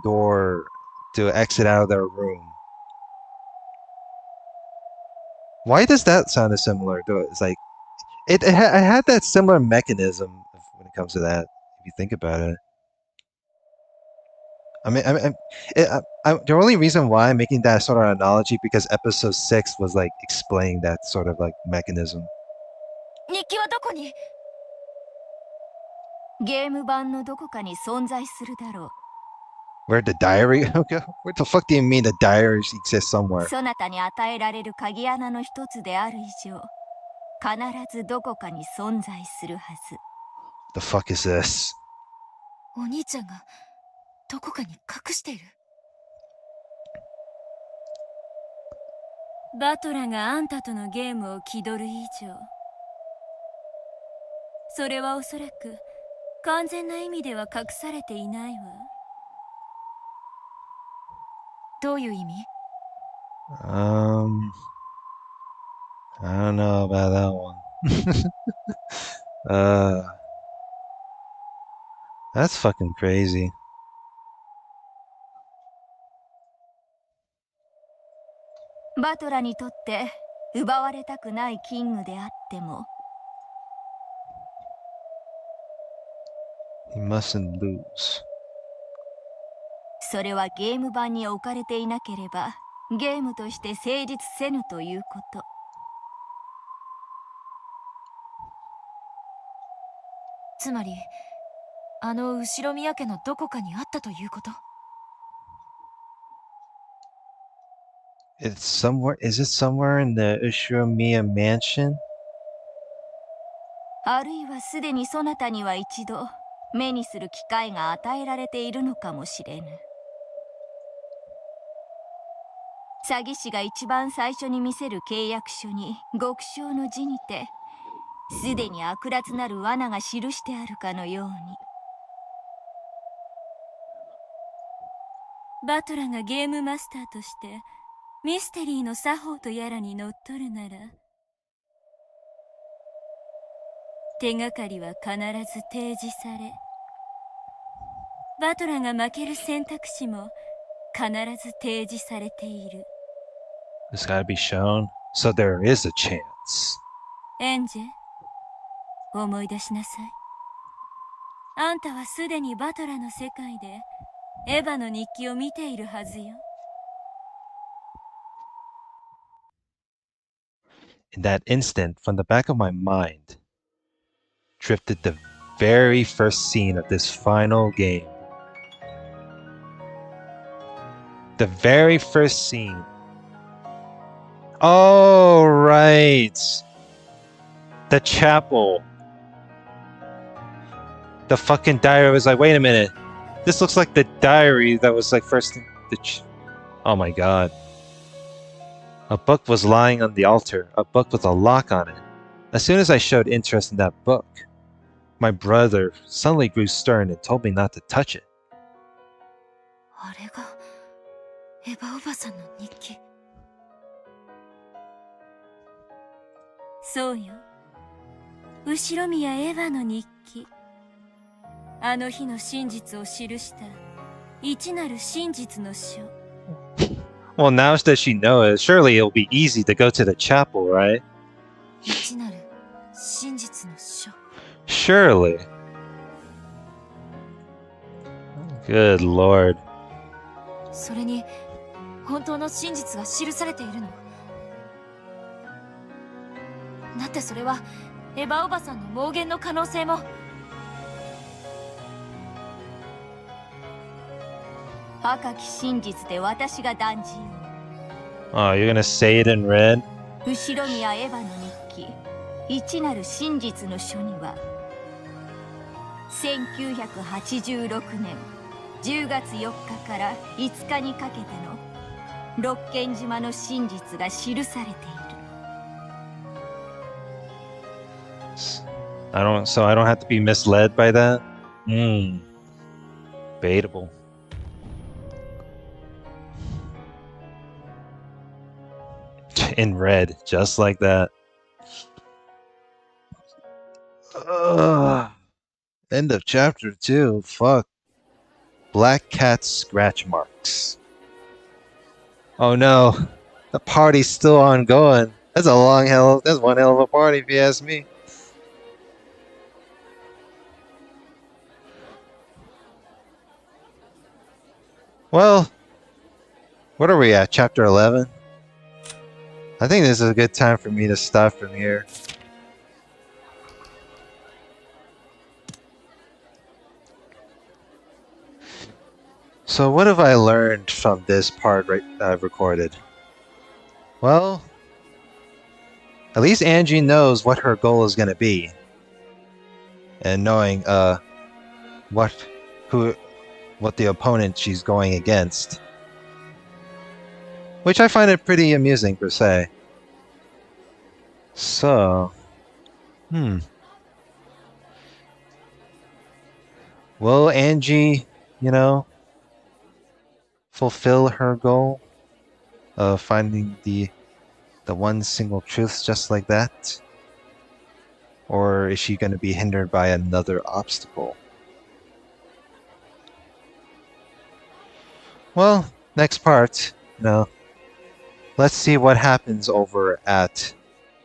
door to exit out of their room. Why does that sound similar? It's like it had that similar mechanism when it comes to that. If you think about it, the only reason why I'm making that sort of analogy because episode 6 was like explaining that sort of like mechanism. 日記はどこに？ゲーム版のどこかに存在するだろう。 Where'd the diary go? What the fuck do you mean the diaries exist somewhere? そなたに与えられる鍵穴の一つである以上、必ずどこかに存在するはず。 The fuck is this? お兄ちゃんがどこかに隠している。バトラがあんたとのゲームを気取る以上、それはおそらく完全な意味では隠されていないわ。どういう意味？ I don't know about that one. That's fucking crazy. バトラにとって奪われたくないキングであっても、 He mustn't lose. それはゲーム版に置かれていなければゲームとして成立せぬということ。つまりあの後ろ宮家のどこかにあったということ？ It's somewhere. Is it somewhere in the Ushiromiya mansion? あるいはすでにそなたには一度目にする機会が与えられているのかもしれぬ。詐欺師が一番最初に見せる契約書に極小の字にて、すでに悪辣なる罠が記してあるかのように。バトラがゲームマスターとしてミステリーの作法とやらにのっとるなら、手がかりは必ず提示され、バトラが負ける選択肢も必ず提示されている。 It's gotta be shown. So there is a chance. エンジェ、思い出しなさい。あんたはすでにバトラの世界でエヴァの日記を見ているはずよ。 In that instant, from the back of my mind, drifted the very first scene of this final game. The very first scene. Oh, right. The chapel. The fucking diary was like, wait a minute. This looks like the diary that was like first in the oh my god. A book was lying on the altar, a book with a lock on it. As soon as I showed interest in that book, my brother suddenly grew stern and told me not to touch it. あれがエヴァおばさんの日記。そうよ、後ろ宮エヴァの日記。あの日の真実を記した一なる真実の書。 Well, now that she knows, surely it'll be easy to go to the chapel, right? 一なる真実の書。 Surely. Good lord. それに本当の真実が記されているの。だってそれはエヴァおばさんの妄言の可能性も。赤き真実で私が断じよう。 Oh, you're gonna say it in red? 後ろ宮エヴァの日記一なる真実の書には、1986年10月4日から5日にかけての六軒島の真実が記されている。 So I don't have to be misled by that? Debatable. In red, just like that. End of chapter 2. Fuck. Black cat scratch marks. Oh no. The party's still ongoing. That's one hell of a party if you ask me. Well, what are we at? Chapter 11? I think this is a good time for me to stop from here. So what have I learned from this part I've recorded? Well, at least Angie knows what her goal is going to be. And knowing what the opponent she's going against. Which I find it pretty amusing per se. So, will Angie, fulfill her goal of finding the one single truth just like that? Or is she going to be hindered by another obstacle? Well, next part, let's see what happens over at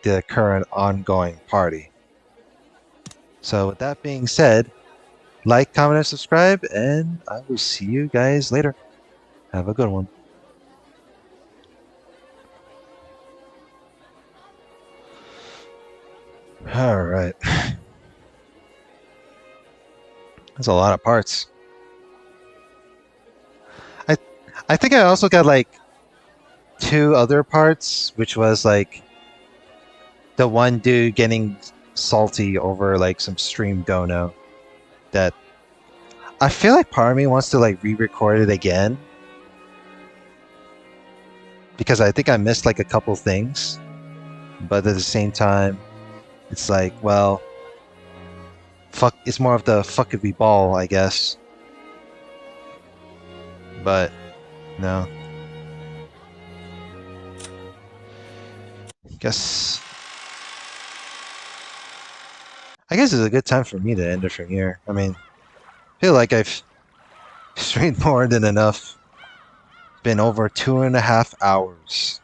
the current ongoing party. So with that being said, like, comment, and subscribe, and I will see you guys later. Have a good one. All right. That's a lot of parts. I think I also got like 2 other parts, which was like the one dude getting salty over like some stream dono that I feel like part of me wants to like re-record it again because I think I missed like a couple things, but at the same time it's like, well, fuck, it's more of the fuck if we ball, I guess. But no, I guess it's a good time for me to end it from here. I mean, I feel like I've streamed more than enough. Been over 2.5 hours.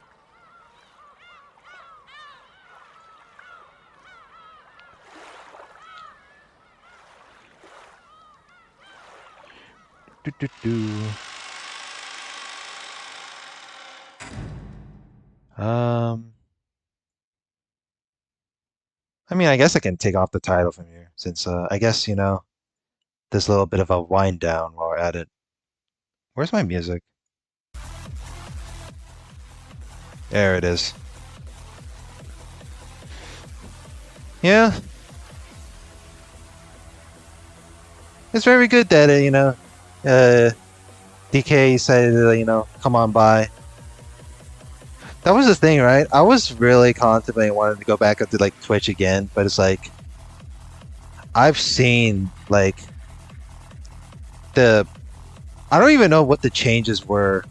I mean, I guess I can take off the title from here, since I guess, there's a little bit of a wind down while we're at it. Where's my music? There it is. Yeah. It's very good that, DK said, come on by. That was the thing, right? I was really contemplating wanting to go back up to like Twitch again, but it's like I've seen like I don't even know what the changes were,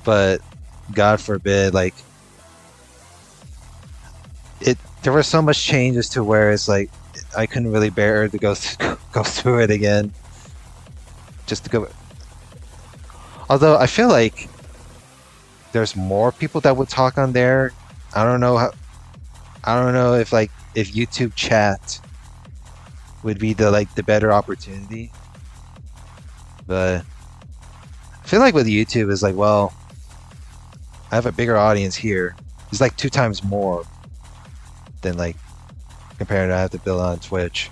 but God forbid, like there were so much changes to where it's like I couldn't really bear to go through it again. Just to go. Although I feel like there's more people that would talk on there. I don't know if YouTube chat would be the better opportunity. But I feel like with YouTube is like, well, I have a bigger audience here. It's like 2 times more than like compared to I have to build on Twitch.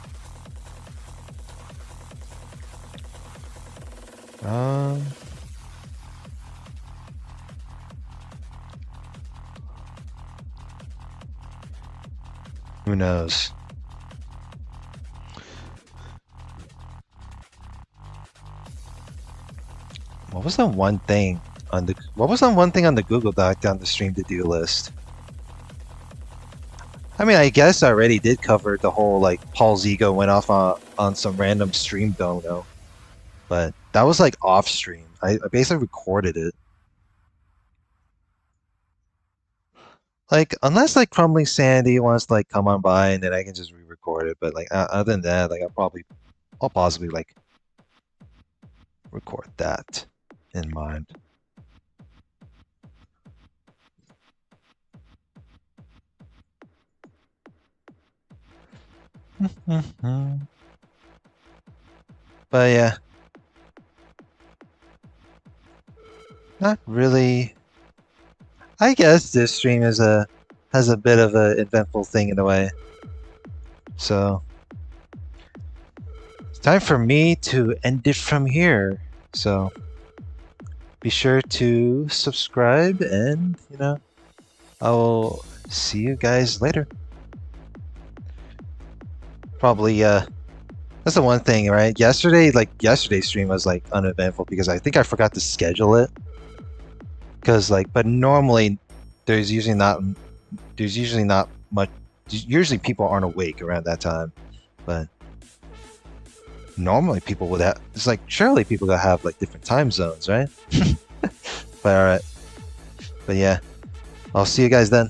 Who knows? What was the one thing on the Google Doc down the stream to do list? I mean, I guess I already did cover the whole like Paul's ego went off on some random stream dono, but that was like off stream. I basically recorded it. Like, unless like Crumbling Sandy wants to like come on by and then I can just re-record it. But like other than that, like I'll possibly like record that in mind. But yeah, not really. I guess this stream has a bit of an eventful thing in a way. So it's time for me to end it from here. So be sure to subscribe, and I will see you guys later. Probably that's the one thing, right? Yesterday's stream was like uneventful because I think I forgot to schedule it. Because but normally there's usually not much. Usually people aren't awake around that time, but normally people would have. It's like surely people gotta have like different time zones, right? But all right, but yeah, I'll see you guys then.